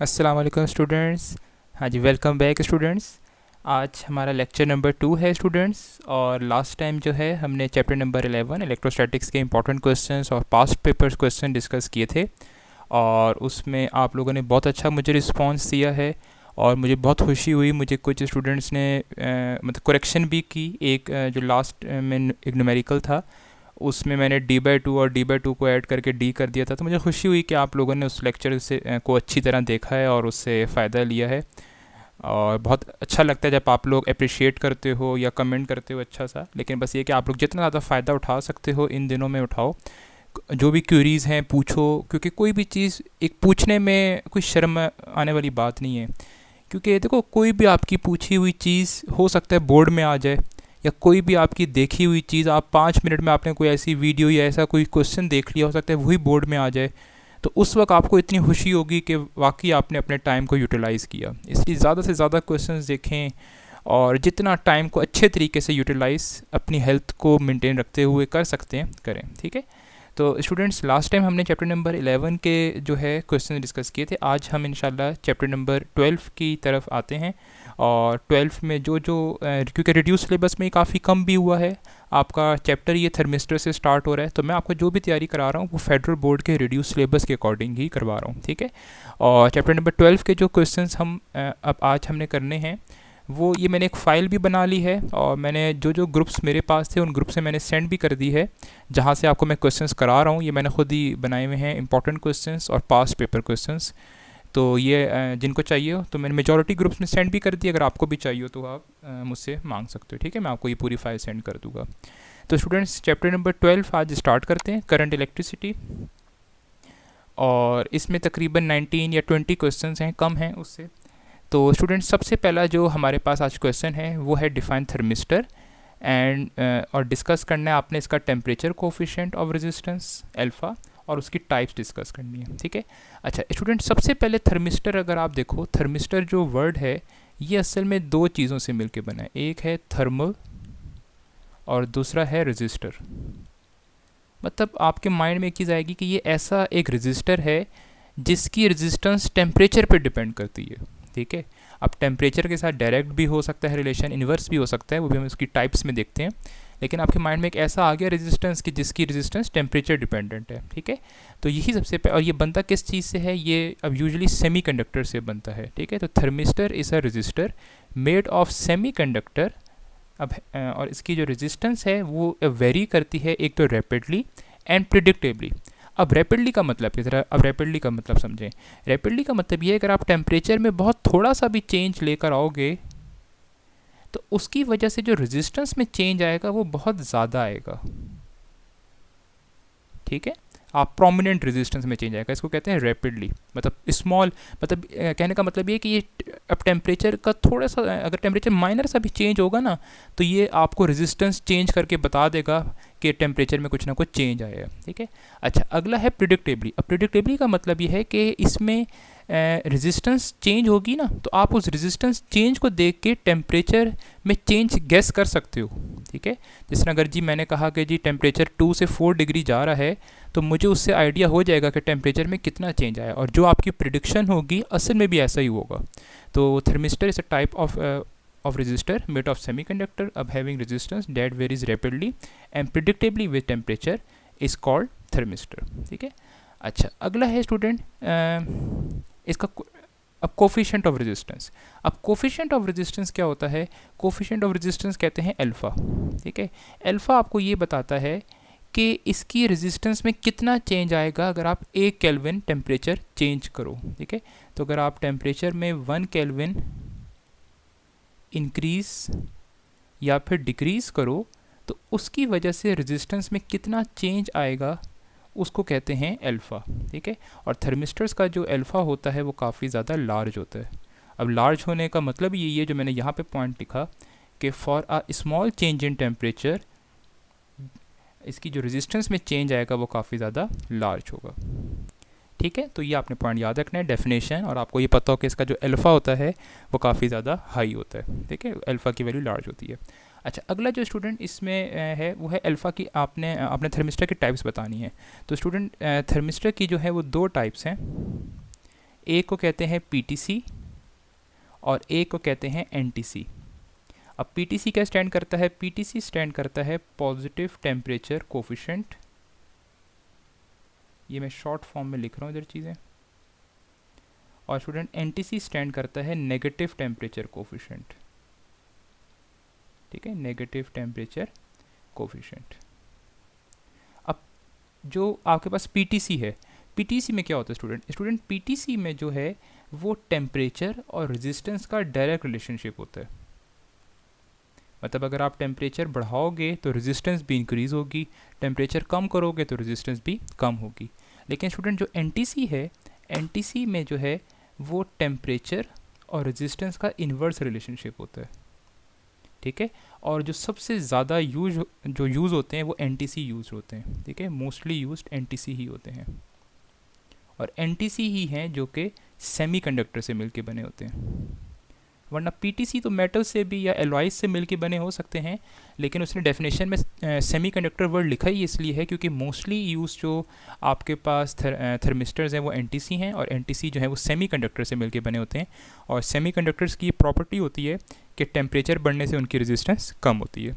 अस्सलाम वालेकुम स्टूडेंट्स। हाँ जी, वेलकम बैक स्टूडेंट्स। आज हमारा लेक्चर नंबर 2 है स्टूडेंट्स। और लास्ट टाइम जो है हमने चैप्टर नंबर 11 इलेक्ट्रोस्टैटिक्स के इंपॉर्टेंट क्वेश्चंस और पास्ट पेपर्स क्वेश्चन डिस्कस किए थे। और उसमें आप लोगों ने बहुत अच्छा मुझे रिस्पांस दिया है और मुझे बहुत खुशी हुई। मुझे कुछ स्टूडेंट्स ने मतलब करेक्शन भी की। एक जो लास्ट में एक न्यूमेरिकल था, उसमें मैंने D/2 और D/2 को ऐड करके D कर दिया था। तो मुझे खुशी हुई कि आप लोगों ने उस लेक्चर से को अच्छी तरह देखा है और उससे फ़ायदा लिया है। और बहुत अच्छा लगता है जब आप लोग अप्रिशिएट करते हो या कमेंट करते हो अच्छा सा। लेकिन बस ये कि आप लोग जितना ज़्यादा फ़ायदा उठा सकते हो इन दिनों में उठाओ। जो भी क्यूरीज़ हैं पूछो, क्योंकि कोई भी चीज़ एक पूछने में कोई शर्म आने वाली बात नहीं है। क्योंकि देखो, कोई भी आपकी पूछी हुई चीज़ हो सकता है बोर्ड में आ जाए, या कोई भी आपकी देखी हुई चीज़ आप 5 मिनट में आपने कोई ऐसी वीडियो या ऐसा कोई क्वेश्चन देख लिया, हो सकता है वही बोर्ड में आ जाए। तो उस वक्त आपको इतनी खुशी होगी कि वाकई आपने अपने टाइम को यूटिलाइज़ किया। इसलिए ज़्यादा से ज़्यादा क्वेश्चंस देखें और जितना टाइम को अच्छे तरीके से यूटिलाइज़ अपनी हेल्थ को मेंटेन रखते हुए कर सकते हैं करें। ठीक है। तो स्टूडेंट्स, लास्ट टाइम हमने चैप्टर नंबर 11 के जो है क्वेश्चन डिस्कस किए थे। आज हम इंशाल्लाह चैप्टर नंबर 12 की तरफ आते हैं। और 12 में जो जो क्योंकि रिड्यूस सिलेबस में काफ़ी कम भी हुआ है, आपका चैप्टर ये थर्मिस्टर से स्टार्ट हो रहा है। तो मैं आपको जो भी तैयारी करा रहा हूँ वो फेडरल बोर्ड के रिड्यूस सिलेबस के अकॉर्डिंग ही करवा रहा हूँ। ठीक है। और चैप्टर नंबर 12 के जो क्वेश्चंस हम अब आज हमने करने हैं, वो ये मैंने एक फ़ाइल भी बना ली है और मैंने जो जो ग्रुप्स मेरे पास थे उन ग्रुप से मैंने सेंड भी कर दी है, जहाँ से आपको मैं क्वेश्चंस करा रहा हूँ। ये मैंने खुद ही बनाए हुए हैं, इंपॉर्टेंट क्वेश्चंस और पास्ट पेपर क्वेश्चंस। तो ये जिनको चाहिए हो तो मैंने मेजॉरिटी ग्रुप्स में सेंड भी कर दी। अगर आपको भी चाहिए हो तो आप मुझसे मांग सकते हो। ठीक है, मैं आपको ये पूरी फाइल सेंड कर दूँगा। तो स्टूडेंट्स, चैप्टर नंबर 12 आज स्टार्ट करते हैं, करंट इलेक्ट्रिसिटी। और इसमें तकरीबन 19 या 20 क्वेश्चंस हैं, कम हैं उससे। तो स्टूडेंट्स, सबसे पहला जो हमारे पास आज क्वेश्चन है वो है डिफाइन थर्मिस्टर एंड और डिस्कस करना है आपने इसका temperature coefficient of resistance alpha और उसकी टाइप्स डिस्कस करनी है। ठीक है। अच्छा स्टूडेंट, सबसे पहले थर्मिस्टर अगर आप देखो, थर्मिस्टर जो वर्ड है ये असल में दो चीज़ों से मिलके बना है। एक है थर्मल और दूसरा है रजिस्टर। मतलब आपके माइंड में एक चीज़ आएगी कि ये ऐसा एक रजिस्टर है जिसकी रेजिस्टेंस टेम्परेचर पर डिपेंड करती है। ठीक है। अब टेम्परेचर के साथ डायरेक्ट भी हो सकता है रिलेशन, इन्वर्स भी हो सकता है, वो भी हम उसकी टाइप्स में देखते हैं। लेकिन आपके माइंड में एक ऐसा आ गया रेजिस्टेंस की जिसकी रेजिस्टेंस टेम्परेचर डिपेंडेंट है। ठीक है। तो यही सबसे और ये बनता किस चीज़ से है, ये अब यूजुअली सेमीकंडक्टर से बनता है। ठीक है। तो thermistor is a resistor made of semiconductor. अब और इसकी जो रेजिस्टेंस है वो वेरी करती है, एक तो रैपिडली एंड प्रिडिक्टेबली। अब रैपिडली का मतलब किस तरह, अब रैपिडली का मतलब समझें। रैपिडली का मतलब ये है अगर आप टेम्परेचर में बहुत थोड़ा सा भी चेंज लेकर आओगे तो उसकी वजह से जो रेजिस्टेंस में चेंज आएगा वो बहुत ज़्यादा आएगा। ठीक है। आप प्रोमिनेंट रेजिस्टेंस में चेंज आएगा, इसको कहते हैं रैपिडली। मतलब स्मॉल, मतलब कहने का मतलब ये कि ये अब टेम्परेचर का थोड़ा सा, अगर टेम्परेचर माइनर सा भी चेंज होगा ना तो ये आपको रेजिस्टेंस चेंज करके बता देगा कि टेम्परेचर में कुछ ना कुछ चेंज आया है। ठीक है। अच्छा, अगला है प्रिडिक्टेबली। अब प्रिडिक्टेबली का मतलब ये है कि इसमें रेजिस्टेंस चेंज होगी ना तो आप उस रेजिस्टेंस चेंज को देख के टेम्परेचर में चेंज गेस कर सकते हो। ठीक है। जिस तरह अगर जी मैंने कहा कि जी टेम्परेचर 2 से 4 डिग्री जा रहा है तो मुझे उससे आइडिया हो जाएगा कि टेम्परेचर में कितना चेंज आया, और जो आपकी प्रिडिक्शन होगी असल में भी ऐसा ही होगा। तो thermistor is a type of resistor made of semiconductor of having resistance that varies rapidly and predictably with temperature is called thermistor। ठीक है। अच्छा, अगला है स्टूडेंट इसका अब कोफिशिएंट ऑफ रेजिस्टेंस। अब कोफिशिएंट ऑफ रेजिस्टेंस क्या होता है, कोफिशिएंट ऑफ रेजिस्टेंस कहते हैं अल्फ़ा। ठीक है। अल्फ़ा आपको ये बताता है कि इसकी रेजिस्टेंस में कितना चेंज आएगा अगर आप 1 केल्विन टेम्परेचर चेंज करो। ठीक है। तो अगर आप टेम्परेचर में 1 केल्विन इंक्रीज़ या फिर डिक्रीज़ करो तो उसकी वजह से रेजिस्टेंस में कितना चेंज आएगा उसको कहते हैं अल्फ़ा। ठीक है। और थर्मिस्टर्स का जो अल्फ़ा होता है वो काफ़ी ज़्यादा लार्ज होता है। अब लार्ज होने का मतलब यही है जो मैंने यहाँ पे पॉइंट लिखा कि for a small change in temperature इसकी जो रेजिस्टेंस में चेंज आएगा वो काफ़ी ज़्यादा लार्ज होगा। ठीक है। तो ये आपने पॉइंट याद रखना है, डेफिनेशन, और आपको ये पता हो कि इसका जो अल्फ़ा होता है वो काफ़ी ज़्यादा हाई होता है। ठीक है। अल्फ़ा की वैल्यू लार्ज होती है। अच्छा, अगला जो स्टूडेंट इसमें है वो है अल्फ़ा की, आपने थर्मिस्टर की टाइप्स बतानी है। तो स्टूडेंट थर्मिस्टर की जो है वो दो टाइप्स हैं। एक को कहते हैं पीटीसी और एक को कहते हैं एनटीसी। अब पीटीसी क्या स्टैंड करता है? पीटीसी स्टैंड करता है पॉजिटिव टेम्परेचर कोफिशिएंट। ये मैं शॉर्ट फॉर्म में लिख रहा हूँ इधर चीज़ें। और स्टूडेंट एनटीसी स्टैंड करता है नेगेटिव टेम्परेचर कोफिशिएंट। ठीक है, नेगेटिव टेम्परेचर कोफिशिएंट। अब जो आपके पास पीटीसी है, पीटीसी में क्या होता है स्टूडेंट पीटीसी में जो है वो टेम्परेचर और रेजिस्टेंस का डायरेक्ट रिलेशनशिप होता है। मतलब अगर आप टेम्परेचर बढ़ाओगे तो रेजिस्टेंस भी इंक्रीज़ होगी, टेम्परेचर कम करोगे तो रेजिस्टेंस भी कम होगी। लेकिन स्टूडेंट जो एनटीसी है, एनटीसी में जो है वो टेम्परेचर और रेजिस्टेंस का इन्वर्स रिलेशनशिप होता है। ठीक है, और जो सबसे ज़्यादा यूज होते हैं वो एनटीसी यूज होते हैं। ठीक है, मोस्टली यूज्ड एनटीसी ही होते हैं, और एनटीसी ही हैं जो कि सेमीकंडक्टर से मिलके बने होते हैं। वरना पीटीसी तो मेटल से भी या एलॉयज से मिलके बने हो सकते हैं, लेकिन उसने डेफिनेशन में सेमीकंडक्टर वर्ड लिखा ही इसलिए है क्योंकि मोस्टली यूज जो आपके पास थर्मिस्टर्स हैं वो एनटीसी हैं, और एनटीसी जो है वो सेमीकंडक्टर से मिलके बने होते हैं। और सेमीकंडक्टर्स की प्रॉपर्टी होती है कि टेम्परेचर बढ़ने से उनकी रेजिस्टेंस कम होती है।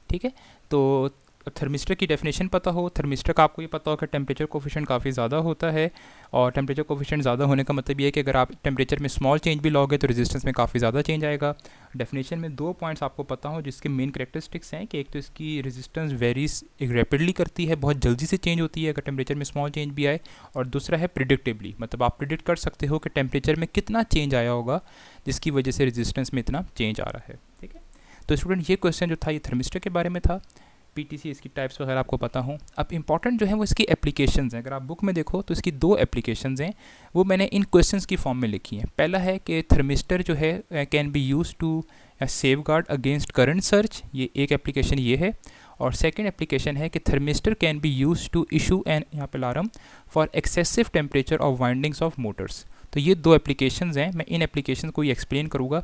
ठीक है, तो थर्मिस्टर की डेफिनेशन पता हो, थर्मिस्टर का आपको ये पता हो कि टेम्परेचर कोफिशिएंट काफ़ी ज़्यादा होता है, और टेम्परेचर कोफिशिएंट ज़्यादा होने का मतलब ये है कि अगर आप टेम्परेचर में स्मॉल चेंज भी लोगे तो रेजिस्टेंस में काफ़ी ज़्यादा चेंज आएगा। डेफिनेशन में 2 पॉइंट्स आपको पता हो जिसके मेन कैरेक्टरिस्टिक्स हैं कि एक तो इसकी रेजिस्टेंस वेरीज रैपिडली करती है, बहुत जल्दी से चेंज होती है अगर टेम्परेचर में स्मॉल चेंज भी आए, और दूसरा है प्रिडिक्टेबली, मतलब आप प्रिडिक्ट कर सकते हो कि टेम्परेचर में कितना चेंज आया होगा जिसकी वजह से रेजिस्टेंस में इतना चेंज आ रहा है। ठीक है, तो स्टूडेंट ये क्वेश्चन जो था ये थर्मिस्टर के बारे में था। पीटीसी, इसकी टाइप्स वगैरह आपको पता हो। अब इंपॉर्टेंट जो है वो इसकी एप्लीकेशंस हैं। अगर आप बुक में देखो तो इसकी 2 एप्लीकेशंस हैं, वो मैंने इन क्वेश्चंस की फॉर्म में लिखी हैं। पहला है कि थर्मिस्टर जो है can be use to safeguard against current surge, ये एक एप्लीकेशन ये है। और सेकेंड एप्लीकेशन है कि thermistor can be use to issue an यहाँ पे alarm for excessive temperature of windings of motors. तो ये 2 एप्लीकेशंस हैं, मैं इन एप्लीकेशन को ही एक्सप्लेन करूँगा।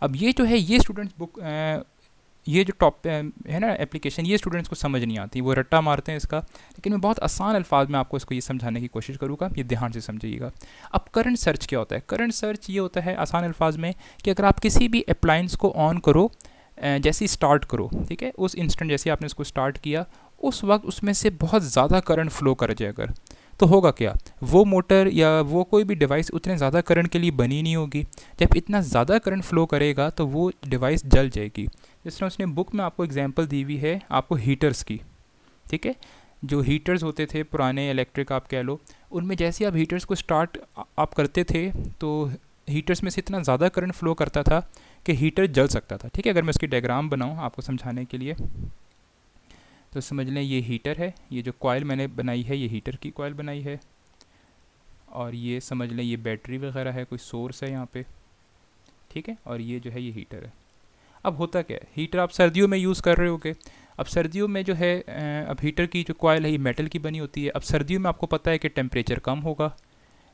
अब ये जो है ये स्टूडेंट्स बुक ये जो टॉप है ना एप्लीकेशन, ये स्टूडेंट्स को समझ नहीं आती, वो रट्टा मारते हैं इसका, लेकिन मैं बहुत आसान अल्फाज में आपको इसको ये समझाने की कोशिश करूँगा, ये ध्यान से समझिएगा। अब करंट सर्च क्या होता है? करंट सर्च ये होता है आसान अल्फाज में कि अगर आप किसी भी अप्लायंस को ऑन करो, जैसे ही स्टार्ट करो, ठीक है, उस इंस्टेंट जैसे आपने इसको स्टार्ट किया उस वक्त उसमें से बहुत ज़्यादा करंट फ्लो कर जाए अगर, तो होगा क्या, वो मोटर या वो कोई भी डिवाइस उतने ज़्यादा करंट के लिए बनी नहीं होगी। जब इतना ज़्यादा करंट फ्लो करेगा तो वो डिवाइस जल जाएगी। जिस तरह उसने बुक में आपको एग्जांपल दी हुई है आपको हीटर्स की। ठीक है, जो हीटर्स होते थे पुराने इलेक्ट्रिक आप कह लो, उनमें जैसे आप हीटर्स को स्टार्ट आप करते थे तो हीटर्स में से इतना ज़्यादा करंट फ्लो करता था कि हीटर जल सकता था। ठीक है, अगर मैं उसकी डायग्राम बनाऊँ आपको समझाने के लिए तो समझ लें ये हीटर है, ये जो कॉइल मैंने बनाई है ये हीटर की कॉइल बनाई है, और ये समझ लें ये बैटरी वगैरह है, कोई सोर्स है यहाँ पे। ठीक है, और ये जो है ये हीटर है। अब होता क्या है, हीटर आप सर्दियों में यूज़ कर रहे होगे। अब सर्दियों में जो है अब हीटर की जो कॉइल है ये मेटल की बनी होती है। अब सर्दियों में आपको पता है कि टेम्परेचर कम होगा,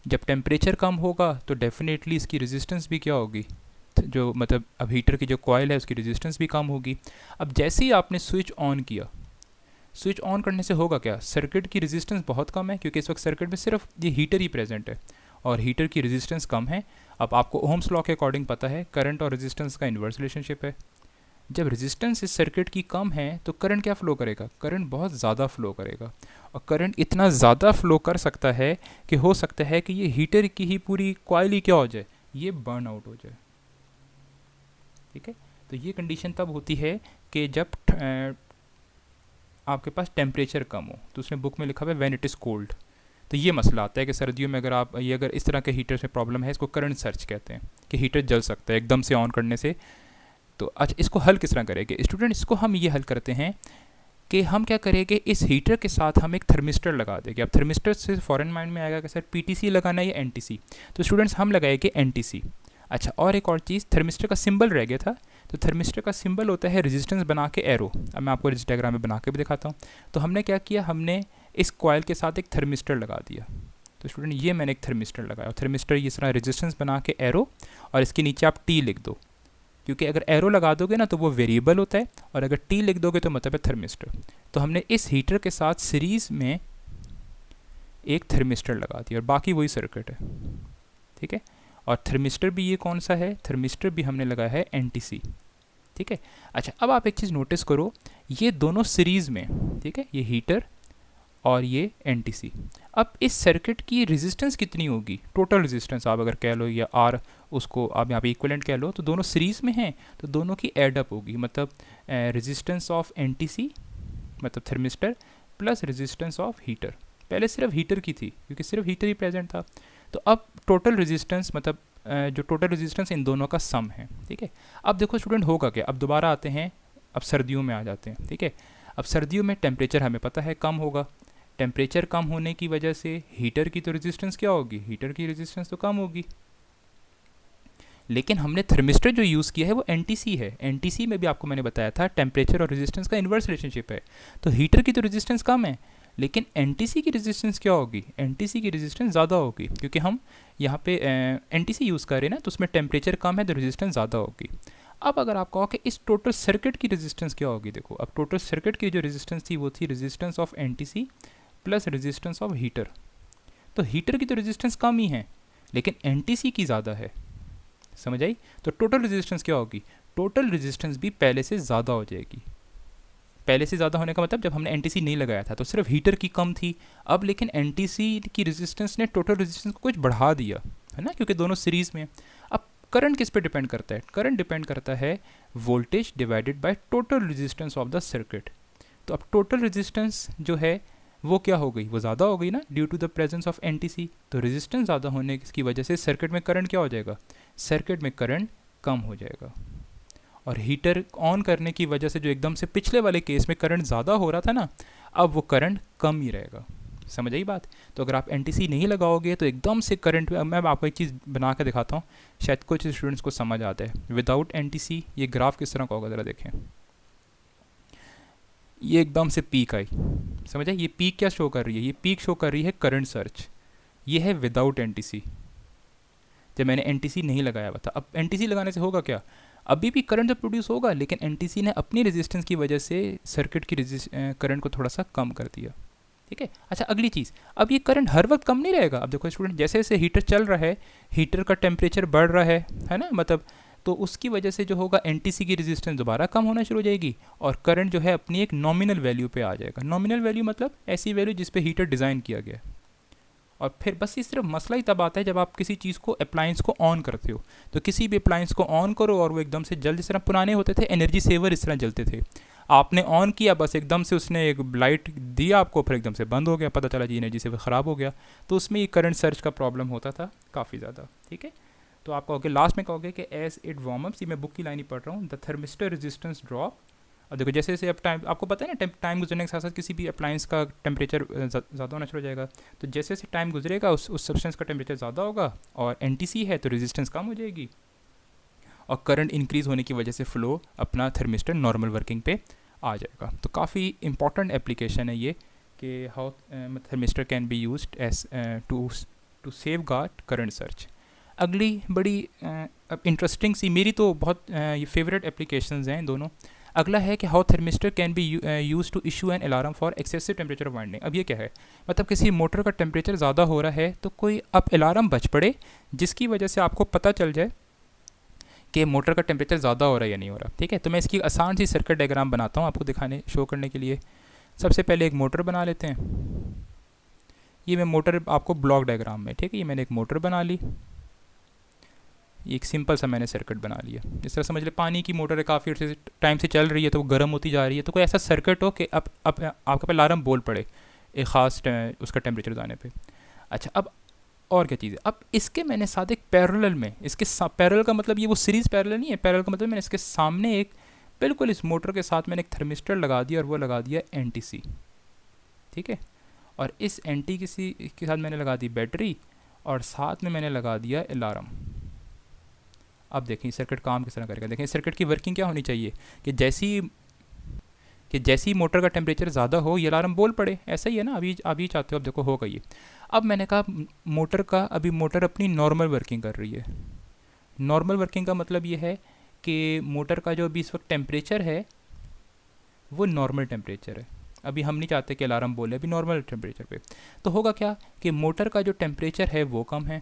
जब टेम्परेचर कम होगा तो डेफिनेटली इसकी रेजिस्टेंस भी क्या होगी, जो मतलब अब हीटर की जो कॉइल है उसकी रेजिस्टेंस भी कम होगी। अब जैसे ही आपने स्विच ऑन किया, स्विच ऑन करने से होगा क्या, सर्किट की रेजिस्टेंस बहुत कम है क्योंकि इस वक्त सर्किट में सिर्फ ये हीटर ही प्रेजेंट है और हीटर की रेजिस्टेंस कम है। अब आपको ओम्स लॉ के अकॉर्डिंग पता है करंट और रेजिस्टेंस का इन्वर्स रिलेशनशिप है। जब रेजिस्टेंस इस सर्किट की कम है तो करंट क्या फ़्लो करेगा, करंट बहुत ज़्यादा फ़्लो करेगा, और करंट इतना ज़्यादा फ़्लो कर सकता है कि हो सकता है कि ये हीटर की ही पूरी कॉइल ही क्या हो जाए, ये बर्न आउट हो जाए। ठीक है, तो ये कंडीशन तब होती है कि जब आपके पास टेम्परेचर कम हो। तो उसने बुक में लिखा हुआ है व्हेन इट इज़ कोल्ड। तो ये मसला आता है कि सर्दियों में अगर आप ये अगर इस तरह के हीटर से प्रॉब्लम है, इसको करंट सर्च कहते हैं कि हीटर जल सकता है एकदम से ऑन करने से। तो अच्छा, इसको हल किस तरह करेंगे स्टूडेंट, इसको हम ये हल करते हैं कि हम क्या करेंगे, इस हीटर के साथ हम एक थर्मिस्टर लगा देंगे। अब थर्मिस्टर से फॉरेन माइंड में आएगा कि सर पीटीसी लगाना है या एनटीसी, तो स्टूडेंट्स हम लगाएंगे एनटीसी। अच्छा, और एक और चीज़, थर्मिस्टर का सिंबल रह गया था, तो थर्मिस्टर का सिंबल होता है रेजिस्टेंस बना के एरो। अब मैं आपको इस डायग्राम में बना के भी दिखाता हूँ। तो हमने क्या किया, हमने इस कॉइल के साथ एक थर्मिस्टर लगा दिया। तो स्टूडेंट ये मैंने एक थर्मिस्टर लगाया, और थर्मिस्टर इस तरह रेजिस्टेंस बना के एरो, और इसके नीचे आप टी लिख दो, क्योंकि अगर एरो लगा दोगे ना तो वो वेरिएबल होता है, और अगर टी लिख दोगे तो मतलब है थर्मिस्टर। तो हमने इस हीटर के साथ सीरीज़ में एक थर्मिस्टर लगा दिया और बाकी वही सर्किट है। ठीक है। और थर्मिस्टर भी ये कौन सा है, थर्मिस्टर भी हमने लगाया है NTC, ठीक है। अच्छा, अब आप एक चीज़ नोटिस करो, ये दोनों सीरीज़ में, ठीक है, ये हीटर और ये NTC। अब इस सर्किट की रेजिस्टेंस कितनी होगी, टोटल रेजिस्टेंस आप अगर कह लो, या आर उसको आप यहाँ पे इक्विवेलेंट कह लो, तो दोनों सीरीज़ में हैं तो दोनों की एड अप होगी, मतलब रेजिस्टेंस ऑफ NTC मतलब thermistor plus resistance of heater. पहले सिर्फ हीटर की थी क्योंकि सिर्फ हीटर ही प्रेजेंट था, तो अब टोटल रेजिस्टेंस मतलब जो टोटल रेजिस्टेंस इन दोनों का सम है, ठीक है। अब देखो स्टूडेंट होगा क्या, अब दोबारा आते हैं, अब सर्दियों में आ जाते हैं, ठीक है। अब सर्दियों में टेम्परेचर हमें पता है कम होगा, टेम्परेचर कम होने की वजह से हीटर की तो रेजिस्टेंस क्या होगी, हीटर की रेजिस्टेंस तो कम होगी। लेकिन हमने थर्मिस्टर जो यूज़ किया है वो NTC है, NTC में भी आपको मैंने बताया था टेम्परेचर और रेजिस्टेंस का इन्वर्स रिलेशनशिप है, तो हीटर की तो रेजिस्टेंस कम है, लेकिन NTC की रेजिस्टेंस क्या होगी, NTC की रेजिस्टेंस ज़्यादा होगी, क्योंकि हम यहाँ पे NTC यूज़ कर रहे हैं ना, तो उसमें टेम्परेचर कम है तो रेजिस्टेंस ज़्यादा होगी। अब अगर आप कहो कि इस टोटल सर्किट की रेजिस्टेंस क्या होगी, देखो अब टोटल सर्किट की जो रेजिस्टेंस थी वो थी resistance of NTC plus resistance of heater. तो हीटर की तो रेजिस्टेंस कम ही है लेकिन NTC की ज़्यादा है, समझ आई। तो टोटल रेजिस्टेंस क्या होगी, टोटल रेजिस्टेंस भी पहले से ज़्यादा हो जाएगी। पहले से ज़्यादा होने का मतलब जब हमने NTC नहीं लगाया था तो सिर्फ हीटर की कम थी, अब लेकिन NTC की रेजिस्टेंस ने टोटल रेजिस्टेंस को कुछ बढ़ा दिया है ना, क्योंकि दोनों सीरीज़ में। अब करंट किस पे डिपेंड करता है, करंट डिपेंड करता है voltage divided by total resistance of the circuit. तो अब टोटल रेजिस्टेंस जो है वो क्या हो गई, वो ज़्यादा हो गई ना due to the presence of NTC। तो रेजिस्टेंस ज़्यादा होने की वजह से सर्किट में करंट क्या हो जाएगा, सर्किट में करंट कम हो जाएगा। और हीटर ऑन करने की वजह से जो एकदम से पिछले वाले केस में करंट ज़्यादा हो रहा था ना, अब वो करंट कम ही रहेगा, समझ आई बात। तो अगर आप NTC नहीं लगाओगे तो एकदम से करंट, मैं आपको एक चीज़ बना के दिखाता हूँ, शायद कुछ स्टूडेंट्स को समझ आता है। विदाउट NTC ये ग्राफ किस तरह का होगा, ज़रा देखें। ये एकदम से पीक आई, समझ आई, ये पीक क्या शो कर रही है, ये पीक शो कर रही है करंट सर्च। ये है विदाउट NTC, जब मैंने NTC नहीं लगाया हुआ था। अब NTC लगाने से होगा क्या, अभी भी करंट तो प्रोड्यूस होगा लेकिन NTC ने अपनी रेजिस्टेंस की वजह से सर्किट की करंट को थोड़ा सा कम कर दिया, ठीक है। अच्छा, अगली चीज़, अब ये करंट हर वक्त कम नहीं रहेगा। अब देखो स्टूडेंट, जैसे जैसे हीटर चल रहा है, हीटर का टेम्परेचर बढ़ रहा है ना, मतलब तो उसकी वजह से जो होगा NTC की रेजिस्टेंस दोबारा कम होना शुरू हो जाएगी और करंट जो है अपनी एक नॉमिनल वैल्यू पे आ जाएगा। नॉमिनल वैल्यू मतलब ऐसी वैल्यू जिस पे हीटर डिज़ाइन किया गया है। और फिर बस ये सिर्फ मसला ही तब आता है जब आप किसी चीज़ को अप्लायंस को ऑन करते हो। तो किसी भी अप्लायंस को ऑन करो और वो एकदम से जल, जिस तरह पुराने होते थे एनर्जी सेवर, इस तरह जलते थे। आपने ऑन किया, बस एकदम से उसने एक लाइट दिया आपको, फिर एकदम से बंद हो गया, पता चला जी एनर्जी सेवर ख़राब हो गया। तो उसमें ये करंट सर्च का प्रॉब्लम होता था काफ़ी ज़्यादा, ठीक है। तो आप कहोगे लास्ट में कहोगे कि एज इट वार्म अप्स, ये मैं बुक की लाइन ही पढ़ रहा हूँ, द थर्मिस्टर रेजिस्टेंस ड्रॉप। और देखो जैसे जैसे अब टाइम, आपको पता है ना, टाइम गुजरने के साथ साथ किसी भी अप्लायंस का टेम्परेचर ज़्यादा होना शुरू हो जाएगा। तो जैसे जैसे टाइम गुजरेगा उस सब्सटेंस का टेम्परेचर ज़्यादा होगा और NTC है तो रेजिस्टेंस कम हो जाएगी और करंट इंक्रीज़ होने की वजह से फ्लो अपना थर्मिस्टर नॉर्मल वर्किंग पे आ जाएगा। तो काफ़ी इंपॉर्टेंट एप्लीकेशन है ये कि how thermistor can be used as to safeguard current surge. अगली बड़ी इंटरेस्टिंग सी, मेरी तो बहुत ये फेवरेट एप्लीकेशंस हैं दोनों। अगला है कि how thermistor can be use to issue an alarm for excessive temperature of winding. अब ये क्या है, मतलब किसी मोटर का टेम्परेचर ज़्यादा हो रहा है तो कोई अब अलार्म बज पड़े जिसकी वजह से आपको पता चल जाए कि मोटर का टेम्परेचर ज़्यादा हो रहा है या नहीं हो रहा, ठीक है। तो मैं इसकी आसान सी सर्किट डायग्राम बनाता हूँ आपको दिखाने, शो करने के लिए। सबसे पहले एक मोटर बना लेते हैं। ये मैं मोटर आपको ब्लॉक डायग्राम में, ठीक है, ये मैंने एक मोटर बना ली, एक सिंपल सा मैंने सर्किट बना लिया। इस तरह समझ ले, पानी की मोटर है, काफ़ी अर्से टाइम से चल रही है तो वो गर्म होती जा रही है। तो कोई ऐसा सर्किट हो कि अब आपके पे अलार्म बोल पड़े एक ख़ास उसका टेम्परेचर जाने पे। अच्छा, अब और क्या चीज़ है, अब इसके मैंने साथ एक पैरेलल में, इसके पैरेलल का मतलब ये वो सीरीज़ पैरेलल नहीं है, पैरेलल का मतलब मैंने इसके सामने एक बिल्कुल इस मोटर के साथ मैंने एक थर्मिस्टर लगा दिया और वो लगा दिया NTC, ठीक है। और इस NTC के साथ मैंने लगा दी बैटरी और साथ में मैंने लगा दिया अलार्म। अब देखें सर्किट काम किस तरह करेगा। देखें सर्किट की वर्किंग क्या होनी चाहिए कि जैसी मोटर का टेम्परेचर ज़्यादा हो ये अलार्म बोल पड़े, ऐसा ही है ना। अभी चाहते हो, अब देखो होगा ये। अब मैंने कहा मोटर का, अभी मोटर अपनी नॉर्मल वर्किंग कर रही है। नॉर्मल वर्किंग का मतलब ये है कि मोटर का जो अभी इस वक्त टेम्परेचर है वो नॉर्मल टेम्परेचर है। अभी हम नहीं चाहते कि अलार्म बोले, अभी नॉर्मल टेम्परेचर पे। तो होगा क्या कि मोटर का जो टेम्परेचर है वो कम है,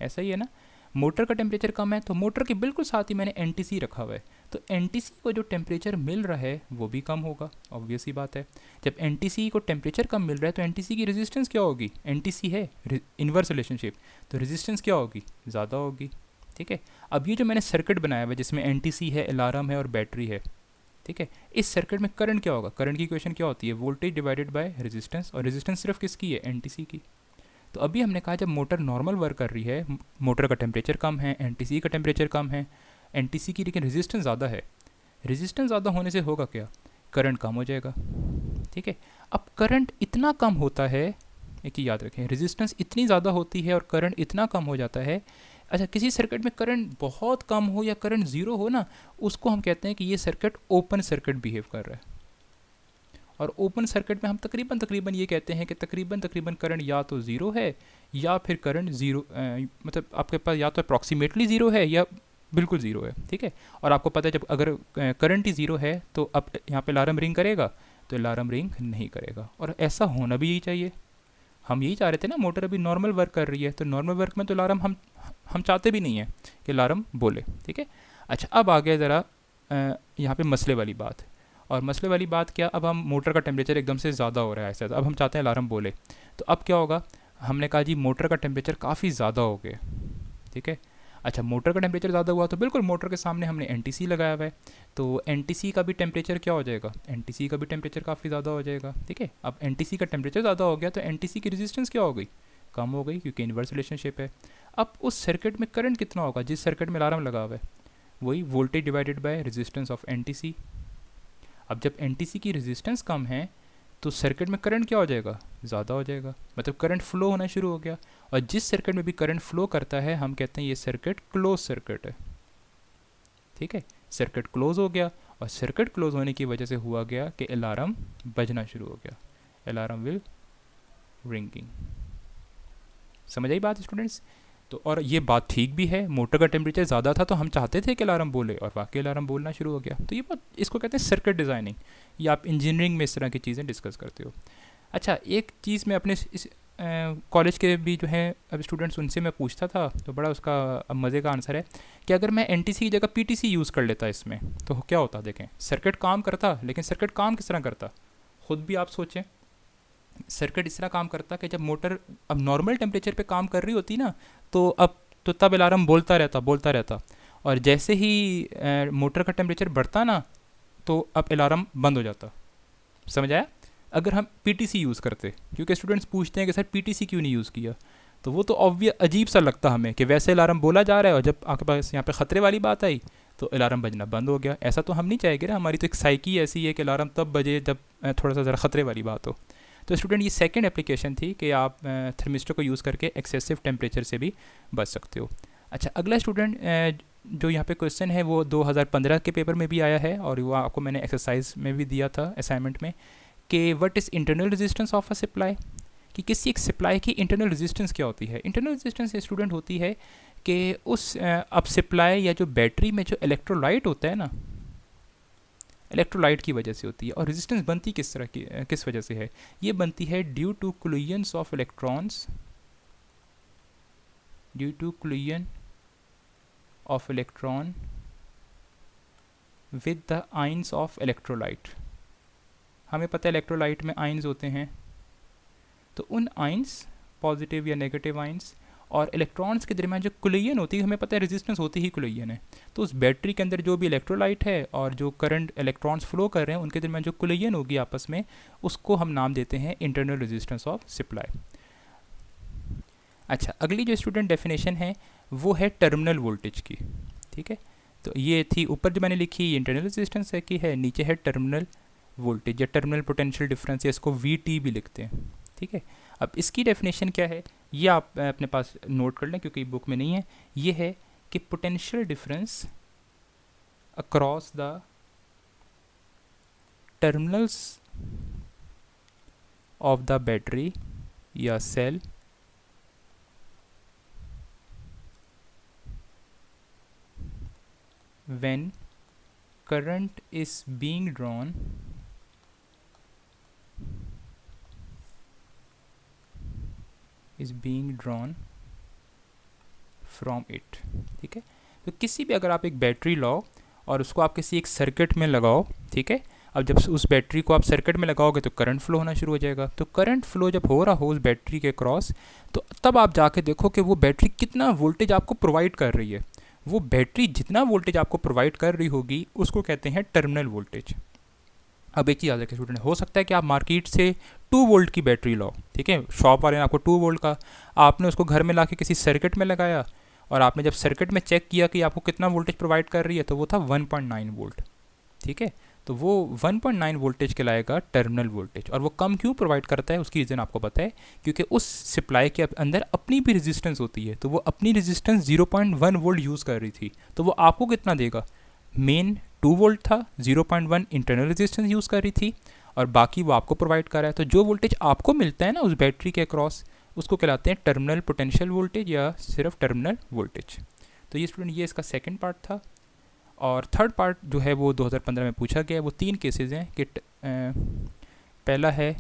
ऐसा ही है ना, मोटर का टेम्परेचर कम है तो मोटर के बिल्कुल साथ ही मैंने एनटीसी रखा हुआ है, तो एनटीसी को जो टेम्परेचर मिल रहा है वो भी कम होगा, ऑब्वियस ही बात है। जब एनटीसी को टेम्परेचर कम मिल रहा है तो एनटीसी की रेजिस्टेंस क्या होगी, एनटीसी है इन्वर्स रिलेशनशिप, तो रेजिस्टेंस क्या होगी, ज़्यादा होगी। ठीक है, अब ये जो मैंने सर्किट बनाया हुआ है जिसमें एनटीसी है, अलार्म है और बैटरी है, ठीक है, इस सर्किट में करंट क्या होगा, करंट की इक्वेशन क्या होती है, वोल्टेज डिवाइडेड बाय रेजिस्टेंस, और रेजिस्टेंस सिर्फ किसकी है, एनटीसी की। तो अभी हमने कहा जब मोटर नॉर्मल वर्क कर रही है, मोटर का टेम्परेचर कम है, एनटीसी का टेम्परेचर कम है, एनटीसी की लेकिन रेजिस्टेंस ज़्यादा है, रेजिस्टेंस ज़्यादा होने से होगा क्या, करंट कम हो जाएगा। ठीक है, अब करंट इतना कम होता है, एक ही याद रखें, रेजिस्टेंस इतनी ज़्यादा होती है और करंट इतना कम हो जाता है। अच्छा, किसी सर्किट में करंट बहुत कम हो या करंट ज़ीरो हो ना, उसको हम कहते हैं कि ये सर्किट ओपन सर्किट बिहेव कर रहा है। और ओपन सर्किट में हम तकरीबन ये कहते हैं कि तकरीबन करंट या तो ज़ीरो है या फिर करंट ज़ीरो, मतलब आपके पास या तो अप्रॉक्सीमेटली ज़ीरो है या बिल्कुल ज़ीरो है। ठीक है, और आपको पता है जब अगर करंट ही ज़ीरो है तो अब यहाँ पे अलार्म रिंग करेगा, तो अलार्म रिंग नहीं करेगा, और ऐसा होना भी यही चाहिए। हम यही चाह रहे थे ना, मोटर अभी नॉर्मल वर्क कर रही है, तो नॉर्मल वर्क में तो अलार्म हम चाहते भी नहीं है कि अलार्म बोले। ठीक है, अच्छा अब आ गया ज़रा यहाँ पे मसले वाली बात। और मसले वाली बात क्या, अब हम मोटर का टेम्परेचर एकदम से ज़्यादा हो रहा है ऐसा, अब हम चाहते हैं अलार्म बोले, तो अब क्या होगा, हमने कहा जी मोटर का टेम्परेचर काफ़ी ज़्यादा हो गया। ठीक है, अच्छा मोटर का टेम्परेचर ज़्यादा हुआ तो बिल्कुल मोटर के सामने हमने एनटीसी लगाया हुआ है, तो एनटीसी का भी टेम्परेचर क्या हो जाएगा, एनटीसी का भी टेम्परेचर काफ़ी ज़्यादा हो जाएगा। ठीक है, अब एनटीसी का टेम्परेचर ज़्यादा हो गया तो एनटीसी की रेजिस्टेंस क्या हो गई, कम हो गई, क्योंकि इन्वर्स रिलेशनशिप है। अब उस सर्किट में करंट कितना होगा, जिस सर्किट में अलार्म लगा हुआ है, वही voltage divided by resistance of NTC. अब जब एनटीसी की रेजिस्टेंस कम है तो सर्किट में करंट क्या हो जाएगा, ज़्यादा हो जाएगा, मतलब करंट फ्लो होना शुरू हो गया। और जिस सर्किट में भी करंट फ्लो करता है हम कहते हैं ये सर्किट क्लोज सर्किट है। ठीक है, सर्किट क्लोज हो गया, और सर्किट क्लोज होने की वजह से हुआ गया कि अलार्म बजना शुरू हो गया, अलार्म विल रिंगिंग। समझ आई बात स्टूडेंट्स। तो और ये बात ठीक भी है, मोटर का टेम्परेचर ज़्यादा था तो हम चाहते थे कि अलार्म बोले, और वाकई अलार्म बोलना शुरू हो गया। तो ये बात, इसको कहते हैं सर्किट डिज़ाइनिंग, या आप इंजीनियरिंग में इस तरह की चीज़ें डिस्कस करते हो। अच्छा, एक चीज़ मैं अपने इस कॉलेज के भी जो है अब स्टूडेंट्स, उनसे मैं पूछता था तो बड़ा उसका अब मज़े का आंसर है कि अगर मैं एनटीसी की जगह पीटीसी यूज़ कर लेता इसमें तो क्या होता, देखें सर्किट काम करता, लेकिन सर्किट काम किस तरह करता, ख़ुद भी आप सोचें। सर्किट इस तरह काम करता कि जब मोटर अब नॉर्मल टेम्परेचर पे काम कर रही होती ना, तो तब अलार्म बोलता रहता, और जैसे ही मोटर का टेम्परेचर बढ़ता ना तो अब अलार्म बंद हो जाता। समझ आया। अगर हम पीटीसी यूज़ करते, क्योंकि स्टूडेंट्स पूछते हैं कि सर पीटीसी क्यों नहीं यूज़ किया, तो वो तो ऑब्वियस अजीब सा लगता हमें कि वैसे अलार्म बोला जा रहा है और जब आपके पास यहाँ पे ख़तरे वाली बात आई तो अलार्म बजना बंद हो गया। ऐसा तो हम नहीं चाहेंगे ना, हमारी तो एक साइकी ऐसी है कि अलार्म तब बजे जब थोड़ा सा ज़रा ख़तरे वाली बात हो। तो स्टूडेंट ये सेकंड एप्लीकेशन थी कि आप थर्मिस्टर को यूज़ करके एक्सेसिव टेम्परेचर से भी बच सकते हो। अच्छा, अगला स्टूडेंट जो यहाँ पे क्वेश्चन है वो 2015 के पेपर में भी आया है, और वो आपको मैंने एक्सरसाइज में भी दिया था असाइनमेंट में, कि what is internal resistance of a supply, कि किसी एक सप्लाई की इंटरनल रेजिस्टेंस क्या होती है। इंटरनल रेजिस्टेंस स्टूडेंट होती है कि उस अब सप्लाई या जो बैटरी में जो इलेक्ट्रोलाइट होता है ना, इलेक्ट्रोलाइट की वजह से होती है। और रेजिस्टेंस बनती किस तरह की, किस वजह से है, ये बनती है due to collisions of electrons, due to collision of electron with the ions of electrolyte. हमें पता है इलेक्ट्रोलाइट में आइंस होते हैं, तो उन आइंस, पॉजिटिव या नेगेटिव आइंस और इलेक्ट्रॉन्स के दरमियान जो कोलिजन होती है, हमें पता है रेजिस्टेंस होती ही कोलिजन है। तो उस बैटरी के अंदर जो भी इलेक्ट्रोलाइट है और जो करंट इलेक्ट्रॉन्स फ्लो कर रहे हैं उनके दरमियान जो कोलिजन होगी आपस में, उसको हम नाम देते हैं इंटरनल रेजिस्टेंस ऑफ सप्लाई। अच्छा, अगली जो स्टूडेंट डेफिनेशन है वो है टर्मिनल वोल्टेज की। ठीक है, तो ये थी ऊपर जो मैंने लिखी, ये इंटरनल रेजिस्टेंस है की है, नीचे है टर्मिनल वोल्टेज या टर्मिनल पोटेंशियल डिफरेंस, या इसको वी भी लिखते हैं। ठीक है, अब इसकी डेफिनेशन क्या है ये आप अपने पास नोट कर लें क्योंकि बुक में नहीं है। ये है कि potential difference across the terminals of the battery या cell when current is being drawn from it. ठीक है, तो किसी भी अगर आप एक बैटरी लाओ और उसको आप किसी एक सर्किट में लगाओ, ठीक है, अब जब उस बैटरी को आप सर्किट में लगाओगे तो करंट फ्लो होना शुरू हो जाएगा। तो करंट फ्लो जब हो रहा हो उस बैटरी के क्रॉस, तो तब आप जाके देखो कि वो बैटरी कितना वोल्टेज आपको प्रोवाइड कर रही है। वो बैटरी जितना वोल्टेज आपको प्रोवाइड कर रही होगी उसको कहते हैं टर्मिनल वोल्टेज। अब एक चीज़ याद रखें स्टूडेंट, हो सकता है कि आप मार्केट से 2 वोल्ट की बैटरी लाओ, ठीक है, शॉप वाले ने आपको 2 वोल्ट का, आपने उसको घर में ला के किसी सर्किट में लगाया और आपने जब सर्किट में चेक किया कि आपको कितना वोल्टेज प्रोवाइड कर रही है तो वो था 1.9 वोल्ट। ठीक है, तो वो 1.9 वोल्टेज कहलाएगा टर्मिनल वोल्टेज। और वो कम क्यों प्रोवाइड करता है उसकी रीज़न आपको पता है, क्योंकि उस सप्लाई के अंदर अपनी भी रेजिस्टेंस होती है। तो वो अपनी रेजिस्टेंस 0.1 वोल्ट यूज़ कर रही थी, तो वो आपको कितना देगा, मेन 2 वोल्ट था, 0.1 इंटरनल रेजिस्टेंस यूज़ कर रही थी और बाकी वो आपको प्रोवाइड कर रहा है। तो जो वोल्टेज आपको मिलता है ना उस बैटरी के अक्रॉस, उसको कहलाते हैं टर्मिनल पोटेंशियल वोल्टेज या सिर्फ टर्मिनल वोल्टेज। तो ये स्टूडेंट ये इसका सेकंड पार्ट था। और थर्ड पार्ट जो है वो 2015 में पूछा गया है। वो 3 केसेस हैं कि पहला है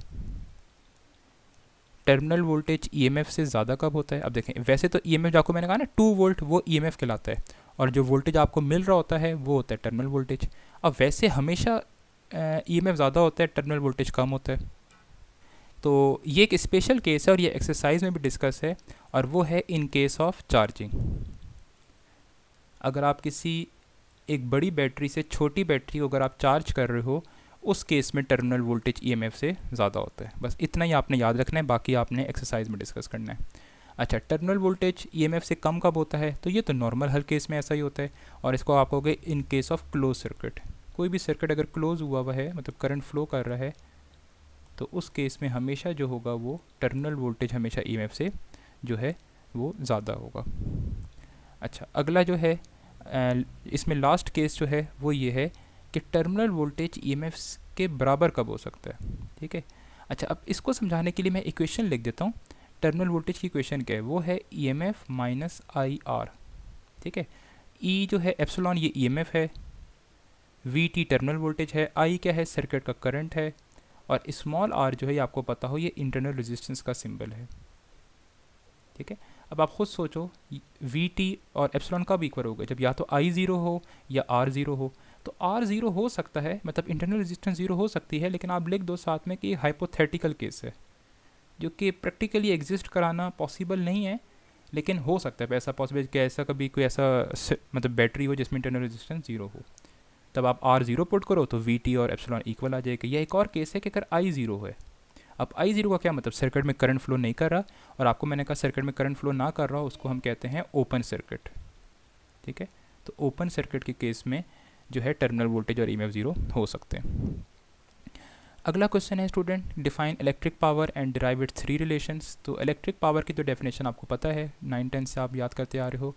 टर्मिनल वोल्टेज ईएमएफ से ज़्यादा कब होता है। अब देखें, वैसे तो ईएमएफ जो आपको मैंने कहा ना 2 वोल्ट, वो ईएमएफ कहलाता है और जो वोल्टेज आपको मिल रहा होता है वो होता है टर्मिनल वोल्टेज। अब वैसे हमेशा ईएमएफ ज़्यादा होता है, टर्मिनल वोल्टेज कम होता है। तो ये एक स्पेशल केस है और ये एक्सरसाइज में भी डिस्कस है, और वो है इन केस ऑफ चार्जिंग। अगर आप किसी एक बड़ी बैटरी से छोटी बैटरी को अगर आप चार्ज कर रहे हो, उस केस में टर्मिनल वोल्टेज ईएमएफ से ज़्यादा होता है। बस इतना ही आपने याद रखना है, बाकी आपने एक्सरसाइज में डिस्कस करना है। अच्छा, टर्मिनल वोल्टेज ईएमएफ से कम कब होता है, तो ये तो नॉर्मल हर केस में ऐसा ही होता है। और इसको आप कहोगे in case of close circuit. कोई भी सर्किट अगर क्लोज हुआ हुआ है, मतलब करंट फ्लो कर रहा है, तो उस केस में हमेशा जो होगा वो टर्मिनल वोल्टेज हमेशा ईएमएफ से जो है वो ज़्यादा होगा। अच्छा, अगला जो है इसमें लास्ट केस जो है वो ये है कि टर्मिनल वोल्टेज ईएमएफ के बराबर कब हो सकता है। ठीक है, अच्छा, अब इसको समझाने के लिए मैं इक्वेशन लिख देता हूँ। टर्मिनल वोल्टेज की इक्वेशन क्या है, वो है ईएमएफ माइनस आई आर। ठीक है, ई जो है एप्सिलॉन ये ईएमएफ है, वी टी टर्मिनल वोल्टेज है, आई क्या है सर्किट का करंट है, और स्मॉल आर जो है ये आपको पता हो ये इंटरनल रेजिस्टेंस का सिंबल है। ठीक है, अब आप खुद सोचो वी टी और एप्सिलॉन कब इक्वल हो गए, जब या तो आई ज़ीरो हो या आर ज़ीरो हो। तो आर ज़ीरो हो सकता है, मतलब इंटरनल रेजिस्टेंस ज़ीरो हो सकती है, लेकिन आप लिख दो साथ में कि ये हाइपोथेटिकल केस है, जो कि प्रैक्टिकली एग्जिस्ट कराना पॉसिबल नहीं है, लेकिन हो सकता है ऐसा पॉसिबल कि ऐसा कभी कोई ऐसा मतलब बैटरी हो जिसमें इंटरनल रेजिस्टेंस ज़ीरो हो। तब आप आर ज़ीरो पुट करो तो वी टी और एप्सिलॉन इक्वल आ जाएगा। यह एक और केस है कि अगर आई ज़ीरो है। अब आई ज़ीरो का क्या मतलब, सर्किट में करंट फ्लो नहीं कर रहा, और आपको मैंने कहा सर्किट में करंट फ्लो ना कर रहा हो उसको हम कहते हैं ओपन सर्किट। ठीक है, तो ओपन सर्किट के केस में जो है टर्मिनल वोल्टेज और ईएमएफ ज़ीरो हो सकते हैं। अगला क्वेश्चन है student, define electric power and derive it's 3 relations. तो इलेक्ट्रिक पावर की तो डेफिनेशन आपको पता है, 9-10 से आप याद करते आ रहे हो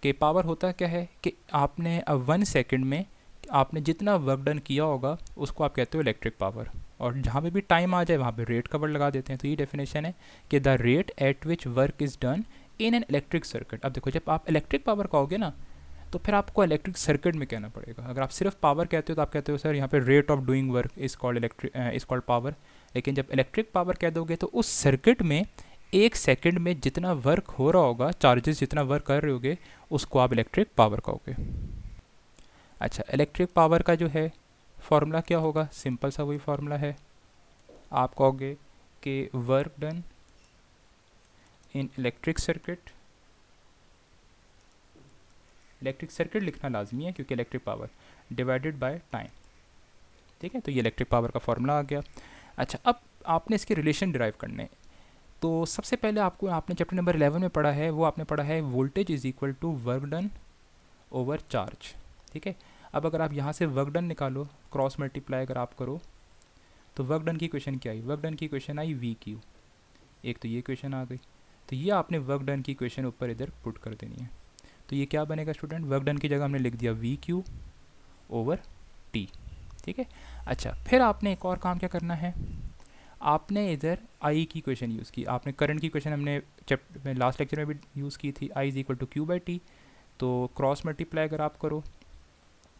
कि पावर होता क्या है कि आपने अब 1 सेकेंड में आपने जितना वर्क डन किया होगा उसको आप कहते हो इलेक्ट्रिक पावर, और जहाँ पे भी टाइम आ जाए वहाँ पे रेट का वर्ड लगा देते हैं। तो ये डेफिनेशन है कि the rate at which work is done in an electric circuit. अब देखो, जब आप इलेक्ट्रिक पावर कहोगे ना तो फिर आपको इलेक्ट्रिक सर्किट में कहना पड़ेगा। अगर आप सिर्फ पावर कहते हो तो आप कहते हो सर यहाँ पे rate of doing work is called power. लेकिन जब इलेक्ट्रिक पावर कह दोगे तो उस सर्किट में 1 सेकेंड में जितना वर्क हो रहा होगा, चार्जेस जितना वर्क कर रहे होगे, उसको आप इलेक्ट्रिक पावर कहोगे। अच्छा, इलेक्ट्रिक पावर का जो है फॉर्मूला क्या होगा, सिंपल सा वही फॉर्मूला है। आप कहोगे कि work done in electric circuit लिखना लाजमी है क्योंकि electric power divided by time. ठीक है, तो ये इलेक्ट्रिक पावर का फॉर्मूला आ गया। अच्छा, अब आपने इसके रिलेशन डिराइव करने, तो सबसे पहले आपने चैप्टर नंबर 11 में पढ़ा है, वो आपने पढ़ा है voltage is equal to work done over charge. ठीक है, अब अगर आप यहाँ से वर्क डन निकालो, क्रॉस मल्टीप्लाई अगर आप करो तो वर्क डन की इक्वेशन क्या आई, वर्क डन की इक्वेशन आई वी क्यू। एक तो ये इक्वेशन आ गई, तो ये आपने वर्क डन की इक्वेशन ऊपर इधर पुट कर देनी है। तो ये क्या बनेगा स्टूडेंट, वर्क डन की जगह हमने लिख दिया वी क्यू ओवर टी। ठीक है, अच्छा, फिर आपने एक और काम क्या करना है, आपने इधर आई की इक्वेशन यूज़ की। आपने करंट की इक्वेशन हमने चैप्टर में लास्ट लेक्चर में भी यूज़ की थी, I is equal to Q by T. तो क्रॉस मल्टीप्लाई अगर आप करो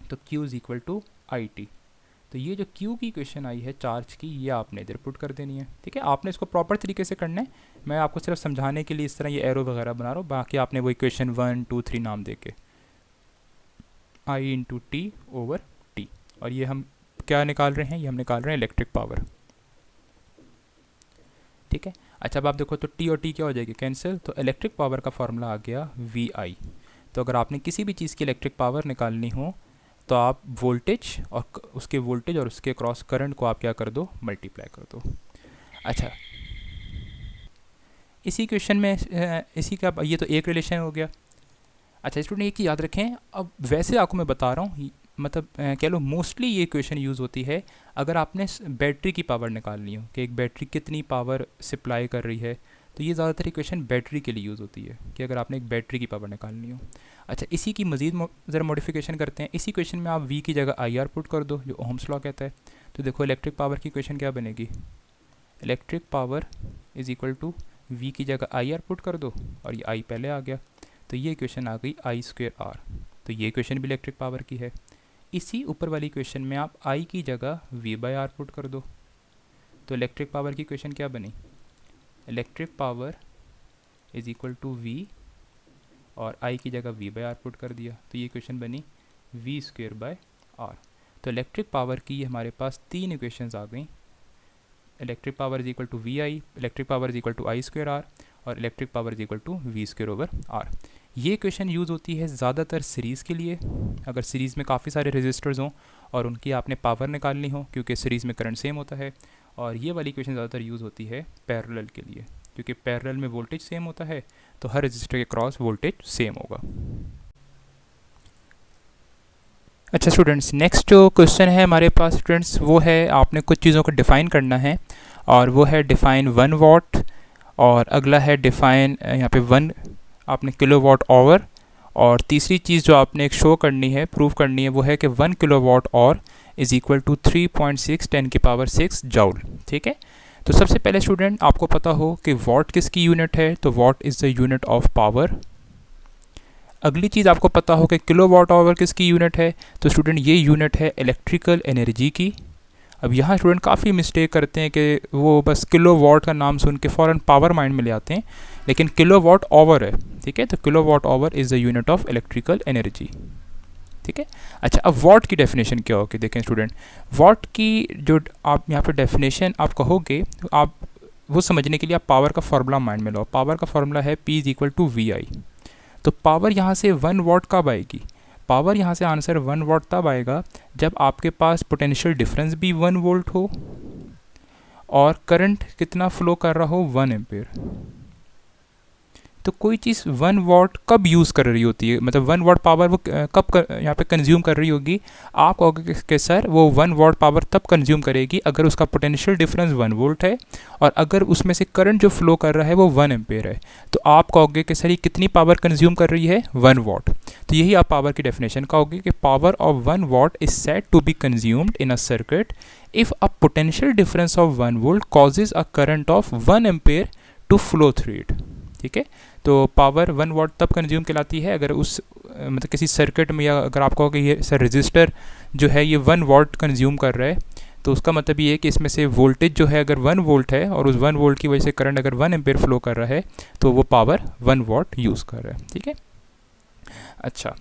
तो Q is equal to I T. तो ये जो Q की इक्वेशन आई है चार्ज की, ये आपने इधर पुट कर देनी है। ठीक है, आपने इसको प्रॉपर तरीके से करना है, मैं आपको सिर्फ समझाने के लिए इस तरह ये एरो वगैरह बना रहा हूँ, बाकी आपने वो इक्वेशन 1 2 3 नाम दे के I into T over T. और ये हम क्या निकाल रहे हैं, ये हम निकाल रहे हैं इलेक्ट्रिक पावर। ठीक है, अच्छा अब आप देखो तो टी और टी क्या हो जाएगी, कैंसिल, तो इलेक्ट्रिक पावर का फॉर्मूला आ गया VI। तो अगर आपने किसी भी चीज़ की इलेक्ट्रिक पावर निकालनी हो तो आप वोल्टेज और उसके क्रॉस करंट को आप क्या कर दो, मल्टीप्लाई कर दो। अच्छा, इसी क्वेश्चन में इसी का ये तो एक रिलेशन हो गया। अच्छा स्टूडेंट, एक ही याद रखें, अब वैसे आपको मैं बता रहा हूँ, मतलब कह लो मोस्टली ये इक्वेशन यूज़ होती है अगर आपने बैटरी की पावर निकालनी हो कि एक बैटरी कितनी पावर सप्लाई कर रही है, तो ये ज़्यादातर इक्वेशन बैटरी के लिए यूज़ होती है कि अगर आपने एक बैटरी की पावर निकालनी हो। अच्छा, इसी की मज़ीद ज़रा मॉडिफिकेशन करते हैं। इसी क्वेश्चन में आप V की जगह IR पुट कर दो, जो ओम्स लॉ कहता है। तो देखो इलेक्ट्रिक पावर की इक्वेशन क्या बनेगी, electric power is equal to V की जगह IR पुट कर दो, और ये I पहले आ गया, तो ये इक्वेशन आ गई I²R। तो ये इक्वेशन भी इलेक्ट्रिक पावर की है। इसी ऊपर वाली इक्वेशन में आप I की जगह V/R पुट कर दो, तो इलेक्ट्रिक पावर की इक्वेशन क्या बनी, electric power is equal to V, और I की जगह V/R पुट कर दिया, तो ये इक्वेशन बनी V²/R। तो इलेक्ट्रिक पावर की हमारे पास तीन इक्वेशंस आ गई, electric power is equal to VI, electric power is equal to I²R, और electric power is equal to V²/R। ये इक्वेशन यूज़ होती है ज़्यादातर सीरीज़ के लिए, अगर सीरीज़ में काफ़ी सारे रेजिस्टर्स हों और उनकी आपने पावर निकालनी हो, क्योंकि सीरीज़ में करंट सेम होता है। और ये वाली इक्वेशन ज़्यादातर यूज़ होती है पैरेलल के लिए, क्योंकि पैरेलल में वोल्टेज सेम होता है, तो हर रेजिस्टर के क्रॉस वोल्टेज सेम होगा। अच्छा स्टूडेंट्स, नेक्स्ट जो क्वेश्चन है हमारे पास स्टूडेंट्स, वो है आपने कुछ चीज़ों को डिफ़ाइन करना है, और वो है डिफ़ाइन 1 वाट, और अगला है डिफ़ाइन यहाँ पे 1 आपने किलोवाट आवर, और तीसरी चीज़ जो आपने एक शो करनी है, प्रूव करनी है, वो है कि 1 kilowatt hour is equal to 3.6 10⁻⁶ joule. ठीक है, तो सबसे पहले स्टूडेंट आपको पता हो कि वाट किसकी यूनिट है, तो what is the unit of power. अगली चीज़ आपको पता हो कि किलोवाट आवर किसकी यूनिट है, तो स्टूडेंट ये यूनिट है इलेक्ट्रिकल एनर्जी की। अब यहाँ स्टूडेंट काफ़ी मिस्टेक करते हैं कि वो बस किलोवाट का नाम सुन के फ़ौरन पावर माइंड में ले आते हैं, लेकिन किलोवाट आवर है। ठीक है, तो kilowatt hour is the unit of electrical energy. ठीक है, अच्छा अब वाट की डेफिनेशन क्या होगी, देखें स्टूडेंट, वाट की जो आप यहाँ पे डेफिनेशन आप कहोगे, तो आप वो समझने के लिए आप पावर का फार्मूला माइंड में लो। पावर का फार्मूला है P is equal to VI। तो पावर यहाँ से 1 वाट कब आएगी, पावर यहाँ से आंसर 1 वाट तब आएगा जब आपके पास पोटेंशियल डिफरेंस भी 1 वोल्ट हो और करंट कितना फ्लो कर रहा हो, 1 एम्पेयर। तो कोई चीज़ 1 वाट कब यूज़ कर रही होती है, मतलब 1 वाट पावर वो कब यहाँ पे कंज्यूम कर रही होगी, आप कहोगे कि सर वो 1 वाट पावर तब कंज्यूम करेगी अगर उसका पोटेंशियल डिफरेंस 1 वोल्ट है, और अगर उसमें से करंट जो फ्लो कर रहा है वो 1 एम्पेयर है। तो आप कहोगे कि सर ये कितनी पावर कंज्यूम कर रही है, 1 वाट। तो यही आप पावर की डेफिनेशन कहोगे कि power of 1 watt is said to be consumed in a circuit if a potential difference of 1 volt causes a current of 1 ampere to flow through it. ठीक है, तो पावर 1 वाट तब कंज्यूम कहलाती है अगर उस मतलब किसी सर्किट में, या अगर आप कहो कि ये सर रजिस्टर जो है ये 1 वाट कंज्यूम कर रहा है, तो उसका मतलब ये है कि इसमें से वोल्टेज जो है अगर 1 वोल्ट है और उस 1 वोल्ट की वजह से करंट अगर 1 एम्पेयर फ्लो कर रहा है, तो वो पावर 1 वाट यूज़ कर रहा है। ठीक है, अच्छा,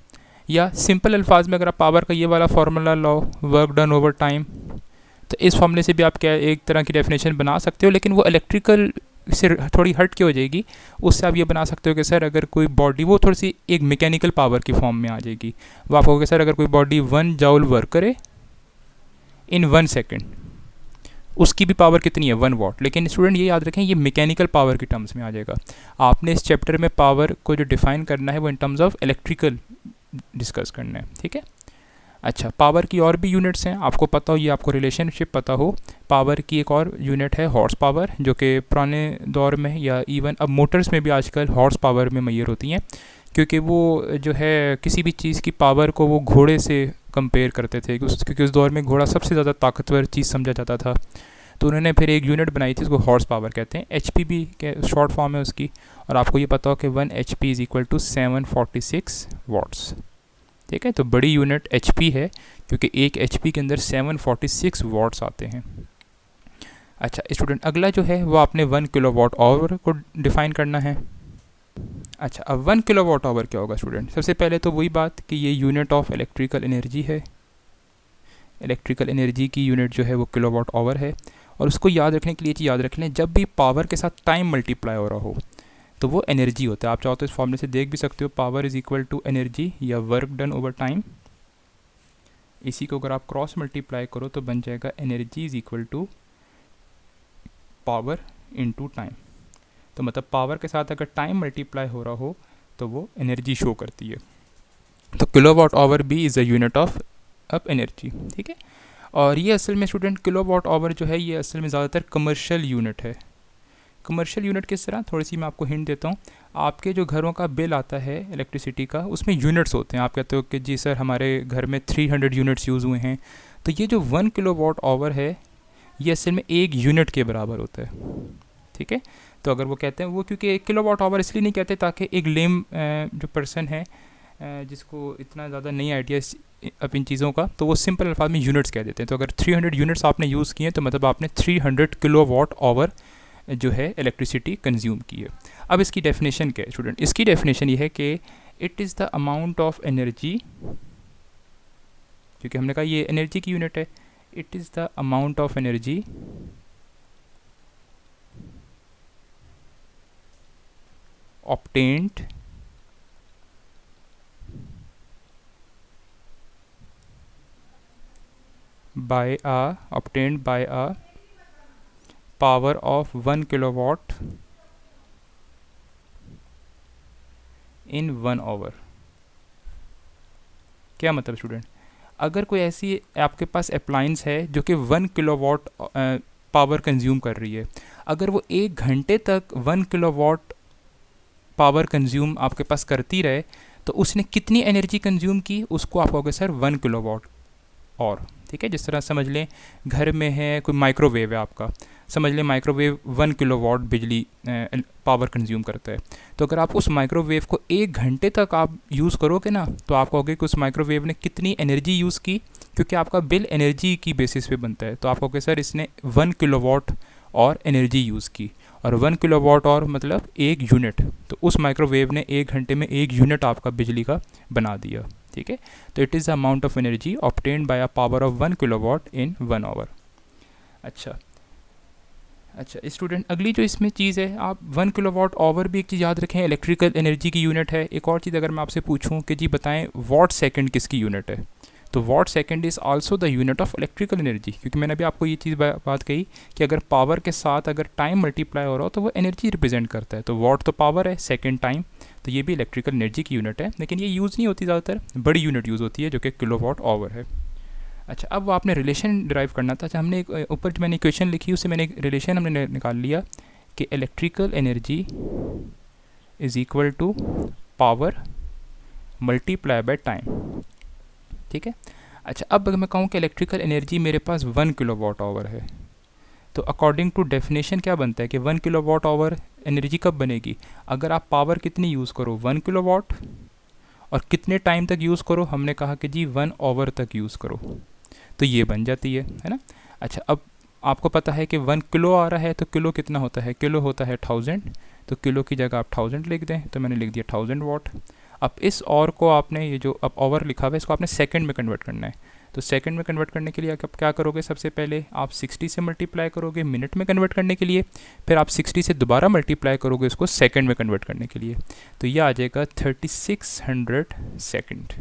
या सिंपल अल्फाज में अगर आप पावर का ये वाला फार्मूला लो, वर्क डन ओवर टाइम, तो इस फॉर्मूले से भी आप क्या एक तरह की डेफिनेशन बना सकते हो, लेकिन वो इलेक्ट्रिकल से थोड़ी हट के हो जाएगी। उससे आप ये बना सकते हो कि सर अगर कोई बॉडी, वो थोड़ी सी एक मैकेनिकल पावर की फॉर्म में आ जाएगी। वो आप कहोगे सर अगर कोई बॉडी 1 जूल वर्क करे इन 1 सेकेंड, उसकी भी पावर कितनी है, 1 वाट। लेकिन स्टूडेंट ये याद रखें ये मैकेनिकल पावर की टर्म्स में आ जाएगा। आपने इस चैप्टर में पावर को जो डिफ़ाइन करना है वो in terms of electrical discuss करना है। ठीक है, अच्छा, पावर की और भी यूनिट्स हैं, आपको पता हो, ये आपको रिलेशनशिप पता हो। पावर की एक और यूनिट है हॉर्स पावर, जो कि पुराने दौर में या इवन अब मोटर्स में भी आजकल हॉर्स पावर में मैयर होती हैं, क्योंकि वो जो है किसी भी चीज़ की पावर को वो घोड़े से कंपेयर करते थे, क्योंकि उस दौर में घोड़ा सबसे ज़्यादा ताकतवर चीज़ समझा जाता था। तो उन्होंने फिर एक यूनिट बनाई थी, उसको हॉर्स पावर कहते हैं, HP भी के शॉर्ट फॉर्म है उसकी। और आपको ये पता हो कि 1 HP is equal to 746 watts. ठीक है। तो बड़ी यूनिट HP है, क्योंकि एक HP के अंदर 746 वॉट्स आते हैं। अच्छा स्टूडेंट, अगला जो है वो आपने 1 किलोवाट आवर को डिफ़ाइन करना है। अच्छा, अब 1 किलोवाट आवर क्या होगा स्टूडेंट? सबसे पहले तो वही बात कि ये यूनिट ऑफ इलेक्ट्रिकल एनर्जी है। इलेक्ट्रिकल एनर्जी की यूनिट जो है वो किलोवाट आवर है। और उसको याद रखने के लिए याद रख लें, जब भी पावर के साथ टाइम मल्टीप्लाई हो रहा हो तो वो एनर्जी होता है। आप चाहो तो इस फॉर्मूले से देख भी सकते हो, power is equal to energy या वर्क डन ओवर टाइम। इसी को अगर आप क्रॉस मल्टीप्लाई करो तो बन जाएगा energy is equal to power into time. तो मतलब पावर के साथ अगर टाइम मल्टीप्लाई हो रहा हो तो वो एनर्जी शो करती है। तो किलोवाट आवर भी is a unit of energy, ठीक है। और ये असल में स्टूडेंट किलोवाट आवर जो है ये असल में ज़्यादातर कमर्शियल यूनिट है। कमर्शियल यूनिट किस तरह, थोड़ी सी मैं आपको हिंट देता हूँ। आपके जो घरों का बिल आता है इलेक्ट्रिसिटी का, उसमें यूनिट्स होते हैं। आप कहते हो कि जी सर हमारे घर में 300 यूनिट्स यूज़ हुए हैं, तो ये जो 1 किलोवाट आवर है ये असल में एक यूनिट के बराबर होता है, ठीक है। तो अगर वो कहते हैं वो, क्योंकि 1 किलोवाट आवर इसलिए नहीं कहते ताकि एक लेम जो पर्सन है जिसको इतना ज़्यादा नहीं आइडिया अब इन चीज़ों का, तो वो सिंपल अल्फाज में यूनिट्स कह देते हैं। तो अगर 300 यूनिट्स आपने यूज़ किए तो मतलब आपने 300 किलोवाट आवर जो है इलेक्ट्रिसिटी कंज्यूम की है। अब इसकी डेफिनेशन क्या है स्टूडेंट? इसकी डेफिनेशन ये है कि it is the amount of energy, क्योंकि हमने कहा ये एनर्जी की यूनिट है, it is the amount of energy obtained by a power of 1 kilowatt in 1 hour। क्या मतलब स्टूडेंट? अगर कोई ऐसी आपके पास अप्लायंस है जो कि 1 किलोवाट पावर कंज्यूम कर रही है, अगर वो 1 घंटे तक 1 किलोवाट पावर कंज्यूम आपके पास करती रहे तो उसने कितनी एनर्जी कंज्यूम की, उसको आप कहोगे सर 1 किलोवाट और, ठीक है। जिस तरह समझ लें घर में है कोई माइक्रोवेव है आपका, समझ लें माइक्रोवेव 1 किलोवाट बिजली पावर कंज्यूम करता है। तो अगर आप उस माइक्रोवेव को 1 घंटे तक आप यूज़ करोगे ना, तो आप कहोगे कि उस माइक्रोवेव ने कितनी एनर्जी यूज़ की, क्योंकि आपका बिल एनर्जी की बेसिस पे बनता है। तो आप कहोगे सर इसने 1 किलोवाट और एनर्जी यूज़ की, और 1 किलोवाट और मतलब 1 यूनिट, तो उस माइक्रोवेव ने 1 घंटे में 1 यूनिट आपका बिजली का बना दिया, ठीक है। तो it is the amount of energy obtained by a power of 1 kilowatt in 1 hour. अच्छा स्टूडेंट, अगली जो इसमें चीज़ है, आप 1 किलोवाट आवर भी एक चीज़ याद रखें, इलेक्ट्रिकल एनर्जी की यूनिट है। एक और चीज़ अगर मैं आपसे पूछूं कि जी बताएं वॉट सेकंड किसकी यूनिट है, तो what second is also the unit of electrical energy, क्योंकि मैंने अभी आपको ये चीज़ बात कही कि अगर पावर के साथ अगर टाइम मल्टीप्लाई हो रहा हो तो वो एनर्जी रिप्रेजेंट करता है। तो वॉट तो पावर है, सेकंड टाइम, तो ये भी इलेक्ट्रिकल एनर्जी की यूनिट है, लेकिन ये यूज़ नहीं होती ज़्यादातर, बड़ी यूनिट यूज़ होती है जो कि किलोवाट आवर है। अच्छा, अब वो आपने रिलेशन ड्राइव करना था। अच्छा, हमने एक ऊपर जो मैंने इक्वेशन लिखी उससे मैंने एक रिलेशन हमने निकाल लिया कि electrical energy is equal to power multiply by time, ठीक है। अच्छा, अब अगर मैं कहूँ कि इलेक्ट्रिकल एनर्जी मेरे पास 1 किलोवाट आवर है, तो अकॉर्डिंग टू डेफिनेशन क्या बनता है कि 1 किलोवाट आवर एनर्जी कब बनेगी, अगर आप पावर कितनी यूज़ करो 1 किलोवाट, और कितने टाइम तक यूज़ करो, हमने कहा कि जी 1 आवर तक यूज़ करो, तो ये बन जाती है ना। अच्छा, अब आपको पता है कि 1 किलो आ रहा है, तो किलो कितना होता है, किलो होता है 1000, तो किलो की जगह आप 1000 लिख दें, तो मैंने लिख दिया 1000 वाट। अब इस और को आपने, ये जो अब आवर लिखा हुआ है, इसको आपने सेकंड में कन्वर्ट करना है। तो सेकंड में कन्वर्ट करने के लिए आप क्या करोगे, सबसे पहले आप 60 से मल्टीप्लाई करोगे मिनट में कन्वर्ट करने के लिए, फिर आप 60 से दोबारा मल्टीप्लाई करोगे इसको सेकंड में कन्वर्ट करने के लिए, तो ये आ जाएगा 3600 सेकंड,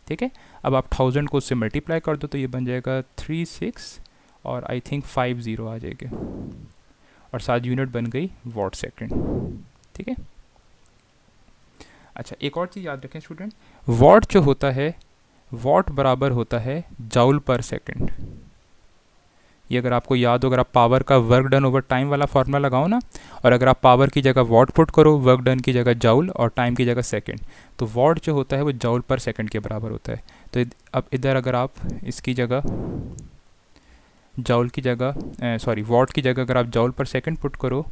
ठीक है। अब आप 1000 को उससे मल्टीप्लाई कर दो तो ये बन जाएगा 36 और आई थिंक 50 आ जाएगा, और साथ यूनिट बन गई वॉट सेकंड, ठीक है। अच्छा, एक और चीज़ याद रखें स्टूडेंट, वॉट जो होता है, वॉट बराबर होता है जाउल पर सेकंड। ये अगर आपको याद हो, अगर आप पावर का वर्क डन ओवर टाइम वाला फार्मूला लगाओ ना, और अगर आप पावर की जगह वॉट पुट करो, वर्क डन की जगह जाउल और टाइम की जगह सेकंड, तो वॉट जो होता है वो जाउल पर सेकंड के बराबर होता है। तो अब इधर अगर आप इसकी जगह जाउल की जगह वॉट की जगह अगर आप जाउल पर सेकंड पुट करो,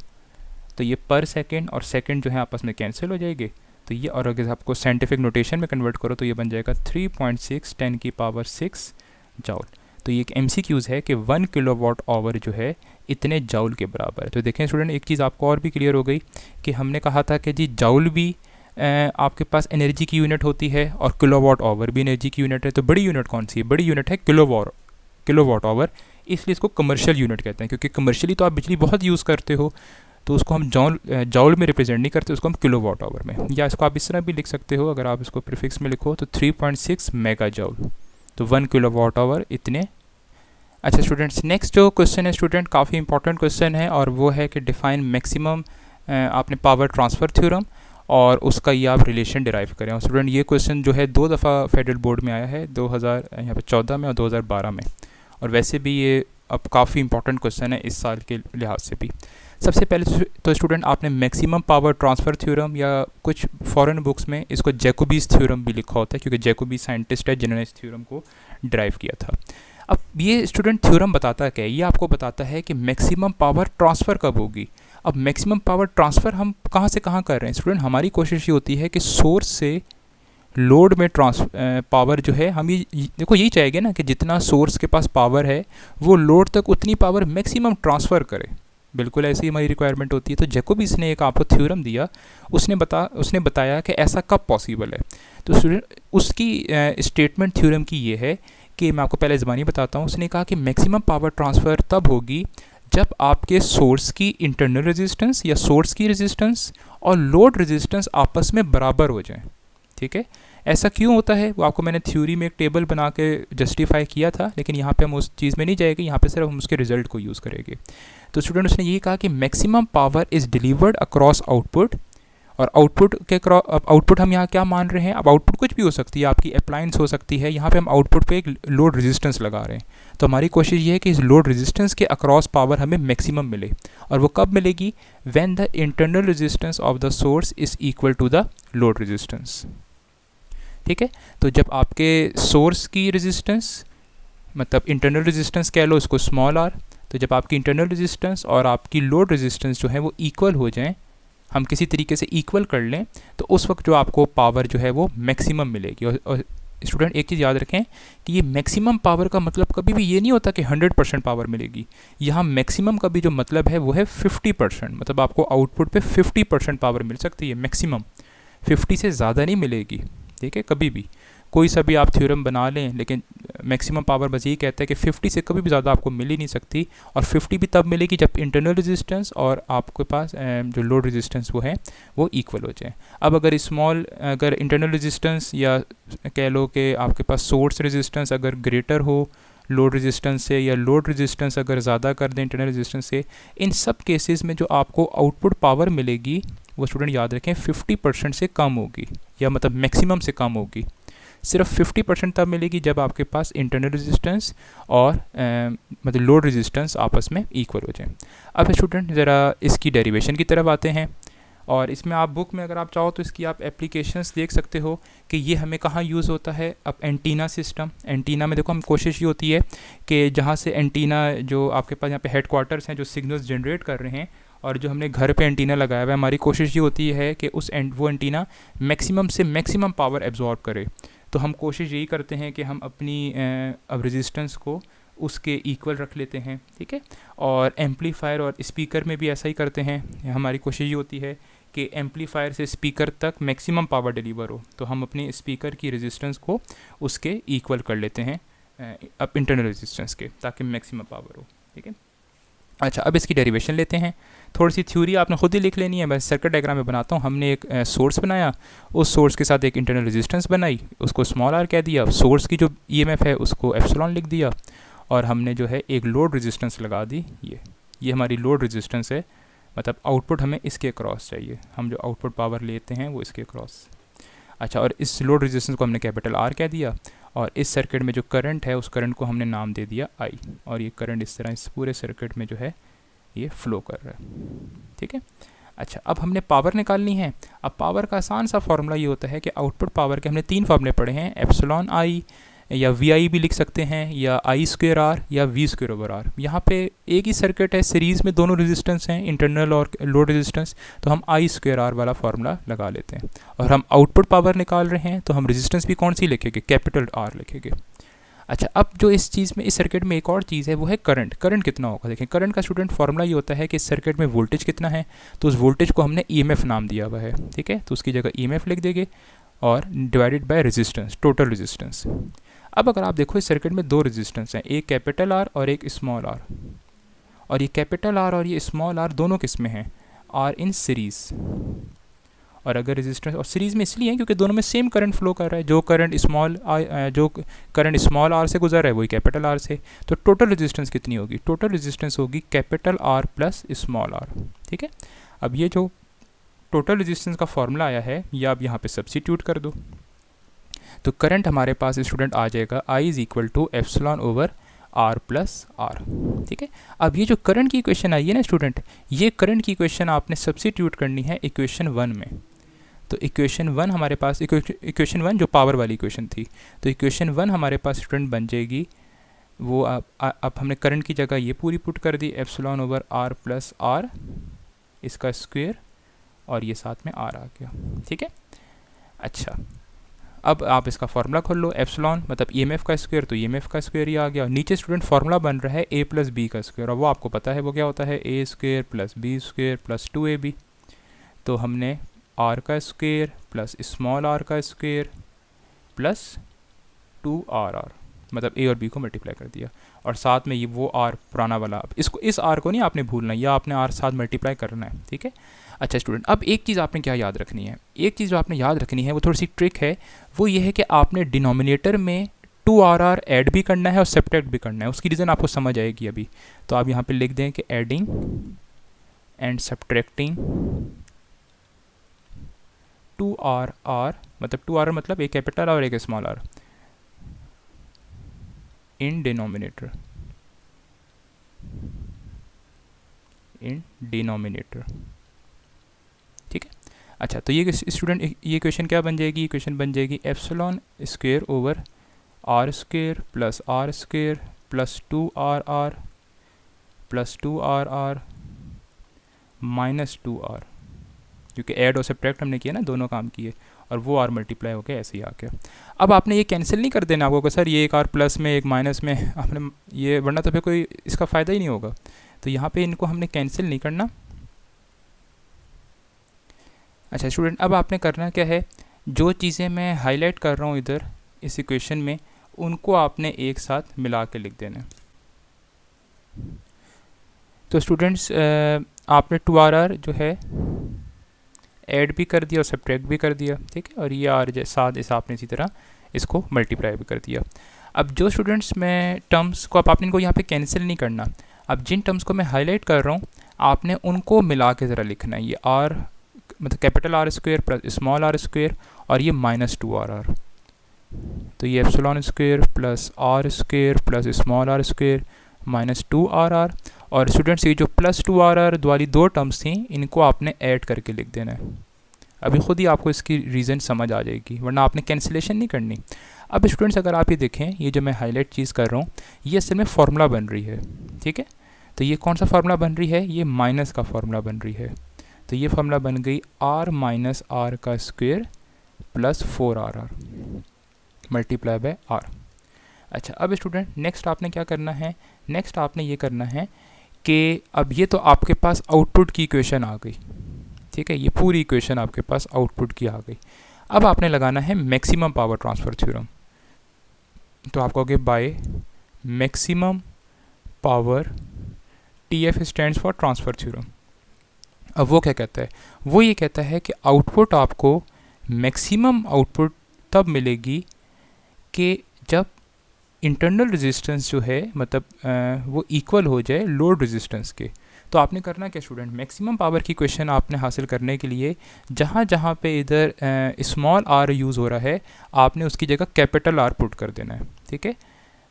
तो ये पर सेकंड और सेकंड जो है आपस में कैंसिल हो जाएंगे, तो ये, और अगर आपको साइंटिफिक नोटेशन में कन्वर्ट करो तो ये बन जाएगा 3.6 10⁻⁶ जॉल। तो ये एक MCQs है कि 1 किलोवाट आवर जो है इतने जाउल के बराबर है। तो देखें स्टूडेंट, एक चीज़ आपको और भी क्लियर हो गई कि हमने कहा था कि जी जाउल भी आपके पास एनर्जी की यूनिट होती है और किलोवाट आवर भी एनर्जी की यूनिट है। तो बड़ी यूनिट कौन सी है? बड़ी यूनिट है किलोवाट आवर, इसलिए इसको कमर्शियल यूनिट कहते हैं, क्योंकि कमर्शियली तो आप बिजली बहुत यूज़ करते हो, तो उसको हम जाउल में रिप्रेजेंट नहीं करते, उसको हम किलोवाट आवर में, या इसको आप इस तरह भी लिख सकते हो, अगर आप इसको प्रीफिक्स में लिखो तो 3.6 मेगा जाउल, तो 1 किलोवाट आवर इतने। अच्छा स्टूडेंट्स, नेक्स्ट जो क्वेश्चन है स्टूडेंट, काफ़ी इंपॉर्टेंट क्वेश्चन है, और वो है कि डिफाइन मैक्सिमम, आपने पावर ट्रांसफ़र थ्योरम और उसका ये आप रिलेशन डिराइव करें। और स्टूडेंट ये क्वेश्चन जो है 2 दफ़ा फेडरल बोर्ड में आया है, 2014 में और 2012 में, और वैसे भी ये अब काफ़ी इंपॉर्टेंट क्वेश्चन है इस साल के लिहाज से भी। सबसे पहले तो स्टूडेंट आपने मैक्सिमम पावर ट्रांसफ़र थ्योरम, या कुछ फॉरेन बुक्स में इसको जैकोबीज थ्योरम भी लिखा होता है, क्योंकि जैकोबी साइंटिस्ट है जिन्होंने इस थ्योरम को ड्राइव किया था। अब ये स्टूडेंट थ्योरम बताता क्या है? ये आपको बताता है कि मैक्सिमम पावर ट्रांसफ़र कब होगी। अब मैक्सिमम पावर ट्रांसफ़र हम कहाँ से कहाँ कर रहे हैं स्टूडेंट? हमारी कोशिश ये होती है कि सोर्स से लोड में पावर जो है, हम ये देखो यही चाहेंगे ना कि जितना सोर्स के पास पावर है वो लोड तक उतनी पावर मैक्सिमम ट्रांसफ़र करे। बिल्कुल ऐसी हमारी रिक्वायरमेंट होती है। तो जैकोबीज ने एक आपको थ्योरम दिया, उसने बताया कि ऐसा कब पॉसिबल है। तो स्टूडेंट उसकी स्टेटमेंट थ्योरम की ये है कि मैं आपको पहले ज़बानी बताता हूँ। उसने कहा कि मैक्सिमम पावर ट्रांसफ़र तब होगी जब आपके सोर्स की इंटरनल रेजिस्टेंस या सोर्स की रेजिस्टेंस और लोड रेजिस्टेंस आपस में बराबर हो जाएं। ठीक है, ऐसा क्यों होता है वो आपको मैंने थ्योरी में एक टेबल बना के जस्टिफाई किया था, लेकिन यहाँ पे हम उस चीज़ में नहीं जाएंगे, यहाँ पे सिर्फ हम उसके रिजल्ट को यूज़ करेंगे। तो स्टूडेंट उसने ये कहा कि maximum power is delivered across output, और आउटपुट हम यहाँ क्या मान रहे हैं? अब आउटपुट कुछ भी हो सकती है, आपकी अप्लायंस हो सकती है, यहाँ पे हम आउटपुट पे एक लोड रेजिस्टेंस लगा रहे हैं। तो हमारी कोशिश ये है कि इस लोड रेजिस्टेंस के अक्रॉस पावर हमें मैक्सिमम मिले, और वो कब मिलेगी? When the internal resistance of the source is equal to the load resistance. ठीक है, तो जब आपके सोर्स की रेजिस्टेंस, मतलब इंटरनल रेजिस्टेंस कह लो इसको स्मॉल आर, तो जब आपकी इंटरनल रेजिस्टेंस और आपकी लोड रेजिस्टेंस जो है वो इक्वल हो जाएं, हम किसी तरीके से इक्वल कर लें, तो उस वक्त जो आपको पावर जो है वो मैक्सिमम मिलेगी। और स्टूडेंट एक चीज़ याद रखें कि ये मैक्सिमम पावर का मतलब कभी भी ये नहीं होता कि 100% पावर मिलेगी। यहाँ मैक्सिमम का भी जो मतलब है वो है 50%, मतलब आपको आउटपुट पे 50% पावर मिल सकती है मैक्सिमम, 50 से ज़्यादा नहीं मिलेगी। ठीक है, कभी भी कोई सा भी आप थ्योरम बना लें, लेकिन मैक्सिमम पावर बस यही कहता है कि 50 से कभी भी ज़्यादा आपको मिल ही नहीं सकती, और 50 भी तब मिलेगी जब इंटरनल रेजिस्टेंस और आपके पास जो लोड रेजिस्टेंस वो है वो इक्वल हो जाए। अब अगर अगर इंटरनल रेजिस्टेंस, या कह लो कि आपके पास सोर्स रेजिस्टेंस अगर ग्रेटर हो लोड रेजिस्टेंस से, या लोड रेजिस्टेंस अगर ज़्यादा कर दें इंटरनल रेजिस्टेंस से, इन सब केसेस में जो आपको आउटपुट पावर मिलेगी वो स्टूडेंट याद रखें 50% से कम होगी, या मतलब मैक्सिमम से कम होगी। सिर्फ 50% तब मिलेगी जब आपके पास इंटरनल रेजिस्टेंस और मतलब लोड रेजिस्टेंस आपस में इक्वल हो जाए। अब स्टूडेंट ज़रा इसकी डेरिवेशन की तरफ आते हैं, और इसमें आप बुक में अगर आप चाहो तो इसकी आप एप्लीकेशंस देख सकते हो कि ये हमें कहाँ यूज़ होता है। अब एंटीना सिस्टम, एंटीना में देखो हम कोशिश ये होती है कि जहाँ से एंटीना जो आपके पास यहाँ पे हेडक्वार्टर्स हैं जो सिग्नल्स जनरेट कर रहे हैं, और जो हमने घर पे एंटीना लगाया हुआ है, हमारी कोशिश ये होती है कि वो एंटीना मैक्सिमम से मैक्सिमम पावर एब्जॉर्ब करे। तो हम कोशिश यही करते हैं कि हम अपनी अब रेजिस्टेंस को उसके इक्वल रख लेते हैं। ठीक है, और एम्पलीफायर और स्पीकर में भी ऐसा ही करते हैं। हमारी कोशिश ये होती है कि एम्पलीफायर से स्पीकर तक मैक्सिमम पावर डिलीवर हो, तो हम अपने स्पीकर की रेजिस्टेंस को उसके इक्वल कर लेते हैं अब इंटरनल रेजिस्टेंस के, ताकि मैक्सिमम पावर हो। ठीक है, अच्छा अब इसकी डेरिवेशन लेते हैं। थोड़ी सी थ्योरी आपने खुद ही लिख लेनी है, मैं सर्किट डायग्राम में बनाता हूँ। हमने एक सोर्स बनाया, उस सोर्स के साथ एक इंटरनल रेजिस्टेंस बनाई, उसको स्मॉल आर कह दिया, सोर्स की जो ईएमएफ है उसको एप्सिलॉन लिख दिया, और हमने जो है एक लोड रेजिस्टेंस लगा दी। ये हमारी लोड रेजिस्टेंस है, मतलब आउटपुट हमें इसके क्रॉस चाहिए, हम जो आउटपुट पावर लेते हैं वो इसके क्रॉस। अच्छा, और इस लोड रेजिस्टेंस को हमने कैपिटल आर कह दिया, और इस सर्किट में जो करंट है उस करंट को हमने नाम दे दिया आई, और ये करंट इस तरह इस पूरे सर्किट में जो है ये फ्लो कर रहा है। ठीक है, अच्छा अब हमने पावर निकालनी है। अब पावर का आसान सा फार्मूला ये होता है कि आउटपुट पावर के हमने 3 फार्मूले पढ़े हैं, एप्सिलॉन आई या वी आई भी लिख सकते हैं, या आई स्क्वेयर आर या वी स्क्वेयर ओवर आर। यहाँ पे एक ही सर्किट है, सीरीज़ में दोनों रेजिस्टेंस हैं, इंटरनल और लोड रेजिस्टेंस, तो हम आई स्क्वेयर आर वाला फार्मूला लगा लेते हैं। और हम आउटपुट पावर निकाल रहे हैं, तो हम रेजिस्टेंस भी कौन सी लिखेंगे, कैपिटल आर लिखेंगे। अच्छा, अब जो इस चीज़ में, इस सर्किट में एक और चीज़ है, वो है करंट। करंट कितना होगा, देखें करंट का स्टूडेंट फार्मूला ये होता है कि इस सर्किट में वोल्टेज कितना है, तो उस वोल्टेज को हमने ईएमएफ नाम दिया हुआ है, ठीक है, तो उसकी जगह ईएमएफ लिख देंगे और divided by resistance, total resistance. अब अगर आप देखो इस सर्किट में दो रेजिस्टेंस हैं, एक कैपिटल आर और एक स्मॉल आर, और ये कैपिटल आर और ये स्मॉल आर दोनों किस में हैं, आर इन सीरीज़। और अगर रेजिस्टेंस और सीरीज़ में इसलिए है क्योंकि दोनों में सेम करंट फ्लो कर रहा है, जो करंट स्मॉल आर से गुजर रहा है वही कैपिटल आर से। तो टोटल रेजिस्टेंस कितनी होगी, टोटल रेजिस्टेंस होगी capital R plus small R, ठीक है। अब ये जो टोटल रेजिस्टेंस का फॉर्मूला आया है, ये आप यहाँ पे सब्स्टिट्यूट कर दो, तो करंट हमारे पास स्टूडेंट आ जाएगा I is equal to epsilon over R plus r, ठीक है। अब ये जो करंट की इक्वेशन आई है ना स्टूडेंट, ये करंट की इक्वेशन आपने सब्स्टिट्यूट करनी है इक्वेशन 1 में। तो इक्वेशन 1 हमारे पास, इक्वेशन 1 जो पावर वाली इक्वेशन थी, तो इक्वेशन 1 हमारे पास स्टूडेंट बन जाएगी, वो अब हमने करंट की जगह ये पूरी पुट कर दी, epsilon over R plus r इसका स्क्वायर, और ये साथ में आर आ गया, ठीक है। अच्छा, अब आप इसका फार्मूला खोल लो, एप्सिलॉन मतलब ईएमएफ का स्क्वायर, तो ईएमएफ का स्क्वायर ही आ गया। नीचे स्टूडेंट फार्मूला बन रहा है ए प्लस बी का स्क्वायर, और वो आपको पता है वो क्या होता है, a square plus b square plus 2ab। तो हमने आर का स्क्वायर प्लस स्मॉल आर का स्क्वायर प्लस 2rr, मतलब ए और बी को मल्टीप्लाई कर दिया, और साथ में ये वो आर पुराना वाला, इसको, इस आर को नहीं आपने भूलना, या आपने आर साथ मल्टीप्लाई करना है, ठीक है। अच्छा स्टूडेंट, अब एक चीज़ आपने क्या याद रखनी है, एक चीज़ जो आपने याद रखनी है वो थोड़ी सी ट्रिक है, वो ये है कि आपने डिनोमिनेटर में 2rr ऐड भी करना है और सब्ट्रैक्ट भी करना है। उसकी रीज़न आपको समझ आएगी अभी। तो आप यहाँ पे लिख दें कि एडिंग एंड सब्ट्रैक्टिंग 2rr, मतलब 2rr मतलब एक कैपिटल और एक स्मॉल आर इन डिनोमिनेटर, ठीक है। अच्छा, तो ये स्टूडेंट, ये क्वेश्चन क्या बन जाएगी, क्वेश्चन बन जाएगी epsilon square over R square plus R square plus 2rr plus 2rr minus 2r, क्योंकि ऐड और सब्ट्रैक्ट हमने किया ना, दोनों काम किए, और वो आर मल्टीप्लाई हो गया, ऐसे ही आ गया। अब आपने ये कैंसिल नहीं कर देना आपको कि सर ये एक आर प्लस में एक माइनस में, आपने ये, वरना तो फिर कोई इसका फ़ायदा ही नहीं होगा। तो यहाँ पे इनको हमने कैंसिल नहीं करना। अच्छा स्टूडेंट, अब आपने करना क्या है, जो चीज़ें मैं हाईलाइट कर रहा हूँ इधर इस इक्वेशन में, उनको आपने एक साथ मिला के लिख देना। तो स्टूडेंट्स, आपने 2rr जो है ऐड भी कर दिया और सब्ट्रैक्ट भी कर दिया, ठीक है, और ये आर साथ इस आपने इसी तरह इसको मल्टीप्लाई भी कर दिया। अब जो स्टूडेंट्स मैं टर्म्स को, अब आपने इनको यहाँ पे कैंसिल नहीं करना, अब जिन टर्म्स को मैं हाईलाइट कर रहा हूँ आपने उनको मिला के ज़रा लिखना है। ये आर मतलब capital R square plus small R square, और ये माइनस 2rr, तो ये epsilon square plus R square plus small R square minus 2rr। और स्टूडेंट्स, ये जो प्लस 2rr वाली दो टर्म्स थी, इनको आपने ऐड करके लिख देना है। अभी खुद ही आपको इसकी रीज़न समझ आ जाएगी, वरना आपने कैंसिलेशन नहीं करनी। अब स्टूडेंट्स, अगर आप ये देखें, ये जो मैं हाईलाइट चीज़ कर रहा हूँ, ये असल में फार्मूला बन रही है, ठीक है। तो ये कौन सा फार्मूला बन रही है, ये माइनस का फार्मूला बन रही है। तो ये फार्मूला बन गई r माइनस आर का square plus 4rr multiply by r। अच्छा, अब स्टूडेंट नेक्स्ट आपने क्या करना है, नेक्स्ट आपने ये करना है कि अब ये तो आपके पास आउटपुट की इक्वेशन आ गई, ठीक है, ये पूरी इक्वेशन आपके पास आउटपुट की आ गई। अब आपने लगाना है मैक्सिमम पावर ट्रांसफ़र थ्योरम। तो आप कहोगे by maximum power, TF stands for transfer theorem. अब वो क्या कहता है, वो ये कहता है कि आउटपुट आपको मैक्सिमम आउटपुट तब मिलेगी कि जब इंटरनल रेजिस्टेंस जो है, मतलब वो इक्वल हो जाए लोड रेजिस्टेंस के। तो आपने करना क्या स्टूडेंट, मैक्सिमम पावर की क्वेश्चन आपने हासिल करने के लिए जहाँ जहाँ पे इधर स्मॉल आर यूज़ हो रहा है, आपने उसकी जगह कैपिटल आर पुट कर देना है, ठीक है।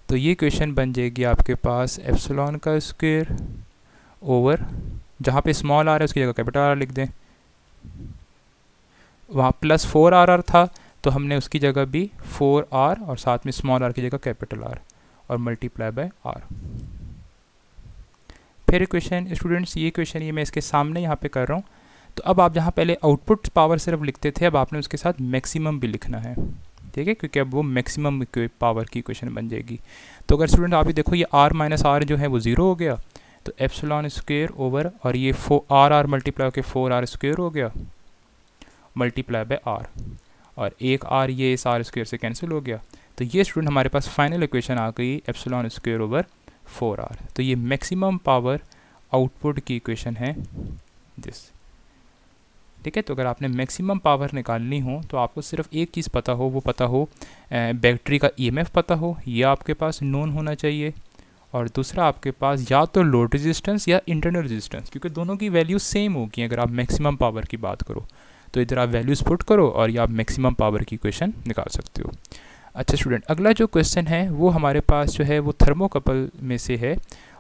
तो ये क्वेश्चन बन जाएगी आपके पास एप्सिलॉन का स्क्वायर ओवर, जहाँ पे स्मॉल आर है उसकी जगह कैपिटल आर लिख दें, वहाँ प्लस 4rr था, तो हमने उसकी जगह भी 4R और साथ में स्मॉल r की जगह कैपिटल R और मल्टीप्लाई बाय R। फिर क्वेश्चन स्टूडेंट्स, ये क्वेश्चन ये मैं इसके सामने यहाँ पे कर रहा हूँ। तो अब आप जहाँ पहले आउटपुट पावर सिर्फ लिखते थे, अब आपने उसके साथ मैक्सिमम भी लिखना है, ठीक है, क्योंकि अब वो मैक्सिमम पावर की इक्वेशन बन जाएगी। तो अगर स्टूडेंट आप भी देखो ये r माइनस आर जो है वो ज़ीरो हो गया, तो एप्सिलॉन स्क्वेयर ओवर और ये आर मल्टीप्लाई होकर 4r स्क्वेयर हो गया मल्टीप्लाई बाय r, और एक r ये इस r स्क्वेयर से कैंसिल हो गया। तो ये स्टूडेंट हमारे पास फाइनल इक्वेशन आ गई एप्सिलॉन स्क्वेयर ओवर 4r। तो ये मैक्सिमम पावर आउटपुट की इक्वेशन है दिस, ठीक है। तो अगर आपने मैक्सिमम पावर निकालनी हो तो आपको सिर्फ एक चीज़ पता हो, वो पता हो बैटरी का ईएमएफ पता हो, ये आपके पास नोन होना चाहिए, और दूसरा आपके पास या तो लोड रेजिस्टेंस या इंटरनल रेजिस्टेंस, क्योंकि दोनों की वैल्यू सेम होगी अगर आप मैक्सिमम पावर की बात करो। तो इधर आप वैल्यूज़ पुट करो और या आप मैक्सिमम पावर की इक्वेशन निकाल सकते हो। अच्छा स्टूडेंट, अगला जो क्वेश्चन है वो हमारे पास जो है वो थर्मोकपल में से है,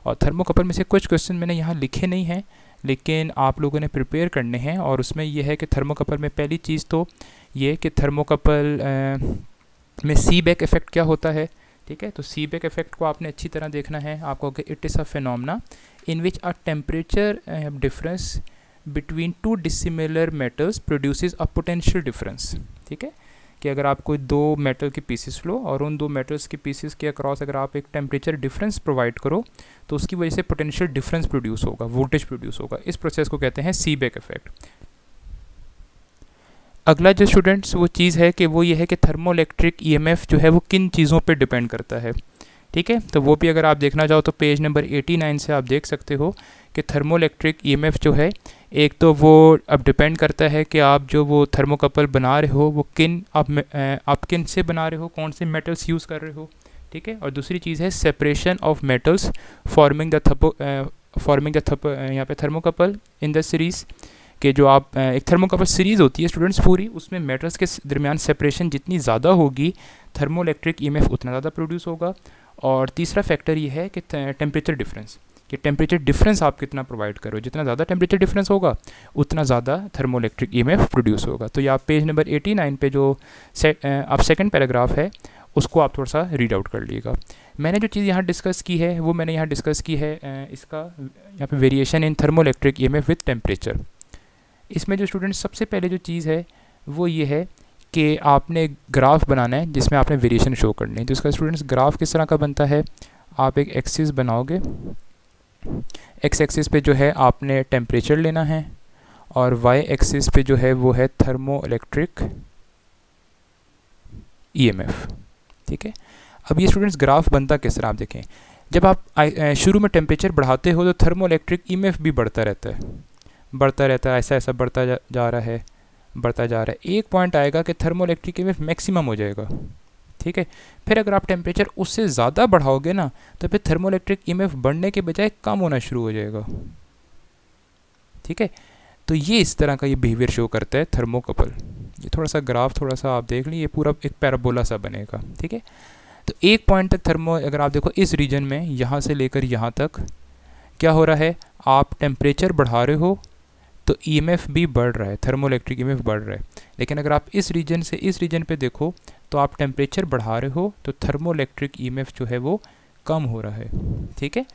और थर्मोकपल में से कुछ क्वेश्चन मैंने यहाँ लिखे नहीं हैं लेकिन आप लोगों ने प्रिपेयर करने हैं। और उसमें यह है कि थर्मोकपल में पहली चीज़ तो ये कि थर्मोकपल में सीबेक इफ़ेक्ट क्या होता है, ठीक है। तो सीबेक इफ़ेक्ट को आपने अच्छी तरह देखना है। आपको कि it is a phenomena in which a temperature difference between two dissimilar metals produces a potential difference, ठीक है, कि अगर आप कोई दो मेटल के पीसेस लो और उन दो मेटल्स के पीसेस के अक्रॉस अगर आप एक टेम्परेचर डिफरेंस प्रोवाइड करो तो उसकी वजह से पोटेंशियल डिफरेंस प्रोड्यूस होगा, वोल्टेज प्रोड्यूस होगा। इस प्रोसेस को कहते हैं सीबेक इफेक्ट। अगला जो स्टूडेंट्स वो चीज़ है कि वो ये है कि थर्मोइलेक्ट्रिक ईएमएफ जो है वो किन चीज़ों पे डिपेंड करता है, ठीक है। तो वो भी अगर आप देखना चाहो तो पेज नंबर 89 से आप देख सकते हो कि थर्मोइलेक्ट्रिक ईएमएफ जो है, एक तो वो अब डिपेंड करता है कि आप जो वो थर्मोकपल बना रहे हो वो आप किन से बना रहे हो, कौन से मेटल्स यूज़ कर रहे हो, ठीक है। और दूसरी चीज़ है separation of metals forming the यहाँ पे थर्मोकपल इन द सीरीज़, कि जो आप एक थर्मोकपल सीरीज़ होती है स्टूडेंट्स पूरी, उसमें मेटल्स के दरमियान सेपरेशन जितनी ज़्यादा होगी थर्मोइलेक्ट्रिक ईएमएफ उतना ज़्यादा प्रोड्यूस होगा। और तीसरा फैक्टर ये है कि टेम्परेचर डिफरेंस, कि टेम्परेचर डिफरेंस आप कितना प्रोवाइड करो, जितना ज़्यादा टेम्परेचर डिफरेंस होगा उतना ज़्यादा थर्मोइलेक्ट्रिक ईएमएफ प्रोड्यूस होगा। तो ये आप पेज नंबर 89 पे जो आप सेकंड पैराग्राफ है उसको आप थोड़ा सा रीड आउट कर लीजिएगा। मैंने जो चीज़ यहाँ डिस्कस की है वो मैंने यहाँ डिस्कस की है इसका यहाँ पे variation in thermoelectric EMF with temperature. इसमें जो स्टूडेंट सबसे पहले जो चीज़ है वो ये है कि आपने ग्राफ बनाना है जिसमें आपने वेरिएशन शो करनी है। तो इसका स्टूडेंट्स ग्राफ किस तरह का बनता है, आप एक एक्सिस बनाओगे, एक्स एक्सिस पे जो है आपने टेम्परेचर लेना है और वाई एक्सिस पे जो है वो है थर्मोइलेक्ट्रिक ईएमएफ, ठीक है। अब ये स्टूडेंट्स ग्राफ बनता किस तरह आप देखें, जब आप शुरू में टेम्परेचर बढ़ाते हो तो थर्मोइलेक्ट्रिक ईएमएफ भी बढ़ता रहता है, ऐसा बढ़ता जा रहा है, बढ़ता जा रहा है। एक पॉइंट आएगा कि थर्मोइलेक्ट्रिक ईएमएफ मैक्सिमम हो जाएगा, ठीक है। फिर अगर आप टेम्परेचर उससे ज़्यादा बढ़ाओगे ना तो फिर थर्मोइलेक्ट्रिक ईएमएफ बढ़ने के बजाय कम होना शुरू हो जाएगा, ठीक है। तो ये इस तरह का ये बिहेवियर शो करता है थर्मोकपल। ये थोड़ा सा ग्राफ थोड़ा सा आप देख लीजिए, ये पूरा एक पैराबोला सा बनेगा, ठीक है। तो एक पॉइंट तक अगर आप देखो इस रीजन में यहाँ से लेकर यहाँ तक क्या हो रहा है, आप टेम्परेचर बढ़ा रहे हो तो ईएमएफ भी बढ़ रहा है, थर्मोइलेक्ट्रिक ईएमएफ बढ़ रहा है। लेकिन अगर आप इस रीजन से इस रीजन पे देखो तो आप टेम्परेचर बढ़ा रहे हो तो थर्मोइलेक्ट्रिक ईएमएफ जो है वो कम हो रहा है, ठीक है।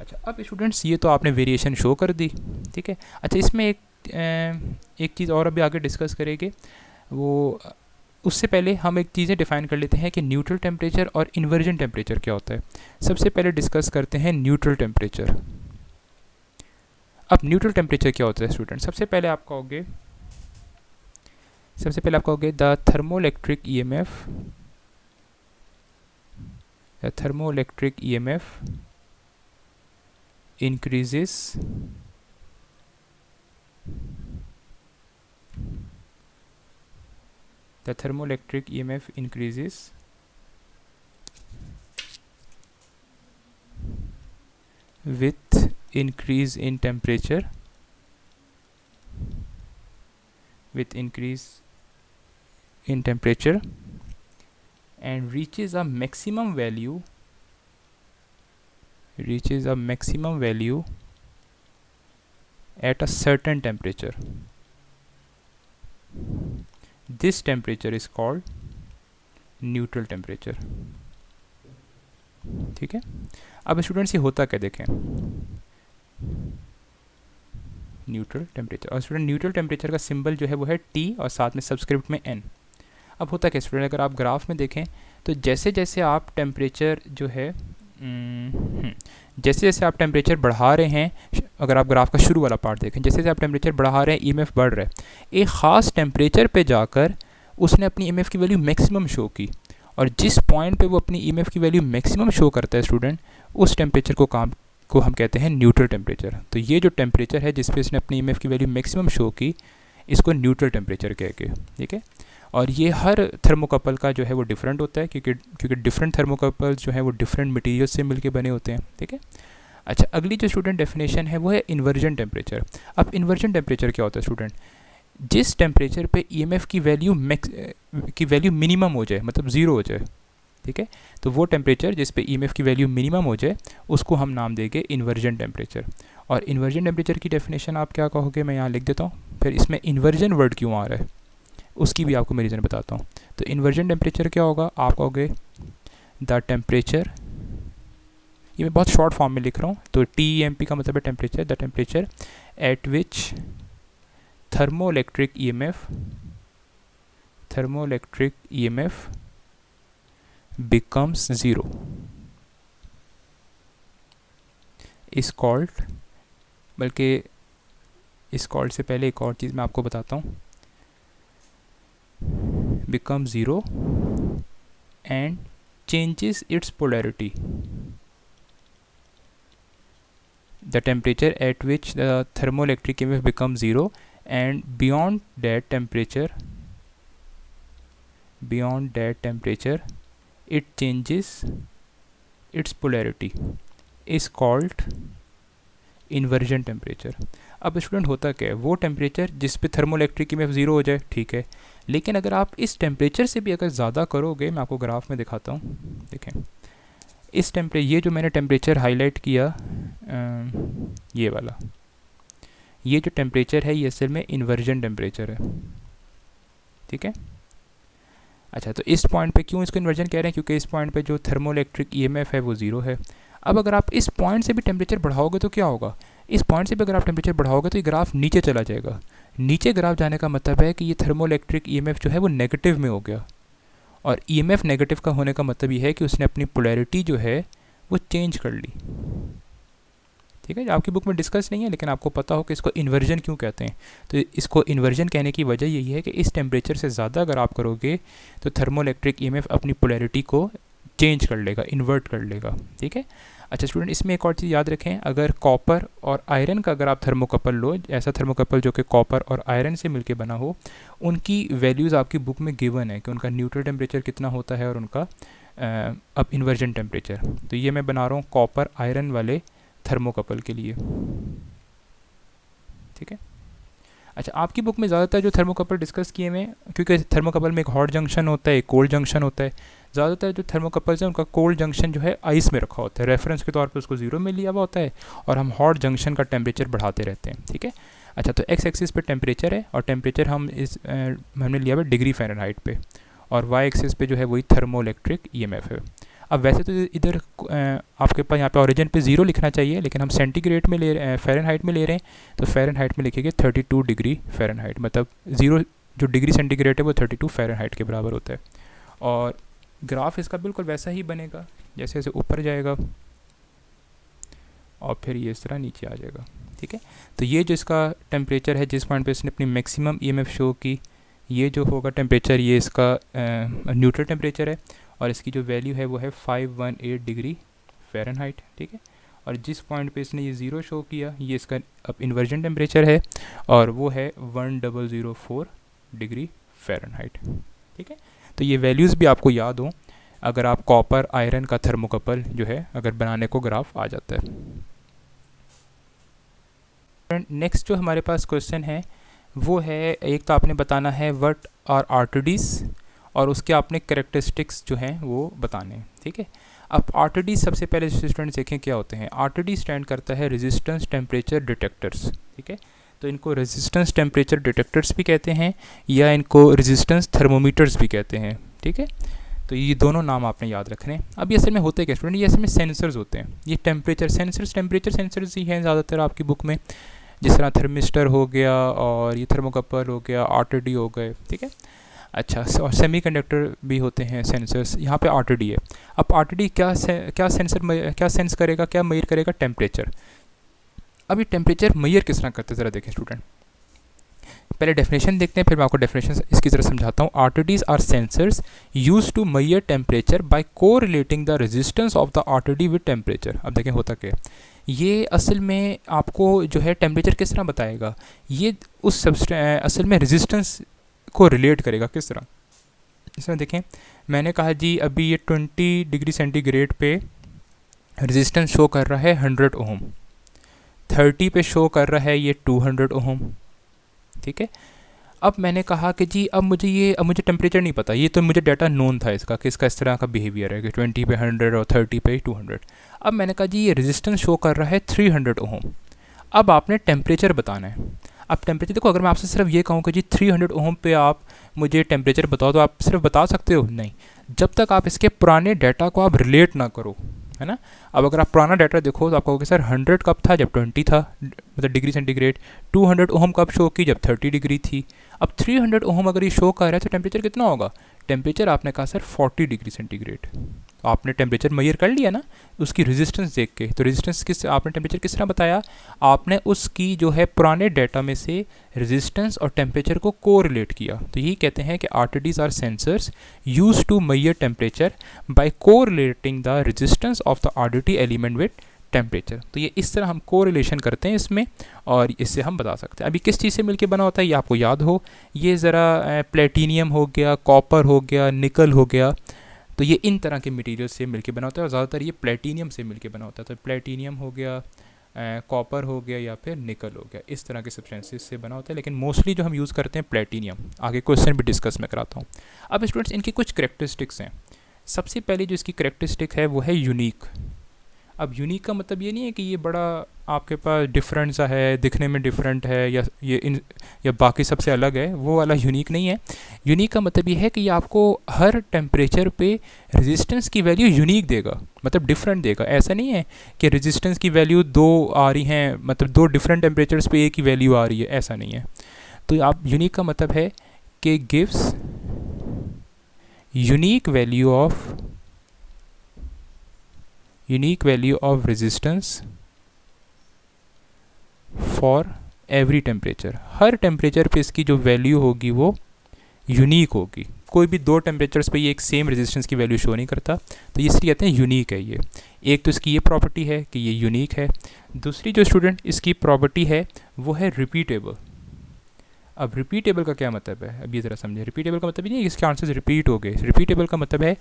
अच्छा अब स्टूडेंट्स ये तो आपने वेरिएशन शो कर दी, ठीक है। अच्छा इसमें एक चीज़ और अभी आगे डिस्कस करेंगे, वो उससे पहले हम एक चीज़ें डिफ़ाइन कर लेते हैं कि न्यूट्रल टेम्परेचर और इन्वर्जन टेम्परेचर क्या होता है। सबसे पहले डिस्कस करते हैं न्यूट्रल टेम्परेचर। अब न्यूट्रल टेम्परेचर क्या होता है स्टूडेंट, सबसे पहले आप कहोगे the thermoelectric EMF increases the thermoelectric EMF increases with increase in temperature and reaches a maximum value at a certain temperature, this temperature is called neutral temperature. ठीक है, अब स्टूडेंट्स ये होता क्या देखें, न्यूट्रल टेम्परेचर। और स्टूडेंट न्यूट्रल टेम्परेचर का symbol जो है वो है टी और साथ में सबस्क्रिप्ट में एन। अब होता क्या स्टूडेंट, अगर आप ग्राफ में देखें तो जैसे जैसे आप टेम्परेचर जो है जैसे जैसे आप टेम्परेचर बढ़ा रहे हैं, अगर आप ग्राफ का शुरू वाला पार्ट देखें, जैसे जैसे आप टेम्परेचर बढ़ा रहे हैं ईएमएफ बढ़ रहा है। एक ख़ास टेम्परेचर पे जाकर उसने अपनी ईएमएफ की वैल्यू मैक्सिमम शो की, और जिस पॉइंट पे वो अपनी ईएमएफ की वैल्यू मैक्सिमम शो करता है स्टूडेंट, उस टेम्परेचर को हम कहते हैं न्यूट्रल टेम्परेचर। तो ये जो टेम्परेचर है जिस पे इसने अपनी ईएमएफ की वैल्यू मैक्सिमम शो की, इसको न्यूट्रल टेम्परेचर कह के, ठीक है। और ये हर थर्मोकपल का जो है वो डिफरेंट होता है, क्योंकि डिफरेंट थर्मोकपल जो है वो डिफरेंट मटेरियल से मिलके बने होते हैं, ठीक है। अच्छा, अगली जो स्टूडेंट डेफिनेशन है वो है इन्वर्जन टेम्परेचर। अब इन्वर्जन टेम्परेचर क्या होता है स्टूडेंट, जिस टेम्परेचर पे ईएमएफ की वैल्यू मिनिमम हो जाए, मतलब ज़ीरो हो जाए, ठीक है, तो वो टेम्परेचर जिस पे ईएमएफ की वैल्यू मिनिमम हो जाए उसको हम नाम देंगे इन्वर्जन टेम्परेचर। और इन्वर्जन टेम्परेचर की डेफिनेशन आप क्या कहोगे, मैं यहाँ लिख देता हूँ, फिर इसमें इन्वर्जन वर्ड क्यों आ रहा है उसकी भी आपको मैं रीज़न बताता हूँ। तो इन्वर्जन टेम्परेचर क्या होगा, आप कहोगे द टेम्परेचर, ये मैं बहुत शॉर्ट फॉर्म में लिख रहा हूँ, तो TEMP का मतलब है temperature, the temperature at which thermoelectric EMF becomes zero is called, बल्कि इस कॉल्ड से पहले एक और चीज़ मैं आपको बताता हूँ, become zero and changes its polarity, the temperature at which the thermoelectric EMF becomes zero and beyond that temperature it changes its polarity is called inversion temperature. अब स्टूडेंट होता क्या है, वो टेम्परेचर जिस पे थर्मोइलेक्ट्रिक ईएमएफ ज़ीरो हो जाए, ठीक है, लेकिन अगर आप इस टेम्परेचर से भी अगर ज़्यादा करोगे, मैं आपको ग्राफ में दिखाता हूँ, देखें इस ये जो मैंने टेम्परेचर हाईलाइट किया, ये वाला, ये जो टेम्परेचर है ये असल में इन्वर्जन टेम्परेचर है, ठीक है। अच्छा, तो इस पॉइंट पे क्यों इसको इन्वर्जन कह रहे हैं, क्योंकि इस पॉइंट पे जो थर्मोइलेक्ट्रिक ईएमएफ है वो ज़ीरो है। अब अगर आप इस पॉइंट से भी टेम्परेचर बढ़ाओगे तो क्या होगा, इस पॉइंट से भी अगर आप टेम्परेचर बढ़ाओगे तो ये ग्राफ नीचे चला जाएगा। नीचे ग्राफ जाने का मतलब है कि ये थर्मोइलेक्ट्रिक ईएमएफ जो है वो नेगेटिव में हो गया, और ईएमएफ नेगेटिव का होने का मतलब ये है कि उसने अपनी पोलैरिटी जो है वो चेंज कर ली, ठीक है। आपकी बुक में डिस्कस नहीं है, लेकिन आपको पता हो कि इसको इन्वर्जन क्यों कहते हैं। तो इसको इन्वर्जन कहने की वजह यही है कि इस टेम्परेचर से ज़्यादा अगर आप करोगे तो थर्मोइलेक्ट्रिक ईएमएफ अपनी पोलैरिटी को चेंज कर लेगा, इन्वर्ट कर लेगा, ठीक है। अच्छा स्टूडेंट, इसमें एक और चीज़ याद रखें, अगर कॉपर और आयरन का अगर आप थर्मोकपल लो, ऐसा थर्मोकपल जो कि कॉपर और आयरन से मिलके बना हो, उनकी वैल्यूज़ आपकी बुक में गिवन है कि उनका न्यूट्रल टेम्परेचर कितना होता है और उनका अब इन्वर्जन टेम्परेचर। तो ये मैं बना रहा हूँ कॉपर आयरन वाले थर्मोकपल के लिए, ठीक है। अच्छा, आपकी बुक में ज़्यादातर जो थर्मोकपल डिस्कस किए हुए, क्योंकि थर्मोकपल में एक हॉट जंक्शन होता है, एक कोल्ड जंक्शन होता है, ज़्यादातर जो थर्मोकपल्स हैं उनका कोल्ड जंक्शन जो है आइस में रखा होता है, रेफरेंस के तौर पे उसको ज़ीरो में लिया हुआ होता है, और हम हॉट जंक्शन का टेम्परेचर बढ़ाते रहते हैं, ठीक है। अच्छा, तो एक्स एक्सिस पे टेम्परेचर है, और टेम्परेचर हमने लिया हुआ डिग्री फ़ारेनहाइट पे, और वाई एक्सिस पे जो है वही थर्मोइलेक्ट्रिक ईएमएफ है। अब वैसे तो इधर आपके पास यहाँ पे ओरिजिन पे ज़ीरो लिखना चाहिए, लेकिन हम सेंटीग्रेड में ले रहे हैं, फ़ारेनहाइट में ले रहे हैं, तो फ़ारेनहाइट में लिखेंगे 32 डिग्री फ़ारेनहाइट, मतलब ज़ीरो जो डिग्री सेंटीग्रेड है वो 32 फ़ारेनहाइट के बराबर होता है। और ग्राफ इसका बिल्कुल वैसा ही बनेगा, जैसे जैसे ऊपर जाएगा और फिर ये इस तरह नीचे आ जाएगा, ठीक है। तो ये जो इसका टेम्परेचर है जिस पॉइंट पे इसने अपनी मैक्सिमम ईएमएफ शो की, ये जो होगा टेम्परेचर, ये इसका न्यूट्रल टेम्परेचर है, और इसकी जो वैल्यू है वो है 518 डिग्री फ़ारेनहाइट, ठीक है। और जिस पॉइंट पे इसने ये ज़ीरो शो किया, ये इसका अब इन्वर्जन टेम्परेचर है, और वो है 1004 डिग्री फ़ारेनहाइट, ठीक है। तो ये वैल्यूज़ भी आपको याद हो अगर आप कॉपर आयरन का थर्मोकपल जो है अगर बनाने को ग्राफ आ जाता है। नेक्स्ट जो हमारे पास क्वेश्चन है वो है, एक तो आपने बताना है व्हाट आर आरटीडीज़, और उसके आपने कैरेक्टरिस्टिक्स जो हैं वो बताने हैं, ठीक है। अब आरटीडी सबसे पहले स्टूडेंट्स देखें क्या होते हैं। आरटीडी स्टैंड करता है रेजिस्टेंस टेम्परेचर डिटेक्टर्स, ठीक है। तो इनको रेजिस्टेंस टेम्परेचर डिटेक्टर्स भी कहते हैं या इनको रेजिस्टेंस थर्मोमीटर्स भी कहते हैं, ठीक है। तो ये दोनों नाम आपने याद रखने। अब ये असल में होते क्या स्टूडेंट, ये असल में सेंसर्स होते हैं। ये टेम्परेचर सेंसर्स ही हैं ज़्यादातर आपकी बुक में, जिस तरह थर्मिस्टर हो गया और ये थर्मोकपल हो गया, आरटीडी हो गए, ठीक है। अच्छा, और सेमीकंडक्टर भी होते हैं सेंसर्स, यहाँ पे आरटीडी है। अब आरटीडी क्या सेंस करेगा, क्या मेजर करेगा, टेम्परेचर। अब ये टेम्परेचर मेजर किस तरह करते हैं ज़रा देखें स्टूडेंट। पहले डेफिनेशन देखते हैं, फिर मैं आपको डेफिनेशन इसकी तरह समझाता हूँ। RTDs are sensors use to measure temperature by correlating the resistance of the RTD with temperature. अब देखें होता क्या, ये असल में आपको जो है टेम्परेचर किस तरह बताएगा, ये उस असल में रेजिस्टेंस को रिलेट करेगा किस तरह। इसमें देखें, मैंने कहा जी अभी ये 20 डिग्री सेंटीग्रेड पे रेजिस्टेंस शो कर रहा है 100 ओम, 30 पे शो कर रहा है ये 200 ओम, ठीक है। अब मैंने कहा कि जी अब मुझे टेम्परेचर नहीं पता, ये तो मुझे डाटा नोन था इसका कि इसका इस तरह का बिहेवियर है कि 20 पे 100 और 30 पे 200। अब मैंने कहा जी ये रेजिस्टेंस शो कर रहा है 300 ओम। अब आपने टेम्परेचर बताना है। अब टेम्परेचर देखो, अगर मैं आपसे सिर्फ ये कहूँ कि जी 300 ओम पे आप मुझे टेम्परेचर बताओ, तो आप सिर्फ बता सकते हो नहीं, जब तक आप इसके पुराने डाटा को आप रिलेट ना करो, है ना। अब अगर आप पुराना डाटा देखो तो आप कहोगे सर 100 कब था, जब 20 था, मतलब डिग्री सेंटीग्रेड। 200 ओम कब शो की, जब 30 डिग्री थी। अब 300 ओम अगर ये शो कर रहा है तो टेम्परेचर कितना होगा, टेम्परेचर आपने कहा सर 40 डिग्री सेंटीग्रेड। तो आपने टेम्परेचर मेजर कर लिया ना उसकी रेजिस्टेंस देख के। तो रेजिस्टेंस आपने टेम्परेचर किस तरह बताया, आपने उसकी जो है पुराने डाटा में से रेजिस्टेंस और टेम्परेचर को कोरिलेट किया। तो यही कहते हैं कि RTDs are sensors use to measure temperature by correlating the resistance of the RTD element with temperature. तो ये इस तरह हम कोरिलेशन करते हैं इसमें, और इससे हम बता सकते हैं। अभी किस चीज़ से मिलके बना होता है ये आपको याद हो, ये ज़रा प्लेटिनियम हो गया, कॉपर हो गया, निकल हो गया, तो ये इन तरह के मटेरियल से मिलके बना होता है, और ज़्यादातर ये प्लेटिनियम से मिलके बना होता है। तो प्लेटिनियम हो गया, कॉपर हो गया, या फिर निकल हो गया, इस तरह के सब्सटेंसेस से बना होता है। लेकिन मोस्टली जो हम यूज़ करते हैं प्लेटिनियम। आगे क्वेश्चन भी डिस्कस मैं कराता हूँ। अब स्टूडेंट्स इनकी कुछ करेक्टरिस्टिक्स हैं। सबसे पहली जो इसकी करेक्टरिस्टिक है वो है यूनिक। अब यूनिक का मतलब ये नहीं है कि ये बड़ा आपके पास डिफरेंट सा है, दिखने में डिफरेंट है, या बाकी सबसे अलग है, वो वाला यूनिक नहीं है। यूनिक का मतलब ये है कि ये आपको हर टेम्परेचर पे रेजिस्टेंस की वैल्यू यूनिक देगा, मतलब डिफरेंट देगा। ऐसा नहीं है कि रेजिस्टेंस की वैल्यू 2 आ रही हैं, मतलब 2 डिफरेंट टेम्परेचर्स पे एक ही वैल्यू आ रही है, ऐसा नहीं है। तो आप यूनिक का मतलब है कि gives unique value of resistance for every temperature. Her temperature पे इसकी जो वैल्यू होगी वो यूनिक होगी। कोई भी 2 टेम्परेचर्स पे ये एक सेम रेजिस्टेंस की वैल्यू शो नहीं करता, तो ये इसलिए कहते हैं यूनिक है ये। एक तो इसकी ये प्रॉपर्टी है कि ये यूनिक है। दूसरी जो स्टूडेंट इसकी प्रॉपर्टी है वो है रिपीटेबल। अब रिपीटेबल का क्या मतलब है, अब ये ज़रा समझे। रिपीटेबल का मतलब ये नहीं है कि इसके आंसर्स रिपीट हो गए। रिपीटेबल का मतलब है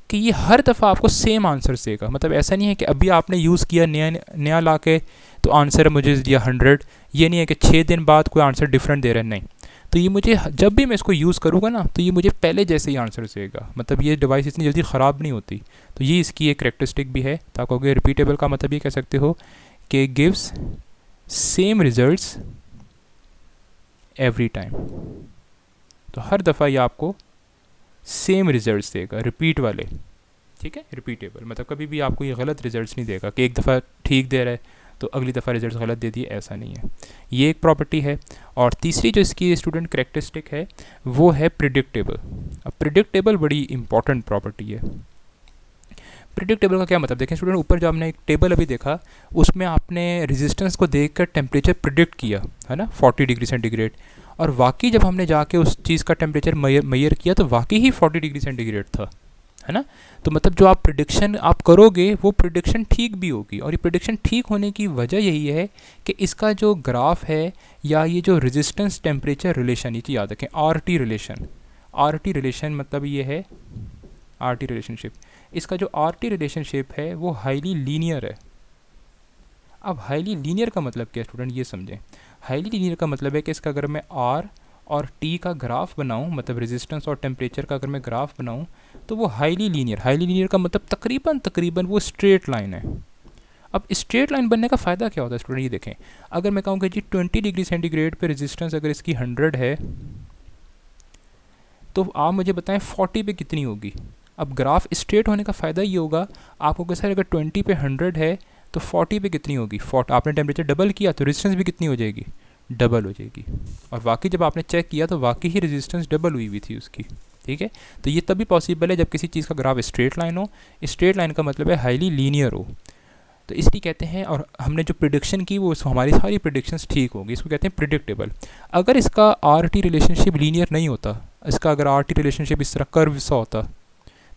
कि ये हर दफ़ा आपको सेम आंसर्स देगा। मतलब ऐसा नहीं है कि अभी आपने यूज़ किया नया ला के तो आंसर मुझे दिया 100, ये नहीं है कि 6 दिन बाद कोई आंसर डिफरेंट दे रहा है, नहीं। तो ये मुझे जब भी मैं इसको यूज़ करूँगा ना तो ये मुझे पहले जैसे ही आंसर देगा। मतलब ये डिवाइस इतनी जल्दी ख़राब नहीं होती। तो ये इसकी एक करेक्टरिस्टिक भी है। तो आप कहोगे रिपीटेबल का मतलब ये कह सकते हो कि gives same results every time. तो हर दफ़ा ये आपको सेम रिजल्ट्स देगा, रिपीट वाले, ठीक है। रिपीटेबल मतलब कभी भी आपको ये गलत रिजल्ट्स नहीं देगा कि एक दफ़ा ठीक दे रहा है तो अगली दफ़ा रिजल्ट गलत दे दिए, ऐसा नहीं है। ये एक प्रॉपर्टी है। और तीसरी जो इसकी स्टूडेंट करेक्टरिस्टिक है वो है प्रिडिक्टेबल। अब प्रिडिक्टेबल बड़ी इंपॉर्टेंट प्रॉपर्टी है। प्रिडिक्टेबल का क्या मतलब, देखें स्टूडेंट, ऊपर जो आपने एक टेबल अभी देखा उसमें आपने रेजिस्टेंस को देखकर टेम्परेचर प्रिडिक्ट किया, है ना, 40 डिग्री सेंटीग्रेड। और वाकई जब हमने जाके उस चीज़ का टेम्परेचर मेजर किया तो वाकई ही 40 डिग्री सेंटीग्रेड था, है ना। तो मतलब जो आप प्रिडिक्शन आप करोगे वो प्रिडिक्शन ठीक भी होगी। और ये प्रिडिक्शन ठीक होने की वजह यही है कि इसका जो ग्राफ है या ये जो रेजिस्टेंस टेम्परेचर रिलेशन, ये चीज़ याद रखें, आरटी रिलेशन मतलब ये है आरटी रिलेशनशिप। इसका जो आरटी रिलेशनशिप है वो हाईली लीनियर है। अब हाईली लीनियर का मतलब क्या है स्टूडेंट, ये समझें। हाईली लीनियर का मतलब है कि इसका अगर मैं आर और टी का ग्राफ बनाऊं, मतलब रेजिस्टेंस और टेम्परेचर का अगर मैं ग्राफ बनाऊं तो वो हाईली लीनियर का मतलब तकरीबन वो स्ट्रेट लाइन है। अब स्ट्रेट लाइन बनने का फ़ायदा क्या होता है स्टूडेंट, ये देखें, अगर मैं कहूँ कि जी 20 डिग्री सेंटीग्रेड पे रेजिस्टेंस अगर इसकी 100 है, तो आप मुझे बताएं 40 पे कितनी होगी। अब ग्राफ स्ट्रेट होने का फ़ायदा ये होगा आपको कि सर अगर 20 पे 100 है तो 40 पे कितनी होगी, आपने टेम्परेचर डबल किया तो रेजिस्टेंस भी कितनी हो जाएगी, डबल हो जाएगी। और वाकई जब आपने चेक किया तो वाकई ही रेजिस्टेंस डबल हुई थी उसकी, ठीक है। तो ये तभी पॉसिबल है जब किसी चीज़ का ग्राफ स्ट्रेट लाइन हो। स्ट्रेट लाइन का मतलब है हाईली लीनियर हो, तो इसलिए कहते हैं, और हमने जो प्रिडिक्शन की वो हमारी सारी प्रिडिक्शंस ठीक होगी, इसको कहते हैं प्रिडिक्टेबल। अगर इसका आर टी रिलेशनशिप लीनियर नहीं होता, इसका अगर आर टी रिलेशनशिप इस तरह कर्व सा होता,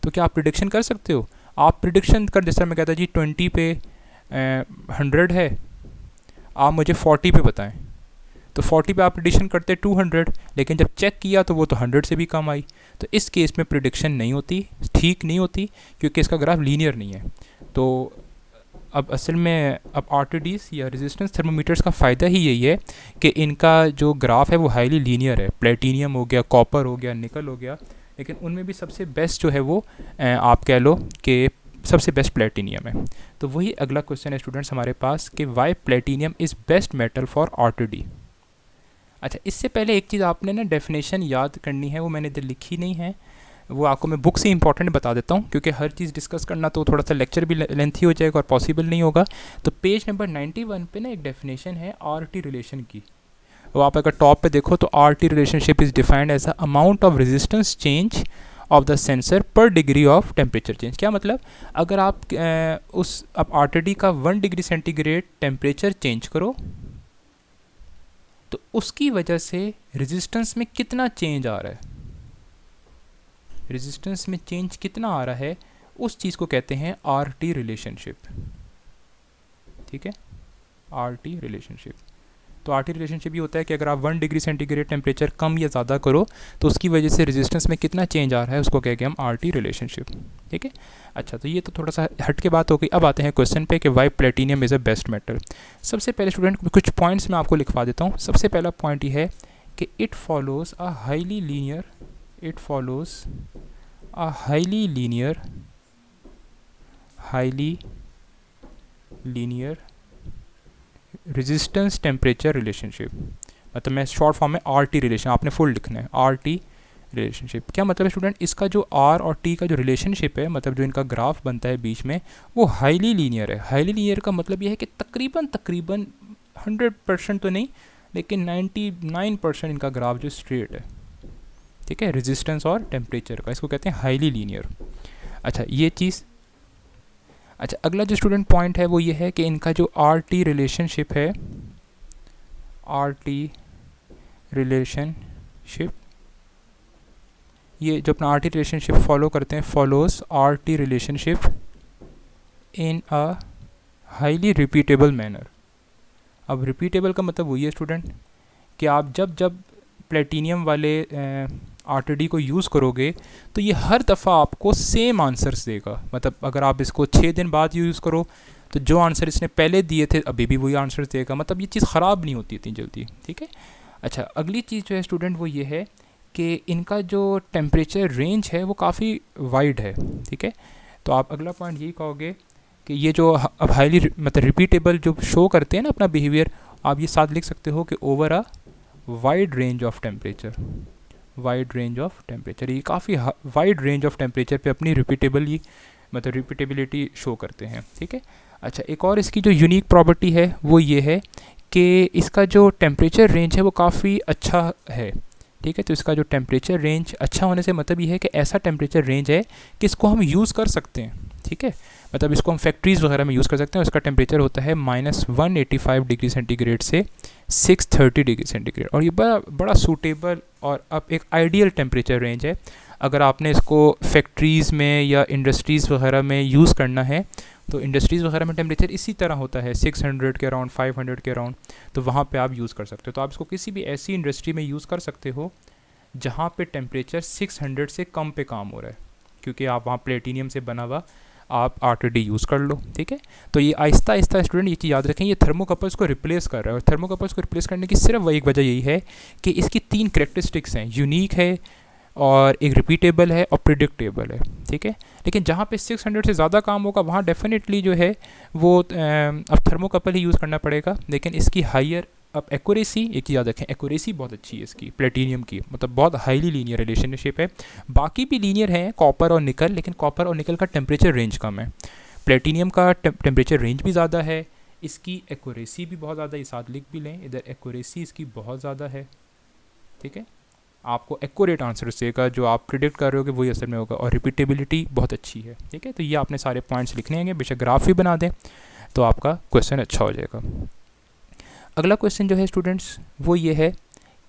तो क्या आप प्रिडिक्शन कर सकते हो? आप प्रिडिक्शन कर, जैसे मैं कहता जी 20 पे 100 है, आप मुझे 40 पे बताएं, तो 40 पे आप प्रिडिक्शन करते 200, लेकिन जब चेक किया तो वो तो 100 से भी कम आई। तो इस केस में प्रिडिक्शन नहीं होती, ठीक नहीं होती, क्योंकि इसका ग्राफ लीनियर नहीं है। तो अब असल में अब आरटीडीज़ या रेजिस्टेंस थर्मोमीटर्स का फ़ायदा ही यही है कि इनका जो ग्राफ है वो हाईली लीनियर है। प्लेटिनियम हो गया, कॉपर हो गया, निकल हो गया, लेकिन उनमें भी सबसे बेस्ट जो है वो आप कह लो कि सबसे बेस्ट प्लेटिनियम है। तो वही अगला क्वेश्चन है स्टूडेंट्स हमारे पास कि why platinum is best metal for RTD. अच्छा, इससे पहले एक चीज़ आपने ना डेफिनेशन याद करनी है, वो मैंने इधर लिखी नहीं है, वो आपको मैं बुक से इंपॉर्टेंट बता देता हूँ, क्योंकि हर चीज़ डिस्कस करना तो थोड़ा सा लेक्चर भी लेंथी हो जाएगा और पॉसिबल नहीं होगा। तो पेज नंबर 91 पे ना एक डेफिनेशन है आर टी रिलेशन की, वो आप अगर टॉप पे देखो तो R T relationship is defined as a amount of resistance change of the sensor per degree of temperature change. क्या मतलब, अगर आप आप आर टी डी का 1 डिग्री सेंटीग्रेड टेम्परेचर चेंज करो तो उसकी वजह से रेजिस्टेंस में कितना चेंज आ रहा है, रेजिस्टेंस में चेंज कितना आ रहा है, उस चीज़ को कहते हैं आर टी रिलेशनशिप, ठीक है, आर टी रिलेशनशिप। तो आर टी रिलेशनशिप ये होता है कि अगर आप 1 डिग्री सेंटीग्रेड टेम्परेचर कम या ज़्यादा करो तो उसकी वजह से रेजिस्टेंस में कितना चेंज आ रहा है, उसको कहेंगे हम आर टी रिलेशनशिप, ठीक है। अच्छा, तो ये तो थोड़ा सा हट के बात हो गई। अब आते हैं क्वेश्चन पे कि why platinum is a best metal. सबसे पहले स्टूडेंट कुछ पॉइंट्स मैं आपको लिखवा देता हूँ। सबसे पहला पॉइंट ये है कि it follows a highly linear, it follows a highly linear resistance temperature relationship। मतलब मैं शॉर्ट फॉर्म में आर टी रिलेशन, आपने फुल लिखना है आर टी रिलेशनशिप। क्या मतलब है स्टूडेंट, इसका जो आर और टी का जो रिलेशनशिप है, मतलब जो इनका ग्राफ बनता है बीच में, वो हाईली लीनियर है। हाईली लीनियर का मतलब यह है कि तकरीबन 100% तो नहीं, लेकिन 99% इनका ग्राफ जो स्ट्रेट है, ठीक है, रेजिस्टेंस और टेम्परेचर का, इसको कहते हैं हाईली लीनियर। अच्छा, ये चीज़। अच्छा, अगला जो स्टूडेंट पॉइंट है वो ये है कि इनका जो आर टी रिलेशनशिप है, आर टी रिलेशनशिप, ये जो अपना आर टी रिलेशनशिप फॉलो करते हैं, follows are T relationship in a highly repeatable manner. अब रिपीटेबल का मतलब वही है स्टूडेंट कि आप जब जब प्लेटिनियम वाले आरटीडी को यूज़ करोगे तो ये हर दफ़ा आपको सेम आंसर्स देगा। मतलब अगर आप इसको 6 दिन बाद यूज़ करो तो जो आंसर इसने पहले दिए थे अभी भी वही आंसर्स देगा। मतलब ये चीज़ ख़राब नहीं होती इतनी जल्दी, ठीक है। अच्छा, अगली चीज़ जो है स्टूडेंट वो ये है कि इनका जो टेम्परेचर रेंज है वो काफ़ी वाइड है, ठीक है। तो आप अगला पॉइंट यही कहोगे कि ये जो अब हाईली मतलब रिपीटेबल जो शो करते हैं ना अपना बिहेवियर, आप ये साथ लिख सकते हो कि over a wide range of temperature, wide range of temperature, ये काफ़ी वाइड रेंज ऑफ टेम्परेचर पे अपनी रिपीटेबली मतलब रिपीटेबिलिटी शो करते हैं, ठीक है। अच्छा, एक और इसकी जो यूनिक प्रॉपर्टी है वो ये है कि इसका जो टेम्परेचर रेंज है वो काफ़ी अच्छा है, ठीक है। तो इसका जो टेम्परेचर रेंज अच्छा होने से मतलब ये है कि ऐसा टेम्परेचर रेंज है कि इसको हम यूज़ कर सकते हैं, ठीक है। मतलब इसको हम फैक्ट्रीज़ वगैरह में यूज़ कर सकते हैं। उसका टेम्परेचर होता है -185 डिग्री सेंटीग्रेड से 630 डिग्री सेंटीग्रेड, और ये बड़ा सूटेबल और अब एक आइडियल टेम्परेचर रेंज है। अगर आपने इसको फैक्ट्रीज़ में या इंडस्ट्रीज़ वगैरह में यूज़ करना है तो इंडस्ट्रीज़ वगैरह में टेम्परेचर इसी तरह होता है 600 के अराउंड, 500 के अराउंड, तो वहाँ पे आप यूज़ कर सकते हो। तो आप इसको किसी भी ऐसी इंडस्ट्री में यूज़ कर सकते हो जहाँ पे टेम्परेचर 600 से कम पे काम हो रहा है, क्योंकि आप वहाँ प्लेटिनियम से बना हुआ आप आरटीडी यूज़ कर लो, ठीक है। तो ये आहिस्ता आहिस्ता स्टूडेंट ये चीज़ याद रखें, ये थर्मोकपल्स को रिप्लेस कर रहा है। और थर्मोकपल्स को रिप्लेस करने की सिर्फ वही एक वजह यही है कि इसकी 3 करेक्टरिस्टिक्स हैं, यूनिक है और एक रिपीटेबल है और प्रिडिक्टेबल है, ठीक है। लेकिन जहाँ पे 600 से ज़्यादा काम होगा वहाँ डेफिनेटली जो है वो अब थर्मोकपल ही यूज़ करना पड़ेगा। लेकिन इसकी हायर अब एक्यूरेसी, एक चीज़ याद रखें, एक्यूरेसी बहुत अच्छी है इसकी प्लेटिनियम की, मतलब बहुत हाईली लीनियर रिलेशनशिप है। बाकी भी लीनियर हैं कॉपर और निकल, लेकिन कॉपर और निकल का टेम्परेचर रेंज कम है, प्लेटिनियम का टेम्परेचर रेंज भी ज़्यादा है, इसकी एक्यूरेसी भी बहुत ज़्यादा, ये साथ लिख भी लें, इधर एक्यूरेसी इसकी बहुत ज़्यादा है, ठीक है। आपको एक्यूरेट आंसर देगा, जो आप प्रिडिक्ट कर रहे हो कि वही असर में होगा, और रिपीटेबिलिटी बहुत अच्छी है, ठीक है। तो ये आपने सारे पॉइंट्स लिखने होंगे, बेशक ग्राफ भी बना दें तो आपका क्वेश्चन अच्छा हो जाएगा। अगला क्वेश्चन जो है स्टूडेंट्स वो ये है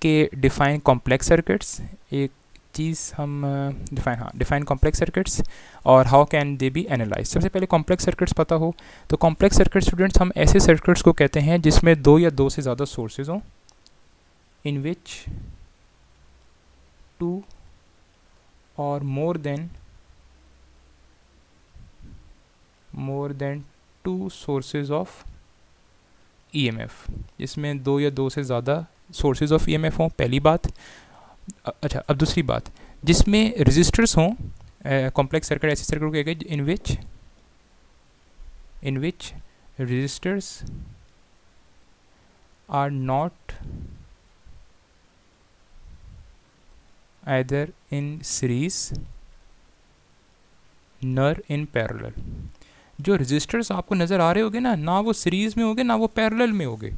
कि डिफाइन कॉम्प्लेक्स सर्किट्स, एक चीज़ हम डिफाइन कॉम्प्लेक्स सर्किट्स और how can they B analyse. सबसे पहले कॉम्प्लेक्स सर्किट्स पता हो तो कॉम्प्लेक्स सर्किट स्टूडेंट्स हम ऐसे सर्किट्स को कहते हैं जिसमें दो या दो से ज़्यादा सोर्सेज हों, इन विच टू और more than two sources of EMF, जिसमें दो या दो से ज़्यादा सोर्सेज ऑफ ईएमएफ हों, पहली बात। अच्छा, अब दूसरी बात, जिसमें रजिस्टर्स हों, कॉम्प्लेक्स सर्किट ऐसे सर्किट को कहेंगे in which resistors are not either in series nor in parallel। जो रजिस्टर्स आपको नज़र आ रहे होंगे ना वो सीरीज़ में होंगे ना वो पैरेलल में होंगे,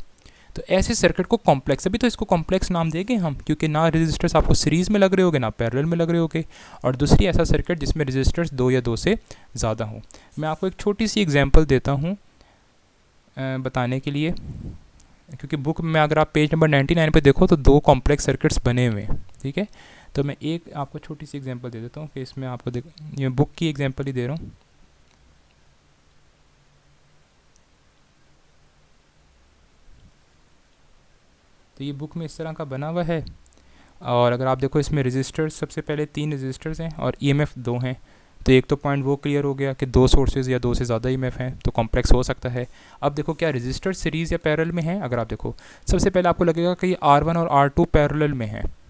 तो ऐसे सर्किट को कॉम्प्लेक्स, अभी तो इसको कॉम्प्लेक्स नाम देंगे हम, क्योंकि ना रजिस्टर्स आपको सीरीज़ में लग रहे होंगे ना पैरेलल में लग रहे होंगे। और दूसरी ऐसा सर्किट जिसमें रजिस्टर्स दो या दो से ज़्यादा हों। मैं आपको एक छोटी सी एग्जांपल देता हूँ बताने के लिए, क्योंकि बुक में अगर आप पेज नंबर 99 पे देखो तो दो कॉम्प्लेक्स सर्किट्स बने हुए हैं, ठीक है। तो मैं एक आपको छोटी सी एग्जांपल दे देता हूँ कि इसमें आपको ये बुक की एग्जांपल ही दे रहा हूँ। तो ये बुक में इस तरह का बना हुआ है, और अगर आप देखो इसमें रजिस्टर्स सबसे पहले 3 रजिस्टर्स हैं और ईएमएफ 2 हैं। तो एक तो पॉइंट वो क्लियर हो गया कि दो सोर्सेज या दो से ज़्यादा ईएमएफ हैं तो कॉम्प्लेक्स हो सकता है। अब देखो क्या रजिस्टर सीरीज़ या पैरेलल में है। अगर आप देखो सबसे पहले आपको लगेगा कि R1 और R2 पैरेलल में है।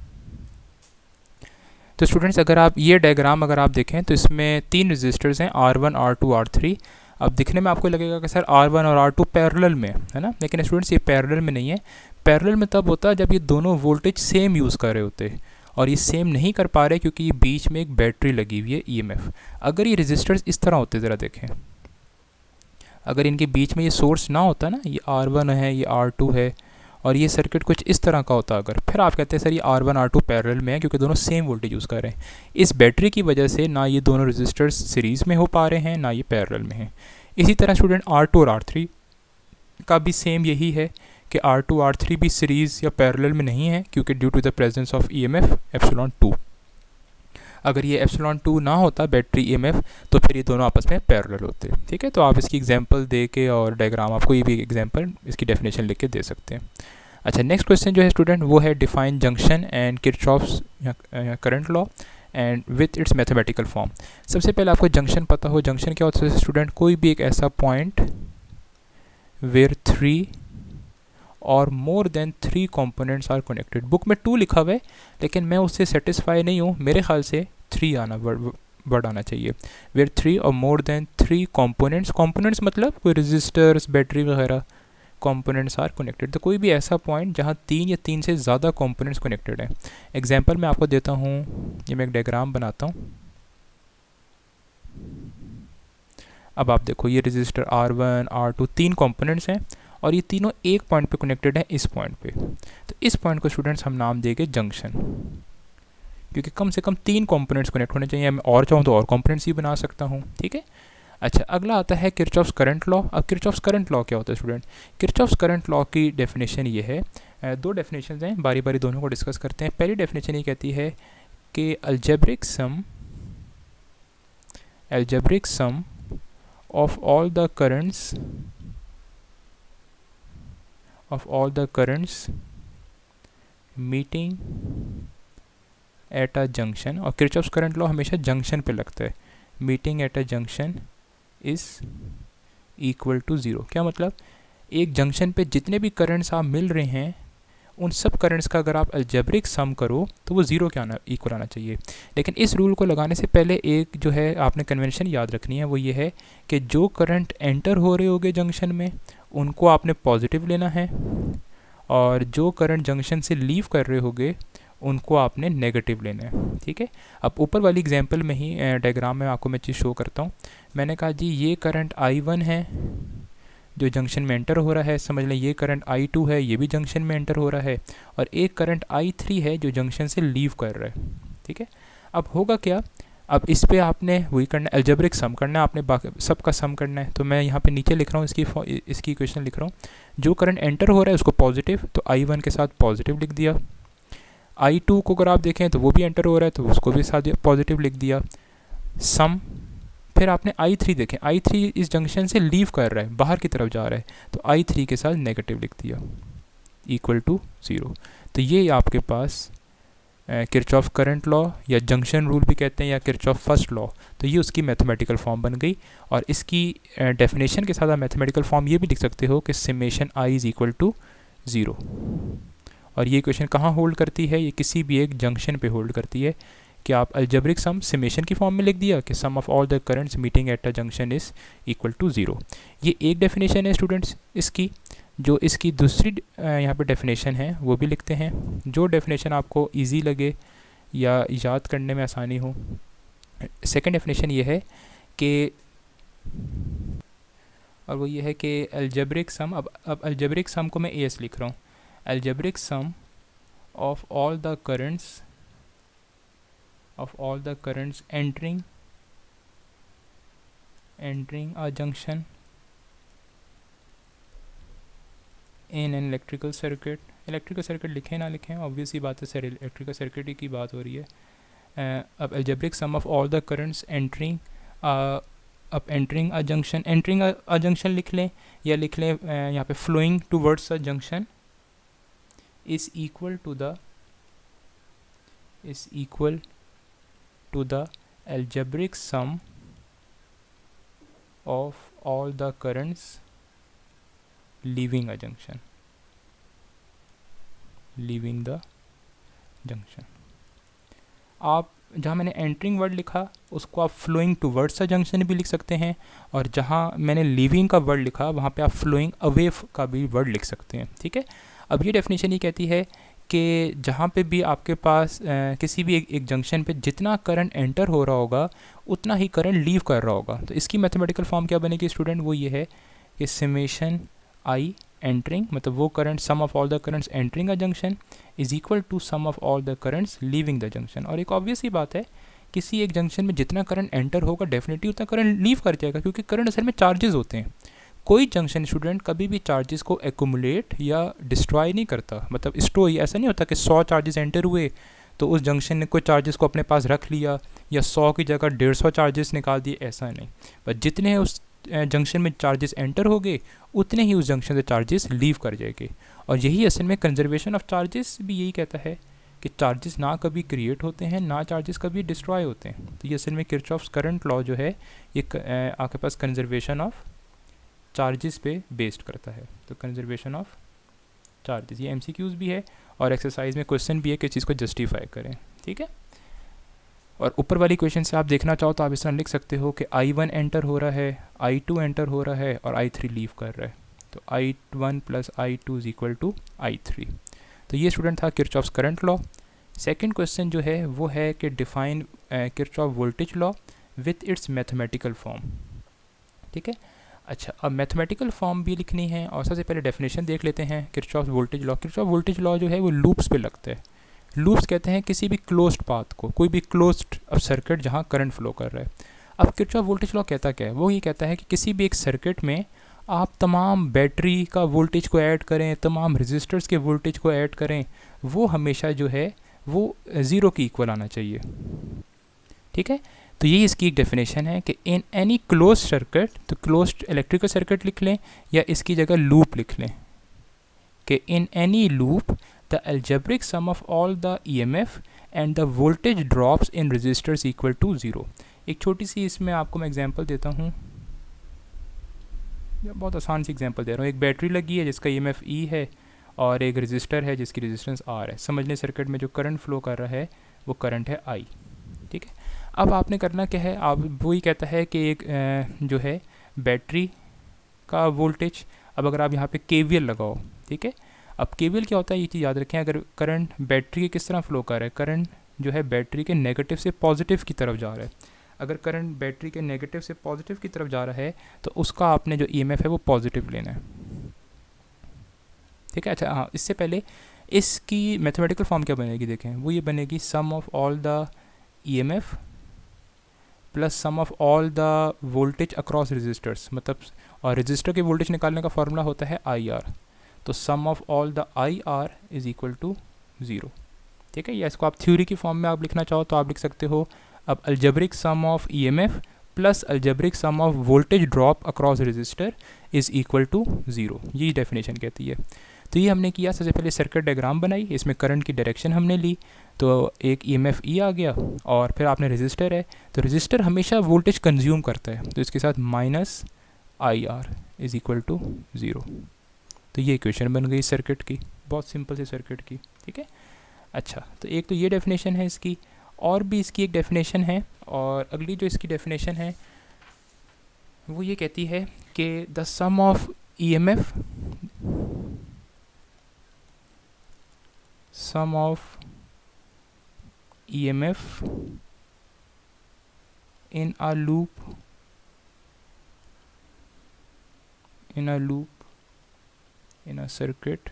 तो स्टूडेंट्स अगर आप ये डायग्राम अगर आप देखें तो इसमें 3 रजिस्टर्स हैं, R1 R2 R3। अब दिखने में आपको लगेगा कि सर R1 और R2 पैरेलल में है ना, लेकिन स्टूडेंट्स ये पैरेलल में नहीं है। पैरेलल में तब होता है जब ये दोनों वोल्टेज सेम यूज़ कर रहे होते हैं, और ये सेम नहीं कर पा रहे क्योंकि ये बीच में एक बैटरी लगी हुई है ईएमएफ। अगर ये रजिस्टर्स इस तरह होते, ज़रा देखें, अगर इनके बीच में ये सोर्स ना होता ना, ये R1 है ये R2 है और ये सर्किट कुछ इस तरह का होता अगर, फिर आप कहते हैं सर ये R1 R2 पैरेलल में है क्योंकि दोनों सेम वोल्टेज यूज़ कर रहे हैं। इस बैटरी की वजह से ना ये दोनों रजिस्टर्स सीरीज़ में हो पा रहे हैं ना ये पैरेलल में हैं। इसी तरह स्टूडेंट R2 और R3 का भी सेम यही है कि R2 R3 भी सीरीज़ या पैरेलल में नहीं है क्योंकि due to the presence of EMF epsilon 2। अगर ये एप्सिलॉन 2 ना होता बैटरी ईएमएफ तो फिर ये दोनों आपस में पैरेलल होते, ठीक है। तो आप इसकी एग्जांपल दे के और डायग्राम आपको ये भी एग्जांपल इसकी डेफिनेशन लिख के दे सकते हैं। अच्छा, नेक्स्ट क्वेश्चन जो है स्टूडेंट वो है define junction and Kirchhoff's current law and with its mathematical form. सबसे पहले आपको जंक्शन पता हो। जंक्शन क्या होता है स्टूडेंट? कोई भी एक ऐसा पॉइंट वेयर 3 और more than 3 components are connected. Book में 2 लिखा हुआ है लेकिन मैं उससे सेटिस्फाई नहीं हूँ, मेरे ख्याल से 3 आना वर्ड आना चाहिए। वेयर 3 और मोर देन 3 कंपोनेंट्स मतलब कोई रजिस्टर्स बैटरी वगैरह कंपोनेंट्स आर कनेक्टेड। तो कोई भी ऐसा पॉइंट जहाँ 3 या 3 से ज़्यादा कंपोनेंट्स कनेक्टेड हैं। एग्जांपल मैं आपको देता हूँ, ये मैं एक डायग्राम बनाता हूँ। अब आप देखो ये रजिस्टर R1 R2 3 कंपोनेंट्स हैं और ये तीनों एक पॉइंट पे कनेक्टेड हैं, इस पॉइंट पे। तो इस पॉइंट को स्टूडेंट्स हम नाम देंगे जंक्शन, क्योंकि कम से कम 3 कंपोनेंट्स कनेक्ट होने चाहिए। मैं और चाहूँ तो और कंपोनेंट्स ही बना सकता हूँ, ठीक है। अच्छा, अगला आता है किरचॉफ्स करंट लॉ। अब किरचॉफ्स करंट लॉ क्या होता है स्टूडेंट? किरचॉफ्स करंट लॉ की डेफिनेशन ये है, 2 डेफिनेशन हैं, बारी बारी दोनों को डिस्कस करते हैं। पहली डेफिनेशन ये कहती है कि algebraic sum of all the currents meeting at a junction, और किरचॉफ्स करंट लॉ हमेशा जंक्शन पे लगता है, meeting at a junction is equal to 0। क्या मतलब? एक जंक्शन पे जितने भी करंट्स आप मिल रहे हैं उन सब करंट्स का अगर आप अलजेब्रिक सम करो तो वो ज़ीरो के इक्वल आना चाहिए। लेकिन इस रूल को लगाने से पहले एक जो है आपने कन्वेंशन याद रखनी है, वो ये है कि जो करंट एंटर हो रहे होंगे जंक्शन में उनको आपने पॉजिटिव लेना है, और जो करंट जंक्शन से लीव कर रहे होंगे उनको आपने नेगेटिव लेना है। ठीक है, अब ऊपर वाली एग्जांपल में ही डायग्राम में आपको मैं चीज़ शो करता हूँ। मैंने कहा जी ये करंट I1 है जो जंक्शन में एंटर हो रहा है, समझ लें ये करंट I2 है, ये भी जंक्शन में एंटर हो रहा है, और एक करंट I3 है जो जंक्शन से लीव कर रहा है। ठीक है, अब होगा क्या, अब इस पे आपने वही करना है, अलजेब्रिक सम करना है, आपने बाकी सबका सम करना है। तो मैं यहाँ पे नीचे लिख रहा हूँ, इसकी इक्वेशन लिख रहा हूँ। जो करंट एंटर हो रहा है उसको पॉजिटिव, तो I1 के साथ पॉजिटिव लिख दिया। I2 को अगर आप देखें तो वो भी एंटर हो रहा है तो उसको भी साथ पॉजिटिव लिख दिया, सम। फिर आपने I3 देखें, I3 इस जंक्शन से लीव कर रहा है, बाहर की तरफ जा रहा है, तो I3 के साथ नेगेटिव लिख दिया, इक्वल टू 0। तो ये आपके पास किरचॉफ करंट लॉ या जंक्शन रूल भी कहते हैं या किरचॉफ फर्स्ट लॉ, तो ये उसकी मैथमेटिकल फॉर्म बन गई। और इसकी डेफिनेशन के साथ आप मैथमेटिकल फॉर्म ये भी लिख सकते हो कि summation I is equal to 0। और ये इक्वेशन कहाँ होल्ड करती है, ये किसी भी एक जंक्शन पे होल्ड करती है कि आप अलजेब्रिक सम समेशन की फॉर्म में लिख दिया कि sum of all the currents meeting at a junction is equal to 0। ये एक डेफिनेशन है स्टूडेंट्स इसकी। जो इसकी दूसरी यहाँ पे डेफिनेशन है वो भी लिखते हैं, जो डेफिनेशन आपको इजी लगे या याद करने में आसानी हो। सेकंड डेफिनेशन ये है कि, और वो ये है कि अलजेब्रिक सम, अब अलजेब्रिक सम को मैं AS लिख रहा हूँ, algebraic sum of all the currents entering a junction in an electrical circuit। Electrical circuit लिखें ना लिखें ऑब्वियस ही बात है सर, इलेक्ट्रिकल सर्किट ही की बात हो रही है। अब algebraic sum of all the currents entering a junction, entering a junction लिख लें या लिख लें यहाँ पे flowing towards a junction is equal to the algebraic sum of all the currents leaving a junction, आप जहाँ मैंने एंटरिंग वर्ड लिखा उसको आप फ्लोइंग टूवर्ड्स अ जंक्शन भी लिख सकते हैं, और जहाँ मैंने लीविंग का वर्ड लिखा वहाँ पे आप फ्लोइंग अवे का भी वर्ड लिख सकते हैं। ठीक है, अब ये डेफिनेशन ये कहती है कि जहाँ पे भी आपके पास किसी भी एक जंक्शन पे जितना करंट एंटर हो रहा होगा उतना ही करंट लीव कर रहा होगा, तो इसकी मैथमेटिकल फॉर्म क्या बनेगी स्टूडेंट, वो ये है कि समेशन I एंटरिंग, मतलब वो current sum of all the currents entering a junction is equal to sum of all the currents leaving the junction. और एक ऑब्वियस ही बात है, किसी एक जंक्शन में जितना करंट एंटर होगा डेफिनेटली उतना करंट लीव कर जाएगा, क्योंकि करंट असल में चार्जेस होते हैं। कोई जंक्शन स्टूडेंट कभी भी चार्जेस को एक्यूमुलेट या डिस्ट्रॉय नहीं करता, मतलब स्टोर, ऐसा नहीं होता कि 100 चार्जेस एंटर हुए तो उस जंक्शन ने कोई चार्जेस को अपने पास रख लिया या 100 की जगह 150 चार्जेस निकाल दिए, ऐसा नहीं। पर जितने उस जंक्शन में चार्जेस एंटर हो गए उतने ही उस जंक्शन से चार्जेस लीव कर जाएंगे। और यही असल में कंजर्वेशन ऑफ चार्जेस भी यही कहता है कि चार्जेस ना कभी क्रिएट होते हैं ना चार्जेस कभी डिस्ट्रॉय होते हैं। तो ये असल में किरचॉफ्स करंट लॉ जो है ये आपके पास कंजर्वेशन ऑफ चार्जेस पे बेस्ड करता है। तो कंजर्वेशन ऑफ चार्जेस, ये MCQs भी है और एक्सरसाइज में क्वेश्चन भी है कि चीज़ को जस्टिफाई करें। ठीक है, और ऊपर वाली क्वेश्चन से आप देखना चाहो तो आप इस तरह लिख सकते हो कि I1 एंटर हो रहा है, I2 एंटर हो रहा है और I3 लीव कर रहा है, तो I1 plus I2 is equal to I3। तो ये स्टूडेंट था Kirchhoff's current law. Second question जो है वो है कि define Kirchhoff voltage law with its mathematical form. ठीक है, अच्छा अब मैथमेटिकल फॉर्म भी लिखनी है और सबसे पहले डेफिनेशन देख लेते हैं Kirchhoff voltage law. Kirchhoff voltage law जो है वो लूप्स पे लगता है। लूप्स कहते हैं किसी भी क्लोज्ड पाथ को, कोई भी क्लोज्ड सर्किट जहाँ करंट फ्लो कर रहा है। अब किरचॉफ वोल्टेज लॉ कहता क्या है, वो ये कहता है कि किसी भी एक सर्किट में आप तमाम बैटरी का वोल्टेज को ऐड करें, तमाम रजिस्टर्स के वोल्टेज को ऐड करें, वो हमेशा जो है वो ज़ीरो की इक्वल आना चाहिए। ठीक है, तो यही इसकी एक डेफिनेशन है कि इन एनी क्लोज सर्किट, तो क्लोज्ड इलेक्ट्रिकल सर्किट लिख लें या इसकी जगह लूप लिख लें कि in any loop the algebraic sum of all the EMF and the voltage drops in resistors equal to 0। एक छोटी सी इसमें आपको मैं एग्जांपल देता हूँ, बहुत आसान सी एग्जांपल दे रहा हूँ। एक बैटरी लगी है जिसका EMF E है और एक रजिस्टर है जिसकी रेजिस्टेंस आर है। समझने सर्किट में जो करंट फ्लो कर रहा है वो करंट है आई। ठीक है, अब आपने करना क्या है, आप वही कहता है कि एक जो है बैटरी का वोल्टेज, अब अगर आप यहाँ पे केवीएल लगाओ, ठीक है, अब केवीएल क्या होता है ये चीज़ याद रखें। अगर करंट बैटरी के किस तरह फ्लो कर रहा है, करंट जो है बैटरी के नेगेटिव से पॉजिटिव की तरफ जा रहा है। अगर करंट बैटरी के नेगेटिव से पॉजिटिव की तरफ जा रहा है तो उसका आपने जो ईएमएफ है वो पॉजिटिव लेना है। ठीक है, अच्छा हाँ, इससे पहले इसकी मैथमेटिकल फॉर्म क्या बनेगी देखें, वो ये बनेगी sum of all the EMF plus sum of all the voltage across resistors, मतलब और रजिस्टर के वोल्टेज निकालने का फॉर्मूला होता है आई आर, तो sum of all the I R is equal to 0। ठीक है, या इसको आप थ्योरी की फॉर्म में आप लिखना चाहो तो आप लिख सकते हो अब algebraic sum of EMF plus algebraic sum of voltage drop across resistor is equal to 0, यही डेफिनेशन कहती है। तो ये हमने किया, सबसे पहले सर्किट डायग्राम बनाई, इसमें करंट की डायरेक्शन हमने ली, तो एक ईएमएफ ई आ गया, और फिर आपने रजिस्टर है, तो रजिस्टर हमेशा वोल्टेज कंज्यूम करता है, तो इसके साथ minus I R is equal to 0। तो ये इक्वेशन बन गई सर्किट की, बहुत सिंपल सी सर्किट की। ठीक है, अच्छा तो एक तो ये डेफिनेशन है इसकी, और भी इसकी एक डेफिनेशन है, और अगली जो इसकी डेफिनेशन है वो ये कहती है कि the sum of EMF sum of EMF in a loop in a circuit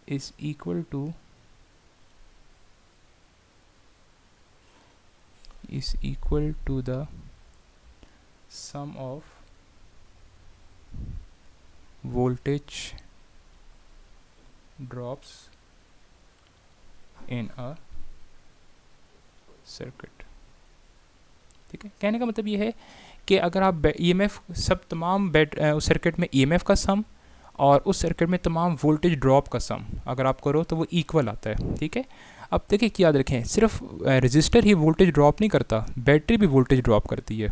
is equal to the sum of voltage drops in a circuit। ठीक है, कहने का मतलब ये है कि अगर आप ईएमएफ सब तमाम उस सर्किट में ईएमएफ का सम और उस सर्किट में तमाम वोल्टेज ड्रॉप का सम अगर आप करो तो वो इक्वल आता है। ठीक है, अब देखिए याद रखें, सिर्फ रजिस्टर ही वोल्टेज ड्रॉप नहीं करता, बैटरी भी वोल्टेज ड्रॉप करती है,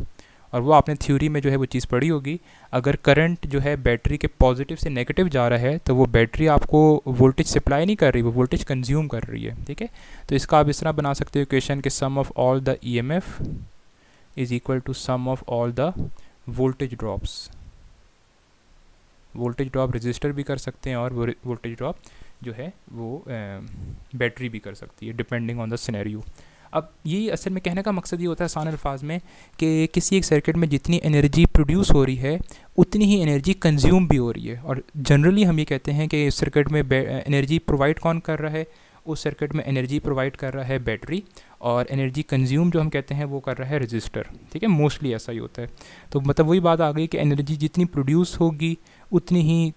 और वो आपने थ्योरी में जो है वो चीज़ पढ़ी होगी। अगर करंट जो है बैटरी के पॉजिटिव से नेगेटिव जा रहा है तो वो बैटरी आपको वोल्टेज सप्लाई नहीं कर रही, वो वोल्टेज कंज्यूम कर रही है। ठीक है, तो इसका आप इस तरह बना सकते हो इक्वेशन कि sum of all the EMF is equal to sum of all the voltage drops. Voltage drop resistor भी कर सकते हैं और वोल्टेज ड्रॉप जो है वो बैटरी भी कर सकती है, डिपेंडिंग ऑन द सिनेरियो। अब ये असल में कहने का मकसद ये होता है आसान अल्फाज में कि किसी एक सर्किट में जितनी एनर्जी प्रोड्यूस हो रही है उतनी ही एनर्जी कंज्यूम भी हो रही है, और जनरली हम ये कहते हैं कि इस सर्किट में एनर्जी प्रोवाइड कौन कर रहा है, उस सर्किट में एनर्जी प्रोवाइड कर रहा है बैटरी, और एनर्जी कंज्यूम जो हम कहते हैं वो कर रहा है रजिस्टर। ठीक है, मोस्टली ऐसा ही होता है। तो मतलब वही बात आ गई कि एनर्जी जितनी प्रोड्यूस होगी उतनी ही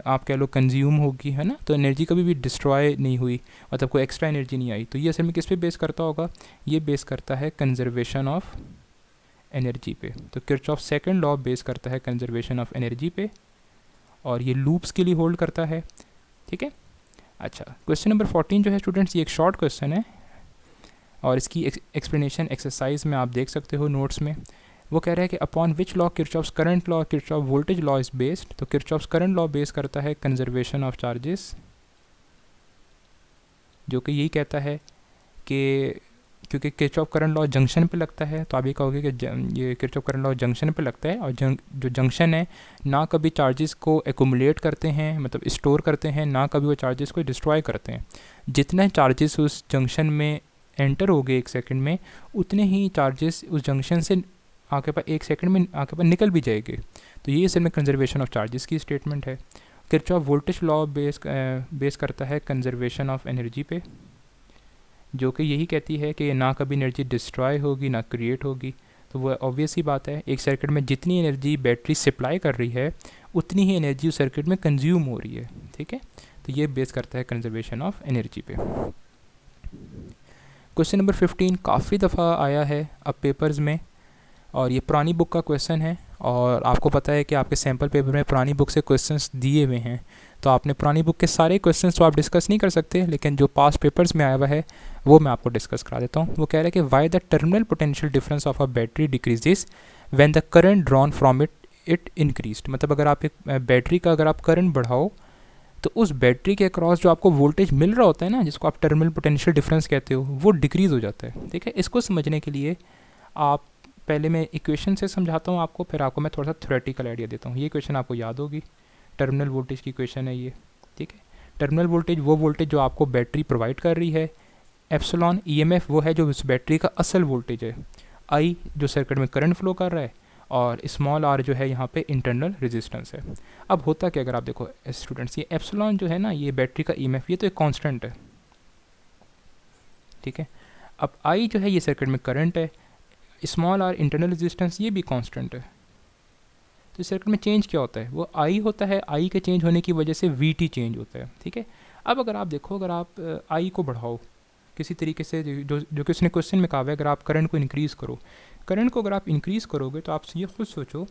आप कह लो कंज्यूम होगी, है ना। तो एनर्जी कभी भी डिस्ट्रॉय नहीं हुई, मतलब कोई एक्स्ट्रा एनर्जी नहीं आई। तो ये असल में किस पे बेस करता होगा, ये बेस करता है कंजर्वेशन ऑफ एनर्जी पे। तो किरचॉफ सेकंड लॉ बेस करता है कंजर्वेशन ऑफ एनर्जी पे, और ये लूप्स के लिए होल्ड करता है। ठीक है, अच्छा क्वेश्चन नंबर 14 जो है स्टूडेंट्स, ये एक शॉर्ट क्वेश्चन है और इसकी एक्सप्लेनेशन एक्सरसाइज में आप देख सकते हो नोट्स में। वो कह रहा है कि upon which law Kirchhoff's current law Kirchhoff voltage law is based. तो किरचॉफ्स करंट लॉ बेस करता है कंजर्वेशन ऑफ चार्जेस, जो कि यही कहता है कि क्योंकि किरचॉफ करंट लॉ जंक्शन पे लगता है, तो आप ये कहोगे कि ये किरचॉफ करंट लॉ जंक्शन पे लगता है, और जो जंक्शन है ना कभी चार्जेस को एक्यूमुलेट करते हैं, मतलब स्टोर करते हैं, ना कभी वो चार्जेस को डिस्ट्रॉय करते हैं। जितने चार्जेस उस जंक्शन में एंटर हो गए एक सेकंड में, उतने ही चार्जेस उस जंक्शन से आपके पास एक सेकंड में आपके पास निकल भी जाएंगे। तो ये असल में कंजर्वेशन ऑफ चार्जेस की स्टेटमेंट है। किरचॉफ वोल्टेज लॉ बेस करता है कंजर्वेशन ऑफ एनर्जी पे, जो कि यही कहती है कि ना कभी एनर्जी डिस्ट्रॉय होगी ना क्रिएट होगी। तो वो ऑब्वियस ही बात है, एक सर्किट में जितनी एनर्जी बैटरी सप्लाई कर रही है उतनी ही एनर्जी उस सर्किट में कंज्यूम हो रही है। ठीक है, तो ये बेस करता है कंजर्वेशन ऑफ एनर्जी पे। क्वेश्चन नंबर 15 काफ़ी दफ़ा आया है अब पेपर्स में, और ये पुरानी बुक का क्वेश्चन है, और आपको पता है कि आपके सैम्पल पेपर में पुरानी बुक से क्वेश्चंस दिए हुए हैं। तो आपने पुरानी बुक के सारे क्वेश्चंस तो आप डिस्कस नहीं कर सकते, लेकिन जो पास्ट पेपर्स में आया हुआ है वो मैं आपको डिस्कस करा देता हूँ। वो कह रहा है कि why the terminal potential difference of a battery decreases when the current drawn from it it increased, मतलब अगर आप एक बैटरी का अगर आप करंट बढ़ाओ तो उस बैटरी के अक्रॉस जो आपको वोल्टेज मिल रहा होता है ना, जिसको आप टर्मिनल पोटेंशियल डिफरेंस कहते हो, वो डिक्रीज़ हो जाता है। ठीक है, इसको समझने के लिए आप पहले मैं इक्वेशन से समझाता हूँ आपको, फिर आपको मैं थोड़ा सा थ्योरेटिकल आइडिया देता हूँ। ये इक्वेशन आपको याद होगी, टर्मिनल वोल्टेज की इक्वेशन है ये। ठीक है, टर्मिनल वोल्टेज वो वोल्टेज जो आपको बैटरी प्रोवाइड कर रही है, एप्सिलॉन ईएमएफ वो है जो उस बैटरी का असल वोल्टेज है, आई जो सर्किट में करंट फ्लो कर रहा है, और स्मॉल आर जो है यहाँ पे इंटरनल रेजिस्टेंस है। अब होता क्या, अगर आप देखो स्टूडेंट्स, ये एप्सिलॉन जो है ना, ये बैटरी का ईएमएफ, ये तो एक कांस्टेंट है। ठीक है, अब आई जो है ये सर्किट में करंट है, स्मॉल आर इंटरनल रेजिस्टेंस ये भी कांस्टेंट है। तो सर्किट में चेंज क्या होता है, वो आई होता है, आई के चेंज होने की वजह से वी टी चेंज होता है। ठीक है, अब अगर आप देखो, अगर आप आई को बढ़ाओ किसी तरीके से, जो कि उसने क्वेश्चन में कहा है, अगर आप करंट को इंक्रीज़ करो, करंट को अगर आप इंक्रीज़ करोगे तो आप ये खुद सोचो,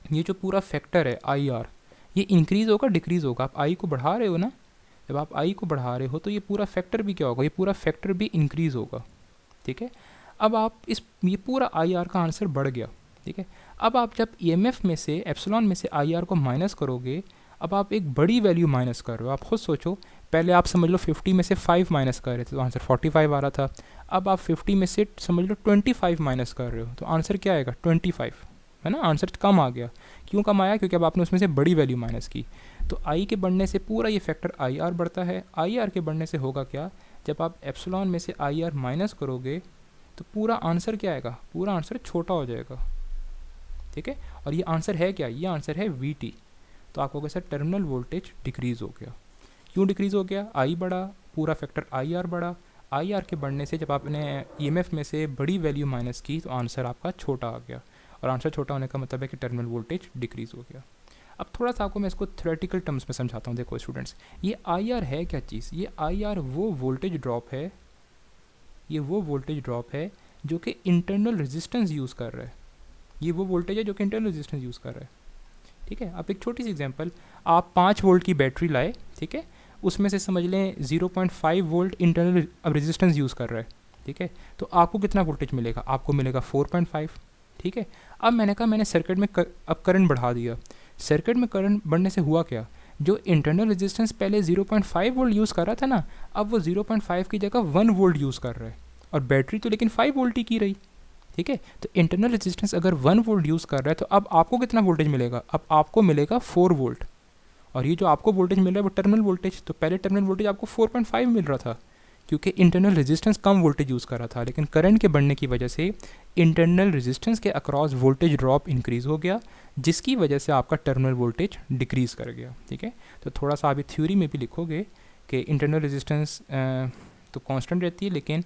ये जो पूरा फैक्टर है आई आर, ये इंक्रीज़ होगा डिक्रीज़ होगा। आप आई को बढ़ा रहे हो ना, जब आप आई को बढ़ा रहे हो तो ये पूरा फैक्टर भी क्या होगा, ये पूरा फैक्टर भी इंक्रीज़ होगा। ठीक है, अब आप ये पूरा आई आर का आंसर बढ़ गया। ठीक है, अब आप जब ईएमएफ में से, एप्सिलॉन में से आई आर को माइनस करोगे, अब आप एक बड़ी वैल्यू माइनस कर रहे हो। आप खुद सोचो, पहले आप समझ लो 50 में से 5 माइनस कर रहे थे तो आंसर 45 आ रहा था। अब आप 50 में से समझ लो 25 माइनस कर रहे हो तो आंसर क्या आएगा, 25, है ना। आंसर कम आ गया। क्यों कम आया, क्योंकि अब आपने उसमें से बड़ी वैल्यू माइनस की। तो आई के बढ़ने से पूरा ये फैक्टर आई आर बढ़ता है। आई आर के बढ़ने से होगा क्या, जब आप एप्सिलॉन में से आई आर माइनस करोगे तो पूरा आंसर क्या आएगा, पूरा आंसर छोटा हो जाएगा। ठीक है, और ये आंसर है क्या, ये आंसर है वी टी। तो आप कहोगे सर टर्मिनल वोल्टेज डिक्रीज़ हो गया। क्यों डिक्रीज़ हो गया, आई बढ़ा, पूरा फैक्टर आई आर बढ़ा। आई आर के बढ़ने से जब आपने ईएमएफ में से बड़ी वैल्यू माइनस की तो आंसर आपका छोटा आ गया, और आंसर छोटा होने का मतलब है कि टर्मिनल वोल्टेज डिक्रीज़ हो गया। अब थोड़ा सा आपको मैं इसको थ्योरेटिकल टर्म्स में समझाता हूँ। देखो स्टूडेंट्स, ये आई आर है क्या चीज़, ये आई आर वो वोल्टेज ड्रॉप है, ये वो वोल्टेज ड्रॉप है जो कि इंटरनल रेजिस्टेंस यूज़ कर रहा है। ये वो वोल्टेज है जो कि इंटरनल रेजिस्टेंस यूज़ कर रहा है। ठीक है, अब एक छोटी सी एग्जांपल, आप 5 वोल्ट की बैटरी लाए, ठीक है, उसमें से समझ लें 0.5 वोल्ट इंटरनल अब रेजिस्टेंस यूज़ कर रहा है। ठीक है, तो आपको कितना वोल्टेज मिलेगा, आपको मिलेगा 4.5। ठीक है, अब मैंने कहा मैंने सर्किट में अब करंट बढ़ा दिया। सर्किट में करंट बढ़ने से हुआ क्या, जो इंटरनल रेजिस्टेंस पहले 0.5 वोल्ट यूज़ कर रहा था ना, अब वो 0.5 की जगह 1 वोल्ट यूज़ कर रहा है, और बैटरी तो लेकिन 5 वोल्ट ही की रही। ठीक है, तो इंटरनल रेजिस्टेंस अगर 1 वोल्ट यूज़ कर रहा है तो अब आपको कितना वोल्टेज मिलेगा, अब आपको मिलेगा 4 वोल्ट। और ये जो आपको वोल्टेज मिल रहा है वो टर्मिनल वोल्टेज, तो पहले टर्मिनल वोल्टेज आपको 4.5 मिल रहा था क्योंकि इंटरनल रेजिस्टेंस कम वोल्टेज यूज़ कर रहा था, लेकिन करंट के बढ़ने की वजह से इंटरनल रेजिस्टेंस के अक्रॉस वोल्टेज ड्रॉप इंक्रीज़ हो गया, जिसकी वजह से आपका टर्मिनल वोल्टेज डिक्रीज़ कर गया। ठीक है, तो थोड़ा सा अभी थ्योरी में भी लिखोगे कि इंटरनल रेजिस्टेंस तो कांस्टेंट रहती है, लेकिन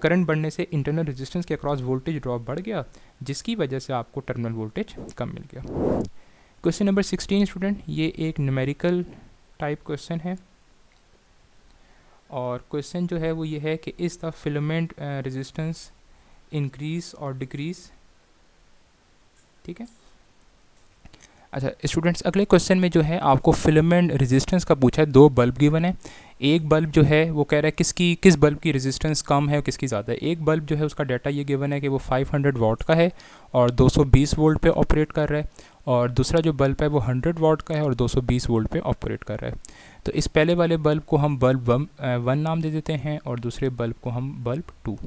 करंट बढ़ने से इंटरनल रेजिस्टेंस के अक्रॉस वोल्टेज ड्रॉप बढ़ गया, जिसकी वजह से आपको टर्मिनल वोल्टेज कम मिल गया। क्वेश्चन नंबर 16 स्टूडेंट, ये एक न्यूमेरिकल टाइप क्वेश्चन है, और क्वेश्चन जो है वो ये है कि is the filament resistance increase और डिक्रीज। ठीक है, अच्छा स्टूडेंट्स, अगले क्वेश्चन में जो है आपको फिलामेंट रेजिस्टेंस का पूछा है। 2 बल्ब गिवन है, एक बल्ब जो है वो कह रहा है किस बल्ब की रेजिस्टेंस कम है और किसकी ज़्यादा है। एक बल्ब जो है उसका डाटा ये गिवन है कि वो 500 वाट का है और 220 वोल्ट पे ऑपरेट कर रहा है, और दूसरा जो बल्ब है वो 100 वाट का है और 220 वोल्ट पे ऑपरेट कर रहा है। तो इस पहले वाले बल्ब को हम बल्ब 1 नाम दे देते हैं और दूसरे बल्ब को हम बल्ब 2।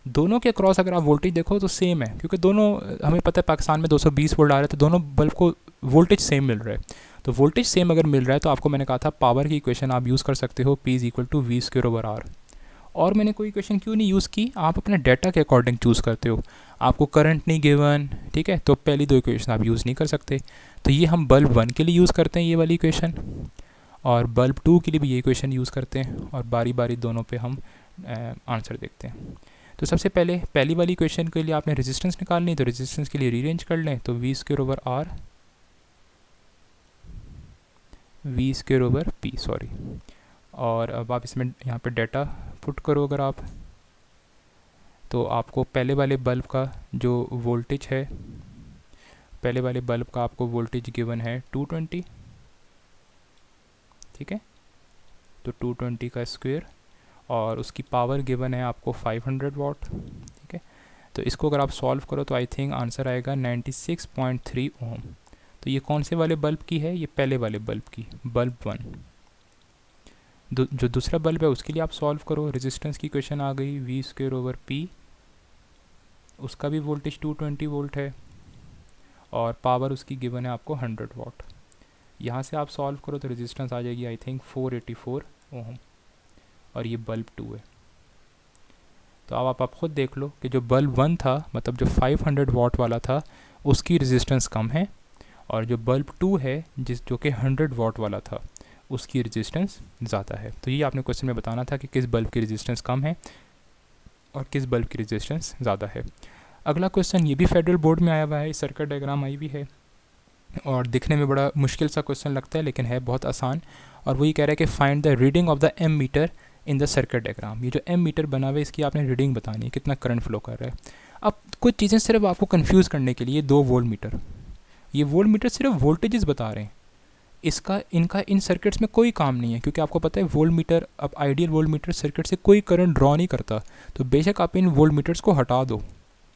दोनों के क्रॉस अगर आप वोल्टेज देखो तो सेम है, क्योंकि दोनों, हमें पता है पाकिस्तान में 220 वोल्ट आ रहा है, तो दोनों बल्ब को वोल्टेज सेम मिल रहा है। तो वोल्टेज सेम अगर मिल रहा है तो आपको मैंने कहा था पावर की इक्वेशन आप यूज़ कर सकते हो, P = V²/R। और मैंने कोई इक्वेशन क्यों नहीं यूज़ की, आप अपने डाटा के अकॉर्डिंग चूज़ करते हो। आपको करंट नहीं गिवन, ठीक है, तो पहली 2 इक्वेशन आप यूज़ नहीं कर सकते। तो ये हम बल्ब 1 के लिए यूज़ करते हैं ये वाली इक्वेशन, और बल्ब 2 के लिए भी ये इक्वेशन यूज़ करते हैं, और बारी बारी दोनों पे हम आंसर देखते हैं। तो सबसे पहले पहली वाली इक्वेशन के लिए आपने रेजिस्टेंस निकालनी है, तो रेजिस्टेंस के लिए रीअरेंज कर लें, तो V²/P सॉरी। और अब आप इसमें यहाँ पे डाटा पुट करो अगर आप, तो आपको पहले वाले बल्ब का जो वोल्टेज है, पहले वाले बल्ब का आपको वोल्टेज गिवन है 220। ठीक है, तो 220 का स्क्वायर, और उसकी पावर गिवन है आपको 500 वाट। ठीक है, तो इसको अगर आप सॉल्व करो तो आई थिंक आंसर आएगा 96.3 ओम। तो ये कौन से वाले बल्ब की है, ये पहले वाले बल्ब की, बल्ब 1। जो दूसरा बल्ब है उसके लिए आप सॉल्व करो, रेजिस्टेंस की क्वेश्चन आ गई, V²/P, उसका भी वोल्टेज 220 वोल्ट है और पावर उसकी गिवन है आपको 100 वाट। यहाँ से आप सॉल्व करो तो रेजिस्टेंस आ जाएगी आई थिंक 484 ओम, और ये बल्ब 2 है। तो अब आप खुद देख लो कि जो बल्ब 1 था, मतलब जो 500 वाट वाला था, उसकी रेजिस्टेंस कम है, और जो बल्ब 2 है जो कि 100 वाट वाला था, उसकी रेजिस्टेंस ज़्यादा है। तो ये आपने क्वेश्चन में बताना था कि किस बल्ब की रेजिस्टेंस कम है और किस बल्ब की रेजिस्टेंस ज़्यादा है। अगला क्वेश्चन ये भी फेडरल बोर्ड में आया हुआ है, सर्किट डायग्राम आई हुई है और दिखने में बड़ा मुश्किल सा क्वेश्चन लगता है, लेकिन है बहुत आसान। और वही कह रहा है कि find the reading of the ammeter in the circuit diagram. ये जो एम मीटर बना हुआ है इसकी आपने रीडिंग बतानी है, कितना करंट फ्लो कर रहा है। अब कुछ चीज़ें सिर्फ आपको कंफ्यूज करने के लिए, 2 वोल्ट मीटर, ये वोल्ट मीटर सिर्फ वोल्टेजेस बता रहे हैं, इनका इन सर्किट्स में कोई काम नहीं है, क्योंकि आपको पता है वोल्ट मीटर, अब आइडियल वोल्ट मीटर सर्किट से कोई करंट ड्रॉ नहीं करता। तो बेशक आप इन वोल्ट मीटर्स को हटा दो,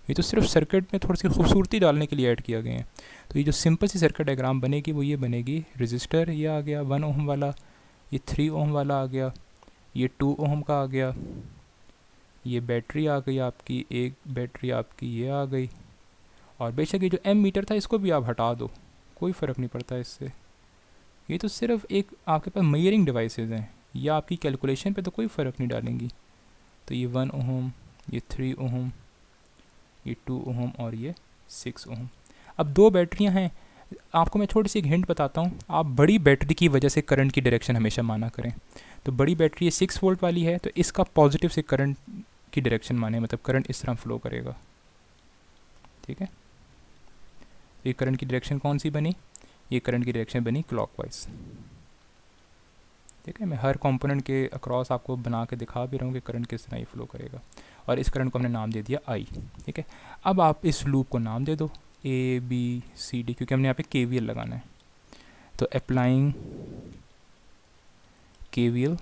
ये तो सिर्फ सर्किट में थोड़ी सी खूबसूरती डालने के लिए ऐड किया गया है। तो ये जो सिंपल सी सर्किट डायग्राम बनेगी वो ये बनेगी, रजिस्टर ये आ गया 1 ओम वाला, ये 3 ओम वाला आ गया, ये 2 ओम का आ गया, ये बैटरी आ गई आपकी, एक बैटरी आपकी ये आ गई, और बेशक ये जो एम मीटर था इसको भी आप हटा दो, कोई फ़र्क नहीं पड़ता इससे। ये तो सिर्फ एक आपके पास मेजरिंग डिवाइसेस हैं, या आपकी कैलकुलेशन पे तो कोई फ़र्क नहीं डालेंगी। तो ये 1 ओम, ये 3 ओम, ये 2 ओम और ये 6 ओम। अब 2 बैटरियां हैं, आपको मैं छोटी सी एक हिंट बताता हूँ। आप बड़ी बैटरी की वजह से करंट की डायरेक्शन हमेशा माना करें। तो बड़ी बैटरी ये 6 वोल्ट वाली है, तो इसका पॉजिटिव से करंट की डायरेक्शन माने, मतलब करंट इस तरह फ्लो करेगा, ठीक है। तो ये करंट की डायरेक्शन कौन सी बनी, ये करंट की डायरेक्शन बनी क्लॉकवाइज, ठीक है। मैं हर कंपोनेंट के अक्रॉस आपको बना के दिखा भी रहा हूँ कि करंट किस तरह ये फ्लो करेगा, और इस करंट को हमने नाम दे दिया आई, ठीक है। अब आप इस लूप को नाम दे दो ABCD, क्योंकि हमने यहाँ पे KVL लगाना है। तो अप्लाइंग KVL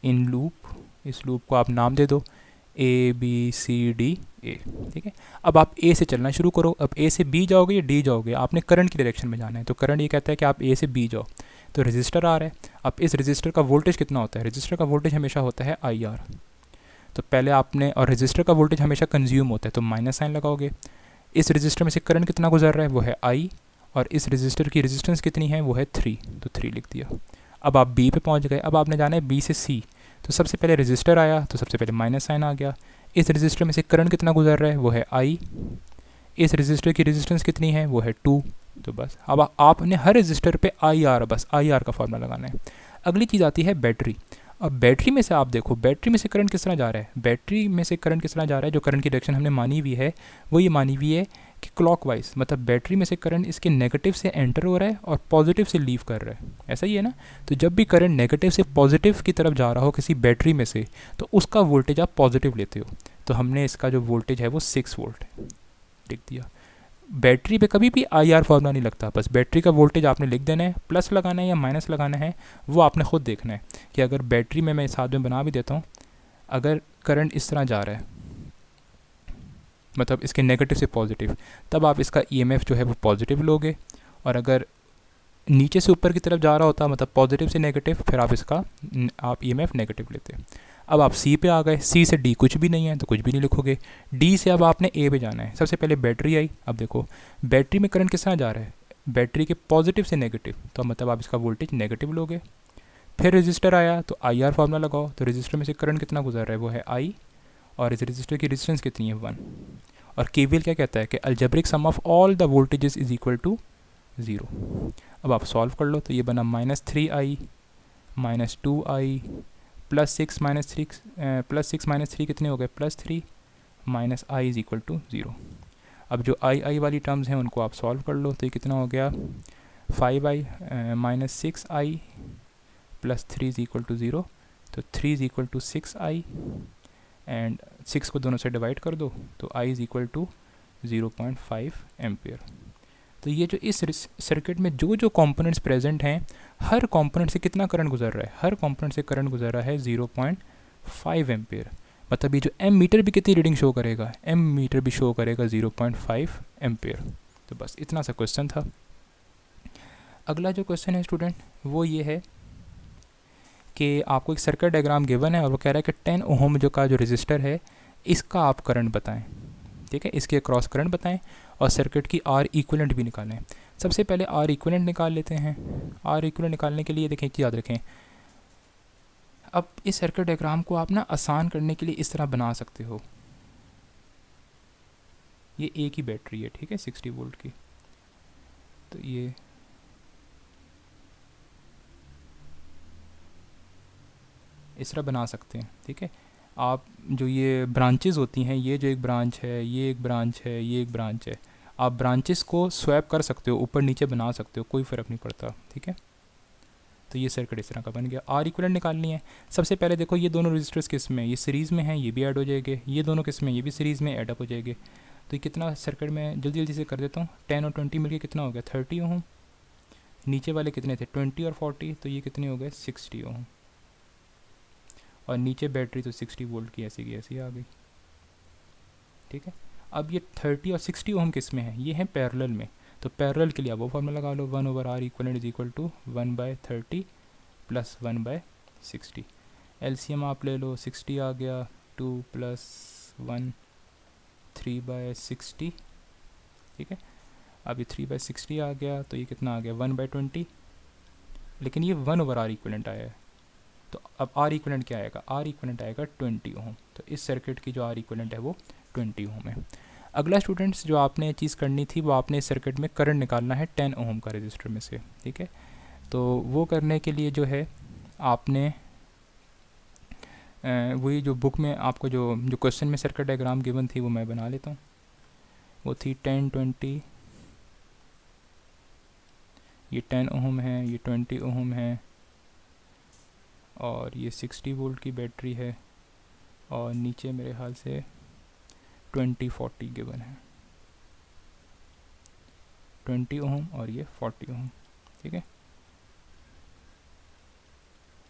इन लूप, इस लूप को आप नाम दे दो ABCD A, ठीक है। अब आप A से चलना शुरू करो। अब A से B जाओगे या D जाओगे, आपने करंट की डायरेक्शन में जाना है। तो करंट ये कहता है कि आप A से B जाओ। तो रेजिस्टर आ रहा है, अब इस रेजिस्टर का वोल्टेज कितना होता है, रेजिस्टर का वोल्टेज हमेशा होता है IR। तो पहले आपने, और रेजिस्टर का वोल्टेज हमेशा कंज्यूम होता है, तो माइनस साइन लगाओगे। इस रेजिस्टर में से करंट कितना गुजर रहा है, वो है I, और इस रेजिस्टर की रेजिस्टेंस कितनी है, वो है 3, तो 3 लिख दिया। अब आप B पे पहुंच गए। अब आपने जाना है B से C। तो सबसे पहले रेजिस्टर आया, तो सबसे पहले माइनस साइन आ गया। इस रेजिस्टर में से करंट कितना गुजर रहा है, वो है I। इस रेजिस्टर की रेजिस्टेंस कितनी है, वो है 2। तो बस अब आपने हर रेजिस्टर पे IR, बस IR का फॉर्मूला लगाना है। अगली चीज़ आती है बैटरी। अब बैटरी में से आप देखो, बैटरी में से करंट किस तरह जा रहा है, बैटरी में से करंट किस तरह जा रहा है, जो करंट की डायरेक्शन हमने मानी हुई है वो ये मानी हुई है कि क्लॉकवाइज, मतलब बैटरी में से करंट इसके नेगेटिव से एंटर हो रहा है और पॉजिटिव से लीव कर रहा है, ऐसा ही है ना। तो जब भी करंट नेगेटिव से पॉजिटिव की तरफ जा रहा हो किसी बैटरी में से, तो उसका वोल्टेज आप पॉजिटिव लेते हो। तो हमने इसका जो वोल्टेज है वो 6 वोल्ट है, लिख दिया। बैटरी पे कभी भी IR फॉर्मूला नहीं लगता, बस बैटरी का वोल्टेज आपने लिख देना है, प्लस लगाना है या माइनस लगाना है वो आपने खुद देखना है। कि अगर बैटरी में, मैं इस हाथ में बना भी देता हूँ, अगर करंट इस तरह जा रहा है, मतलब इसके नेगेटिव से पॉजिटिव, तब आप इसका EMF जो है वो पॉजिटिव लोगे, और अगर नीचे से ऊपर की तरफ जा रहा होता, मतलब पॉजिटिव से नेगेटिव, फिर आप इसका EMF नेगेटिव लेते। अब आप C पे आ गए। C से D कुछ भी नहीं है तो कुछ भी नहीं लिखोगे। D से अब आपने A पे जाना है। सबसे पहले बैटरी आई। अब देखो बैटरी में करंट किस तरह जा रहा है, बैटरी के पॉजिटिव से नेगेटिव, तो मतलब आप इसका वोल्टेज नेगेटिव लोगे। फिर रजिस्टर आया, तो IR फार्मूला लगाओ। तो रजिस्टर में से करंट कितना गुजर रहा है, वो है I, और इस रजिस्टर की रेजिस्टेंस कितनी है, 1। और KVL क्या कहता है कि algebraic sum of all the voltages is equal to 0। अब आप सॉल्व कर लो। तो ये बना -3I -2I +6 - 3 कितने हो गए, +3 -I इज इक्वल टू 0। अब जो I वाली टर्म्स हैं उनको आप सॉल्व कर लो। तो ये कितना हो गया, 5I -6I +3 is equal to 0। तो 3 is equal to 6I, and 6 को दोनों से डिवाइड कर दो, तो I is equal to 0.5 ampere. तो ये जो इस सर्किट में जो जो कंपोनेंट्स प्रेजेंट हैं, हर कंपोनेंट से कितना करंट गुजर रहा है, हर कंपोनेंट से करंट गुजर रहा है 0.5 एम्पियर। मतलब ये जो एम मीटर भी कितनी रीडिंग शो करेगा, एम मीटर भी शो करेगा 0.5 एम्पियर। तो बस इतना सा क्वेश्चन था। अगला जो क्वेश्चन है स्टूडेंट वो ये है कि आपको एक सर्किट डायग्राम गिवन है और वो कह रहा है कि 10 ओम जो का जो रजिस्टर है इसका आप करंट बताएं, ठीक है, इसके क्रॉस करंट बताएं और सर्किट की आर इक्विवेलेंट भी निकालें। सबसे पहले आर इक्विवेलेंट निकाल लेते हैं। आर इक्विवेलेंट निकालने के लिए देखें, एक याद रखें, अब इस सर्किट डायग्राम को आप ना आसान करने के लिए इस तरह बना सकते हो। ये एक ही बैटरी है, ठीक है, 60 वोल्ट की, तो ये इस तरह बना सकते हैं, ठीक है। आप जो ये ब्रांचेस होती हैं, ये जो एक ब्रांच है, ये एक ब्रांच है, ये एक ब्रांच है, आप ब्रांचेस को स्वैप कर सकते हो, ऊपर नीचे बना सकते हो, कोई फ़र्क नहीं पड़ता, ठीक है। तो ये सर्किट इस तरह का बन गया। आर इक्विवेलेंट निकालनी है। सबसे पहले देखो ये दोनों रजिस्टर्स किस में, ये सीरीज़ में हैं, ये भी ऐड हो जाएंगे, ये दोनों किस में, ये भी सीरीज़ में ऐड अप हो जाएंगे। तो ये कितना सर्किट में जल्दी जल्दी से कर देता हूँ, 10 और 20 मिलके कितना हो गया 30 ओम। नीचे वाले कितने थे 20 और 40, तो ये कितने हो गए 60 ओम। और नीचे बैटरी तो 60 वोल्ट की ऐसी आ गई, ठीक है। अब ये 30 और 60 ओम किस में है, ये है पैरेलल में, तो पैरेलल के लिए आप वो फार्मूला लगा लो, 1/R equivalent is equal to 1/30 plus 1/60। LCM आप ले लो, 60 आ गया, 2 + 1 3/60, ठीक है। अब ये 3/60 आ गया, तो ये कितना आ गया 1/20, लेकिन ये 1/R इक्वलेंट आया है। तो अब आर इक्विवेलेंट क्या आएगा, आर इक्विवेलेंट आएगा 20 ओम। तो इस सर्किट की जो आर इक्विवेलेंट है वो 20 ओम है। अगला स्टूडेंट्स जो आपने चीज़ करनी थी वो आपने इस सर्किट में करंट निकालना है 10 ओम का रजिस्टर में से, ठीक है। तो वो करने के लिए जो है आपने वही जो बुक में आपको जो क्वेश्चन में सर्किट डायग्राम गिवन थी वो मैं बना लेता हूँ। वो थी 10 20, ये 10 ओम है, ये 20 ओम है, और ये 60 वोल्ट की बैटरी है, और नीचे मेरे ख्याल से 20-40 गिवन है, 20 ओम और ये 40 ओम, ठीक है,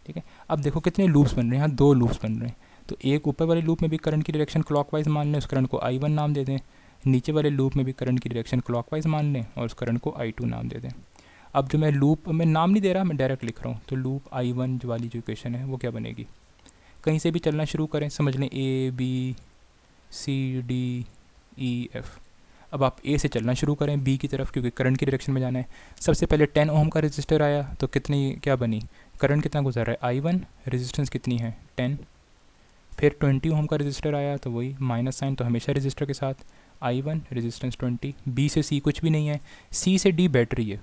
ठीक है। अब देखो कितने लूप्स बन रहे हैं, यहाँ 2 लूप्स बन रहे हैं। तो एक ऊपर वाले लूप में भी करंट की डायरेक्शन क्लॉकवाइज मान लें, उस करंट को I1 नाम दे दें। नीचे वाले लूप में भी करंट की डायरेक्शन क्लॉकवाइज मान लें और उस करंट को I2 नाम दे दें। अब जो मैं लूप में नाम नहीं दे रहा, मैं डायरेक्ट लिख रहा हूँ, तो लूप I1 जो वाली जो इक्वेशन है वो क्या बनेगी, कहीं से भी चलना शुरू करें, समझ लें A B C D E F। अब आप A से चलना शुरू करें B की तरफ, क्योंकि करंट की डायरेक्शन में जाना है। सबसे पहले 10 ओम का रजिस्टर आया, तो कितनी क्या बनी, करंट कितना गुजर रहा है I1, रेजिस्टेंस कितनी है 10। फिर 20 ओम का रजिस्टर आया, तो वही माइनस साइन तो हमेशा रजिस्टर के साथ, I1 रेजिस्टेंस 20। B से C कुछ भी नहीं है, C से D बैटरी है,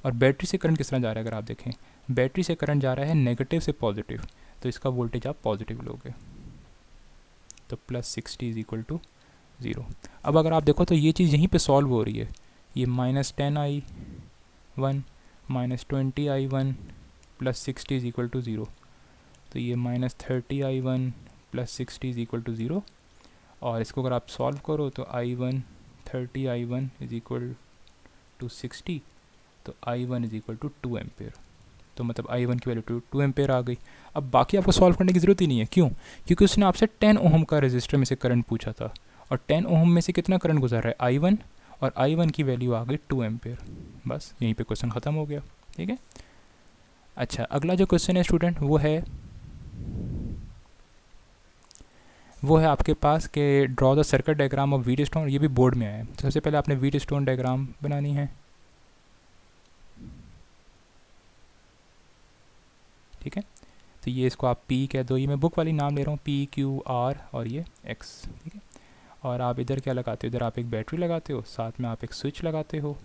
और बैटरी से करंट किस तरह जा रहा है, अगर आप देखें बैटरी से करंट जा रहा है नेगेटिव से पॉजिटिव, तो इसका वोल्टेज आप पॉजिटिव लोगे, तो +60 इज इक्वल टू 0। अब अगर आप देखो तो ये चीज़ यहीं पे सॉल्व हो रही है, ये -10I1 -20I1 +60 is equal to 0, तो ये -30I1 +60 इज इक्वल टू 0। और इसको अगर आप सॉल्व करो तो I1 30I1 is equal to 60, तो I1 is equal to 2 ampere. तो मतलब I1 की वैल्यू 2 एम्पेयर आ गई। अब बाकी आपको सॉल्व करने की ज़रूरत ही नहीं है, क्यों, क्योंकि उसने आपसे 10 ओम का रजिस्टर में से करंट पूछा था, और 10 ओम में से कितना करंट गुजर रहा है I1, और I1 की वैल्यू आ गई 2 एम्पेयर। बस यहीं पे क्वेश्चन ख़त्म हो गया, ठीक है। अच्छा, अगला जो क्वेश्चन है स्टूडेंट वो है आपके पास कि draw the circuit diagram of Wheatstone. ये भी बोर्ड में आया है। सबसे पहले आपने व्हीटस्टोन डायग्राम बनानी है, ठीक है। तो ये इसको आप P कह दो, ये मैं बुक वाली नाम ले रहा हूँ, P Q R और ये X, ठीक है। और आप इधर क्या लगाते हो, इधर आप एक बैटरी लगाते हो, साथ में आप एक स्विच लगाते हो,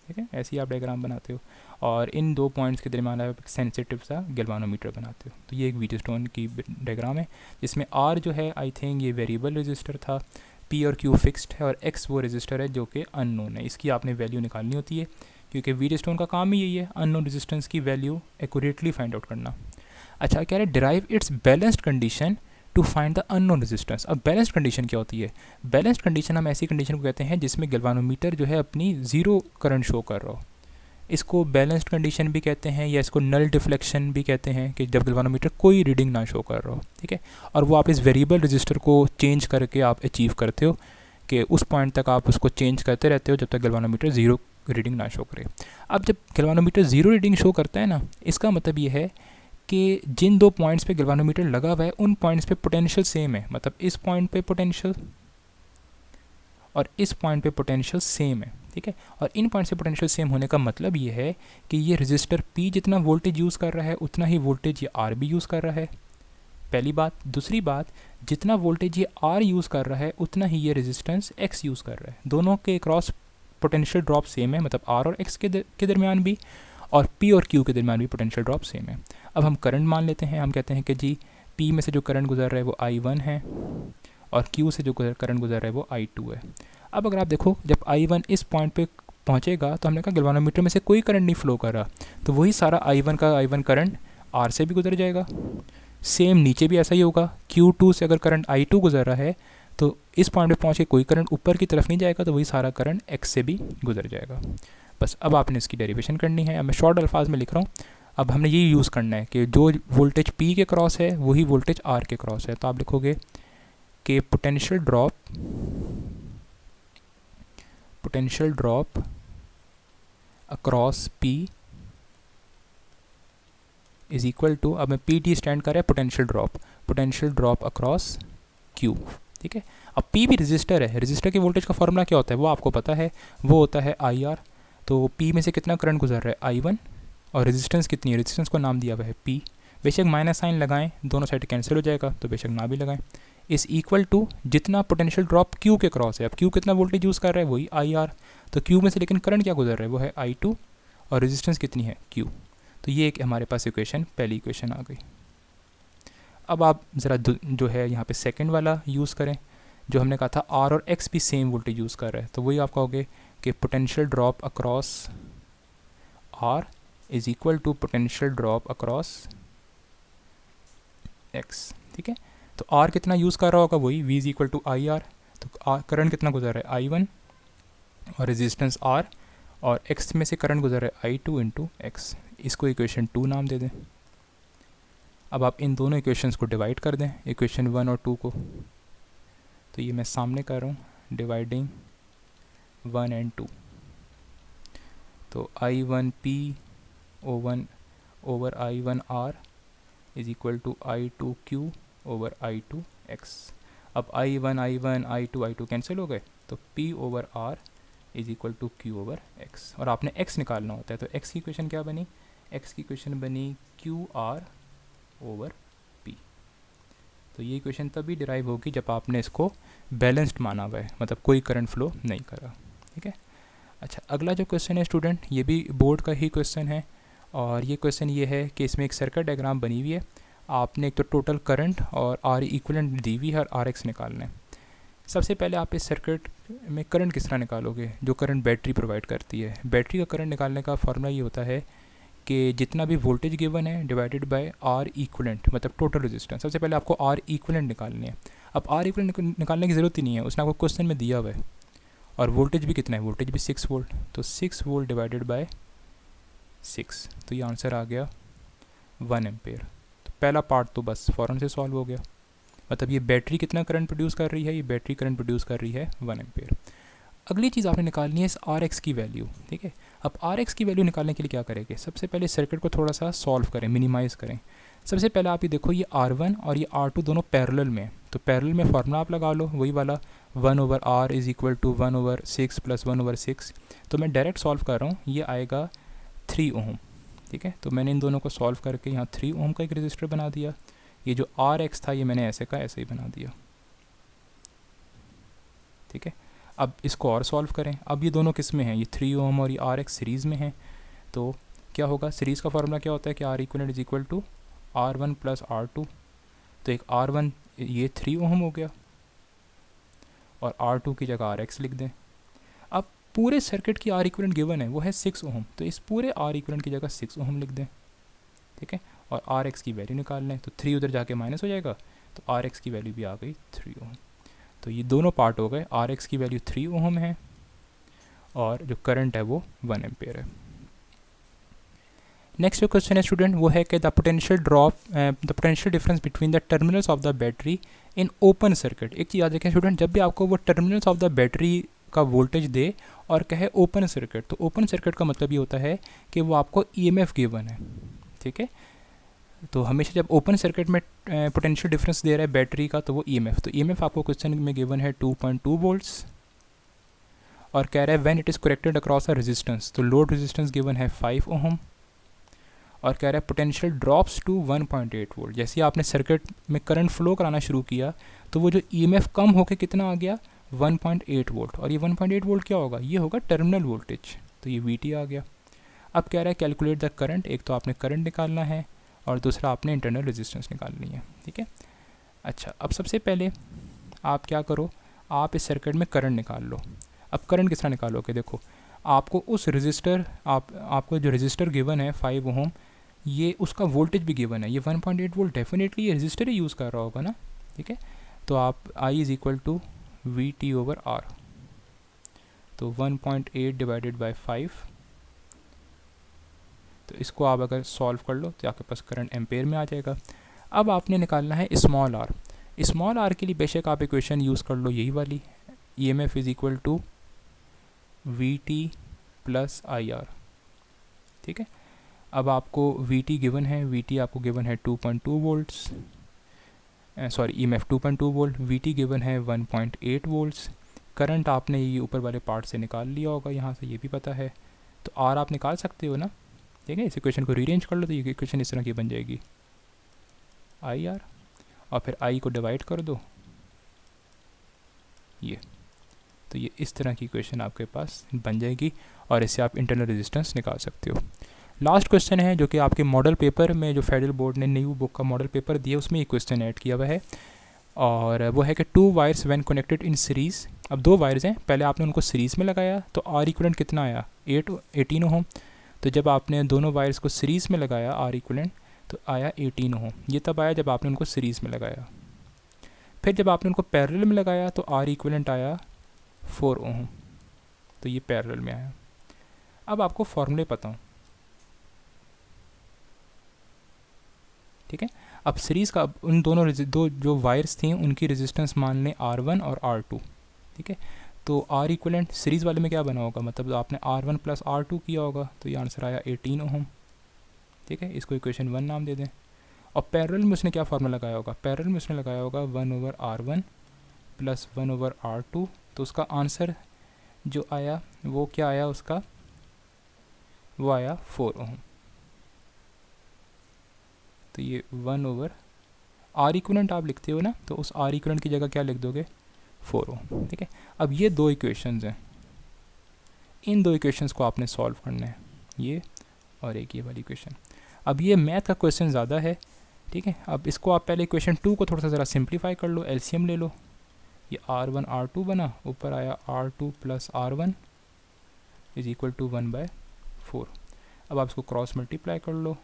ठीक है। ऐसे ही आप डायग्राम बनाते हो, और इन 2 पॉइंट्स के दरमियान आप एक सेंसिटिव सा गैल्वानोमीटर बनाते हो। तो ये एक व्हीटस्टोन की डायग्राम है, जिसमें R जो है आई थिंक ये वेरिएबल रजिस्टर था, P और Q फिक्स्ड है, और X वो रजिस्टर है जो कि अननोन है। इसकी आपने वैल्यू निकालनी होती है, क्योंकि व्हीटस्टोन का काम ही यही है, अननोन रेजिस्टेंस की वैल्यू एक्यूरेटली फाइंड आउट करना। अच्छा, कह रहे derive its balanced condition to find the unknown resistance. अब बैलेंस्ड कंडीशन क्या होती है, बैलेंस्ड कंडीशन हम ऐसी कंडीशन को कहते हैं जिसमें गैल्वानोमीटर जो है अपनी 0 करंट शो कर रहा हो। इसको बैलेंस्ड कंडीशन भी कहते हैं, या इसको नल डिफ्लेक्शन भी कहते हैं, कि जब गैल्वानोमीटर कोई रीडिंग ना शो कर रहा हो, ठीक है। और वो आप इस वेरिएबल रजिस्टर को चेंज करके आप अचीव करते हो, कि उस पॉइंट तक आप उसको चेंज करते रहते हो जब तक गैल्वानोमीटर 0 रीडिंग ना शो करे। अब जब गैल्वानोमीटर 0 रीडिंग शो करता है ना, इसका मतलब ये है कि जिन दो पॉइंट्स पे गैल्वानोमीटर लगा हुआ है उन पॉइंट्स पे पोटेंशियल सेम है। मतलब इस पॉइंट पे पोटेंशियल और इस पॉइंट पे पोटेंशियल सेम है, ठीक है। और इन पॉइंट से पोटेंशियल सेम होने का मतलब ये है कि ये रजिस्टर P जितना वोल्टेज यूज़ कर रहा है उतना ही वोल्टेज ये R भी यूज़ कर रहा है, पहली बात। दूसरी बात, जितना वोल्टेज ये R यूज़ कर रहा है उतना ही ये रेजिस्टेंस X यूज़ कर रहा है। दोनों के क्रॉस पोटेंशियल ड्रॉप सेम है, मतलब R और X के दरमियान भी, और P और Q के दरमियान भी पोटेंशियल ड्रॉप सेम है। अब हम करंट मान लेते हैं। हम कहते हैं कि जी P में से जो करंट गुजर रहा है वो I1 है और Q से जो करंट गुजर रहा है वो I2 है। अब अगर आप देखो, जब I1 इस पॉइंट पे पहुंचेगा तो हमने कहा गैल्वानोमीटर में से कोई करंट नहीं फ्लो कर रहा, तो वही सारा I1 करंट R से भी गुजर जाएगा। सेम नीचे भी ऐसा ही होगा, Q2 से अगर करंट I2 गुजर रहा है तो इस पॉइंट पे पहुँच के कोई करंट ऊपर की तरफ नहीं जाएगा, तो वही सारा करंट X से भी गुजर जाएगा। बस अब आपने इसकी डेरिवेशन करनी है। अब मैं शॉर्ट अल्फाज में लिख रहा हूँ। अब हमने ये यूज़ करना है कि जो वोल्टेज P के क्रॉस है वही वोल्टेज R के क्रॉस है। तो आप लिखोगे कि potential drop across P is equal to, अब मैं PT स्टैंड कर रहा है पोटेंशियल ड्रॉप अक्रॉस Q, ठीक है। अब P भी रजिस्टर है, रजिस्टर के वोल्टेज का फॉर्मूला क्या होता है वो आपको पता है, वो होता है IR। तो P में से कितना करंट गुजर रहा है I1, और रेजिस्टेंस कितनी है, रेजिस्टेंस को नाम दिया हुआ है P। बेशक माइनस साइन लगाएं, दोनों साइड कैंसिल हो जाएगा, तो बेशक ना भी लगाएं। इस इक्वल टू जितना पोटेंशियल ड्रॉप Q के क्रॉस है। अब Q कितना वोल्टेज यूज़ कर रहा है, वही IR। तो Q में से लेकिन करंट क्या गुजर रहा है, वो है I2, और रेजिस्टेंस कितनी है Q। तो ये एक हमारे पास इक्वेशन, पहली इक्वेशन आ गई। अब आप ज़रा जो है यहाँ पे सेकंड वाला यूज़ करें, जो हमने कहा था R और X भी सेम वोल्टेज यूज़ कर रहा है, तो वही आप कहोगे कि potential drop across R is equal to potential drop across X, ठीक है। तो R कितना यूज़ कर रहा होगा, वही V is equal to IR। तो करंट कितना गुजर रहा है I1 और रेजिस्टेंस R, और X में से करंट गुजर रहा है I2 इंटू X। इसको इक्वेशन 2 नाम दे दें। अब आप इन दोनों इक्वेशंस को डिवाइड कर दें, इक्वेशन 1 और 2 को। तो ये मैं सामने कर रहा हूँ, डिवाइडिंग 1 एंड 2। तो I1P over I1R is equal to I2Q over I2X। अब I1 I2 कैंसिल हो गए, तो P over R is equal to Q over X। और आपने X निकालना होता है, तो X की इक्वेशन क्या बनी, X की इक्वेशन बनी QR ओवर P। तो ये इक्वेशन तभी डिराइव होगी जब आपने इसको बैलेंस्ड माना हुआ है, मतलब कोई करंट फ्लो नहीं करा, ठीक है। अच्छा, अगला जो क्वेश्चन है स्टूडेंट, ये भी बोर्ड का ही क्वेश्चन है, और ये क्वेश्चन ये है कि इसमें एक सर्किट डायग्राम बनी हुई है। आपने एक तो टोटल करंट और R इक्विवेलेंट दी हुई है और RX निकालना है। सबसे पहले आप इस सर्किट में करंट किस तरह निकालोगे, जो करंट बैटरी प्रोवाइड करती है। बैटरी का करंट निकालने का फॉर्मूला ये होता है कि जितना भी वोल्टेज गिवन है डिवाइडेड बाय R इक्विवेलेंट, मतलब टोटल रेजिस्टेंस। सबसे पहले आपको R इक्विवेलेंट निकालनी है। अब R इक्विवेलेंट निकालने की ज़रूरत ही नहीं है, उसने आपको क्वेश्चन में दिया हुआ है। और वोल्टेज भी कितना है, वोल्टेज भी 6 वोल्ट, तो 6 वोल्ट डिवाइडेड बाय 6, तो ये आंसर आ गया 1 एम्पेयर। तो पहला पार्ट तो बस फ़ौरन से सॉल्व हो गया। मतलब ये बैटरी कितना करंट प्रोड्यूस कर रही है, ये बैटरी करंट प्रोड्यूस कर रही है 1 एम्पेयर। अगली चीज़ आपने निकालनी है इस RX की वैल्यू, ठीक है। अब RX की वैल्यू निकालने के लिए क्या करेंगे, सबसे पहले सर्किट को थोड़ा सा सॉल्व करें, मिनिमाइज़ करें। सबसे पहले आप ये देखो, ये R1 और ये R2 दोनों पैरेलल में, तो पैरेलल में फार्मूला आप लगा लो, वही वाला 1 over R is equal to 1 over 6 plus 1 over 6। तो मैं डायरेक्ट सॉल्व कर रहा हूँ, ये आएगा 3 ओम, ठीक है। तो मैंने इन दोनों को सॉल्व करके यहाँ 3 ओम का एक रजिस्टर बना दिया। ये जो RX था ये मैंने ऐसे का ऐसे ही बना दिया, ठीक है। अब इसको और सॉल्व करें। अब ये दोनों किस में हैं, ये 3 ओम और ये RX सीरीज़ में हैं। तो क्या होगा, सीरीज़ का फार्मूला क्या होता है कि R equivalent is equal to R1 plus R2। तो एक R1 ये 3 ओम हो गया, और R2 की जगह RX लिख दें। अब पूरे सर्किट की R इक्वलेंट गिवन है वो है 6 ओम, तो इस पूरे R इक्वलेंट की जगह 6 ओम लिख दें, ठीक है। और RX की वैल्यू निकाल लें, तो 3 उधर जाके माइनस हो जाएगा, तो RX की वैल्यू भी आ गई 3 ओम। तो ये दोनों पार्ट हो गए, RX की वैल्यू 3 ओम है और जो करंट है वो 1 एम्पेयर है। नेक्स्ट जो क्वेश्चन है स्टूडेंट वो है कि the potential difference between the terminals of the battery in open circuit. एक चीज़ याद रखें स्टूडेंट, जब भी आपको वो टर्मिनल्स ऑफ द बैटरी का वोल्टेज दे और कहे ओपन सर्किट, तो ओपन सर्किट का मतलब ये होता है कि वो आपको ईएमएफ गिवन है, ठीक है। तो हमेशा जब ओपन सर्किट में पोटेंशियल डिफरेंस दे रहा है बैटरी का तो वो ईएमएफ, तो ईएमएफ आपको क्वेश्चन में गिवन है 2.2 वोल्ट्स और कह रहा है when it is corrected across a resistance, तो लोड रेजिस्टेंस गिवन है 5 ओम और कह रहा है पोटेंशियल ड्रॉप्स टू 1.8 वोल्ट। जैसे आपने सर्किट में करंट फ्लो कराना शुरू किया तो वो जो ईएमएफ कम होकर कितना आ गया 1.8 वोल्ट, और ये 1.8 वोल्ट क्या होगा, ये होगा टर्मिनल वोल्टेज, तो ये वीटी आ गया। अब कह रहा है कैलकुलेट द करंट, एक तो आपने करंट निकालना है और दूसरा आपने इंटरनल रेजिस्टेंस निकालनी है, ठीक है। अच्छा, अब सबसे पहले आप क्या करो, आप इस सर्किट में करंट निकाल लो। अब करंट किस तरह निकालोगे, देखो आपको उस रजिस्टर आपको जो रजिस्टर गिवन है 5 ओम, ये उसका वोल्टेज भी गिवन है, ये 1.8 वोल्ट, डेफिनेटली ये रजिस्टर ही यूज़ कर रहा होगा ना, ठीक है। तो आप I is equal to V T over R, तो 1.8 डिवाइडेड बाई 5, तो इसको आप अगर सॉल्व कर लो तो आपके पास करंट एम्पेयर में आ जाएगा। अब आपने निकालना है स्मॉल आर। स्मॉल आर के लिए बेशक आप इक्वेशन यूज़ कर लो यही वाली, E M F is equal to V T plus I R, ठीक है। अब आपको वी टी गिवन है, वी टी आपको गिवन है 2.2 volts, sorry E M F 2.2 volt, V T given है 1.8 वोल्ट्स। करंट आपने ये ऊपर वाले पार्ट से निकाल लिया होगा, यहाँ से ये भी पता है, तो आर आप निकाल सकते हो ना, ठीक है। इस इक्वेशन को रीअरेंज कर लो तो ये इक्वेशन इस तरह की बन जाएगी आई आर, और फिर आई को डिवाइड कर दो ये, तो ये इस तरह की इक्वेशन आपके पास बन जाएगी और इससे आप इंटरनल रेजिस्टेंस निकाल सकते हो। लास्ट क्वेश्चन है जो कि आपके मॉडल पेपर में, जो फेडरल बोर्ड ने न्यू बुक का मॉडल पेपर दिया उसमें ये क्वेश्चन ऐड किया हुआ है, और वो है कि 2 wires when connected in series. अब 2 वायर्स हैं, पहले आपने उनको सीरीज़ में लगाया तो आर इक्विवेलेंट कितना आया 18 ओम, तो जब आपने दोनों वायर्स को सीरीज़ में लगाया आर इक्विवेलेंट तो आया 18 ओम, ये तब आया जब आपने उनको सीरीज़ में लगाया। फिर जब आपने उनको पैरेलल में लगाया तो आर इक्विवेलेंट आया 4 ओम, तो ये पैरेलल में आया। अब आपको फॉर्मूले पता हो, ठीक है। अब सीरीज़ का उन दोनों दो जो वायर्स थी उनकी रेजिस्टेंस मान लें R1 और R2, ठीक है। तो आर इक्विवेलेंट सीरीज़ वाले में क्या बना होगा, मतलब आपने R1 प्लस R2 किया होगा, तो ये आंसर आया 18 ओम, ठीक है। इसको इक्वेशन 1 नाम दे दें। और पैरेलल में उसने क्या फार्मूला लगाया होगा, पैरेलल में उसने लगाया होगा 1/R1 प्लस 1/R2, तो उसका आंसर जो आया वो क्या आया, उसका वो आया 4 ओम। तो ये 1/R इक्विवेलेंट आप लिखते हो ना, तो उस आर इक्विवेलेंट की जगह क्या लिख दोगे 4 ओम, ठीक है। अब ये 2 इक्वेशंस हैं, इन 2 इक्वेशंस को आपने सॉल्व करना है, ये और एक ये वाली इक्वेशन। अब ये मैथ का क्वेश्चन ज़्यादा है, ठीक है। अब इसको आप पहले इक्वेशन 2 को थोड़ा सा ज़रा सिंप्लीफाई कर लो, एलसीएम ले लो, ये R1 R2 बना, ऊपर आया R2 plus R1 is equal to 1/4। अब आप इसको क्रॉस मल्टीप्लाई कर लो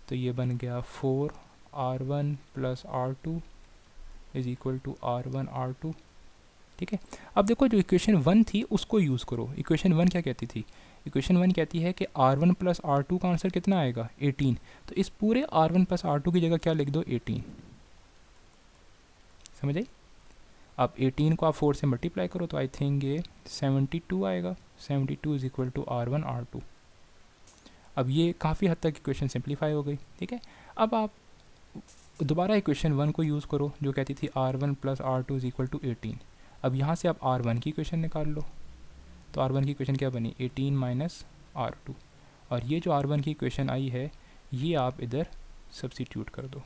तो ये बन गया 4R1 plus R2 is equal to R1 R2, ठीक है। अब देखो जो इक्वेशन 1 थी उसको यूज़ करो। इक्वेशन 1 क्या कहती थी, इक्वेशन 1 कहती है कि R1 प्लस R2 का आंसर कितना आएगा 18, तो इस पूरे R1 प्लस R2 की जगह क्या लिख दो 18, समझ आई। अब 18 को आप 4 से मल्टीप्लाई करो तो आई थिंक ये 72 आएगा, 72 is equal to R1 R2। अब ये काफ़ी हद तक इक्वेशन सिंप्लीफाई हो गई, ठीक है। अब आप दोबारा इक्वेशन 1 को यूज़ करो जो कहती थी R1 plus R2 is equal to 18। अब यहाँ से आप R1 की इक्वेशन निकाल लो, तो R1 की इक्वेशन क्या बनी 18 माइनस R2, और ये जो R1 की इक्वेशन आई है ये आप इधर सब्सिट्यूट कर दो,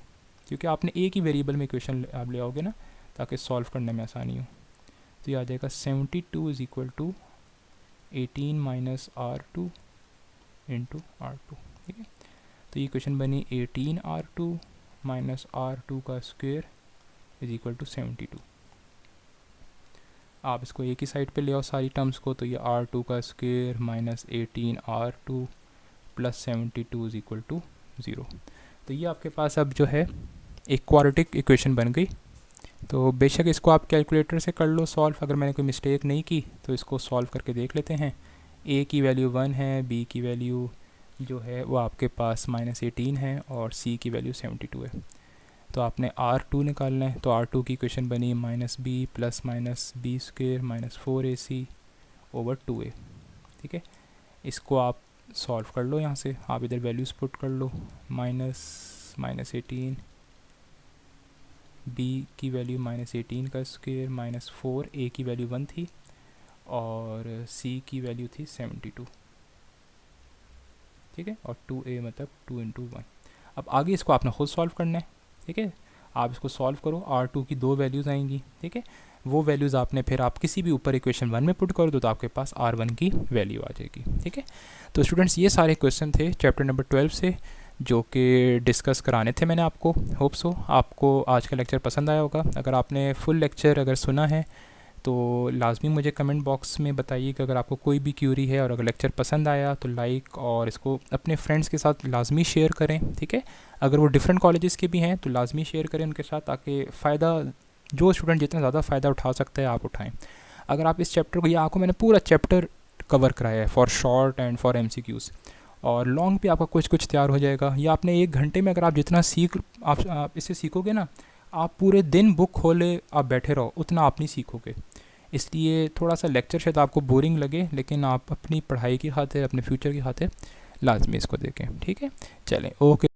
क्योंकि आपने एक ही वेरिएबल में इक्वेशन आप ले आओगे ना ताकि सॉल्व करने में आसानी हो। तो ये आ जाएगा 72 is equal to 18 minus R2 into R2, ठीक है। तो ये इक्वेशन बनी 18 R2 माइनस R2 का स्क्वेयर इज इक्वल टू 72। आप इसको एक ही साइड पे ले आओ सारी टर्म्स को, तो ये R2 का square minus 18 R2 plus 72 is equal to 0। तो ये आपके पास अब जो है एक क्वाड्रेटिक इक्वेशन बन गई। तो बेशक इसको आप कैलकुलेटर से कर लो सॉल्व, अगर मैंने कोई मिस्टेक नहीं की तो इसको सॉल्व करके देख लेते हैं। ए की वैल्यू 1 है, बी की वैल्यू जो है वो आपके पास -18 है और सी की वैल्यू 72 है। तो आपने R2 निकालना है, तो R2 की इक्वेशन बनी -b plus minus B square minus 4ac over 2a। ठीक है, इसको आप सॉल्व कर लो, यहाँ से आप इधर वैल्यूज़ पुट कर लो, -18, b की वैल्यू -18 का स्क्वायर, -4, a की वैल्यू 1 थी और c की वैल्यू थी 72। ठीक है, और 2a मतलब 2 × 1। अब आगे इसको आपने खुद सॉल्व करना है। ठीक है, आप इसको सॉल्व करो, R2 की 2 वैल्यूज़ आएंगी। ठीक है, वो वैल्यूज़ आपने फिर आप किसी भी ऊपर इक्वेशन 1 में पुट कर दो तो आपके पास R1 की वैल्यू आ जाएगी। ठीक है, तो स्टूडेंट्स ये सारे क्वेश्चन थे चैप्टर नंबर 12 से जो कि डिस्कस कराने थे मैंने आपको। होप सो आपको आज का लेक्चर पसंद आया होगा। अगर आपने फुल लेक्चर अगर सुना है तो लाजमी मुझे कमेंट बॉक्स में बताइए कि अगर आपको कोई भी क्यूरी है, और अगर लेक्चर पसंद आया तो लाइक और इसको अपने फ्रेंड्स के साथ लाजमी शेयर करें। ठीक है, अगर वो डिफरेंट कॉलेजेस के भी हैं तो लाजमी शेयर करें उनके साथ, ताकि फ़ायदा जो स्टूडेंट जितना ज़्यादा फ़ायदा उठा सकता है आप उठाएं। अगर आप इस चैप्टर को, या आपको मैंने पूरा चैप्टर कवर कराया है for short and for MCQs, और लॉन्ग पे आपका कुछ तैयार हो जाएगा। या आपने 1 घंटे में अगर आप जितना आप इससे सीखोगे ना, आप पूरे दिन बुक खोले आप बैठे रहो उतना आप नहीं सीखोगे। इसलिए थोड़ा सा लेक्चर शायद आपको बोरिंग लगे, लेकिन आप अपनी पढ़ाई की खातिर, अपने फ्यूचर की खातिर लाजमी इसको देखें। ठीक है, चलें, ओके।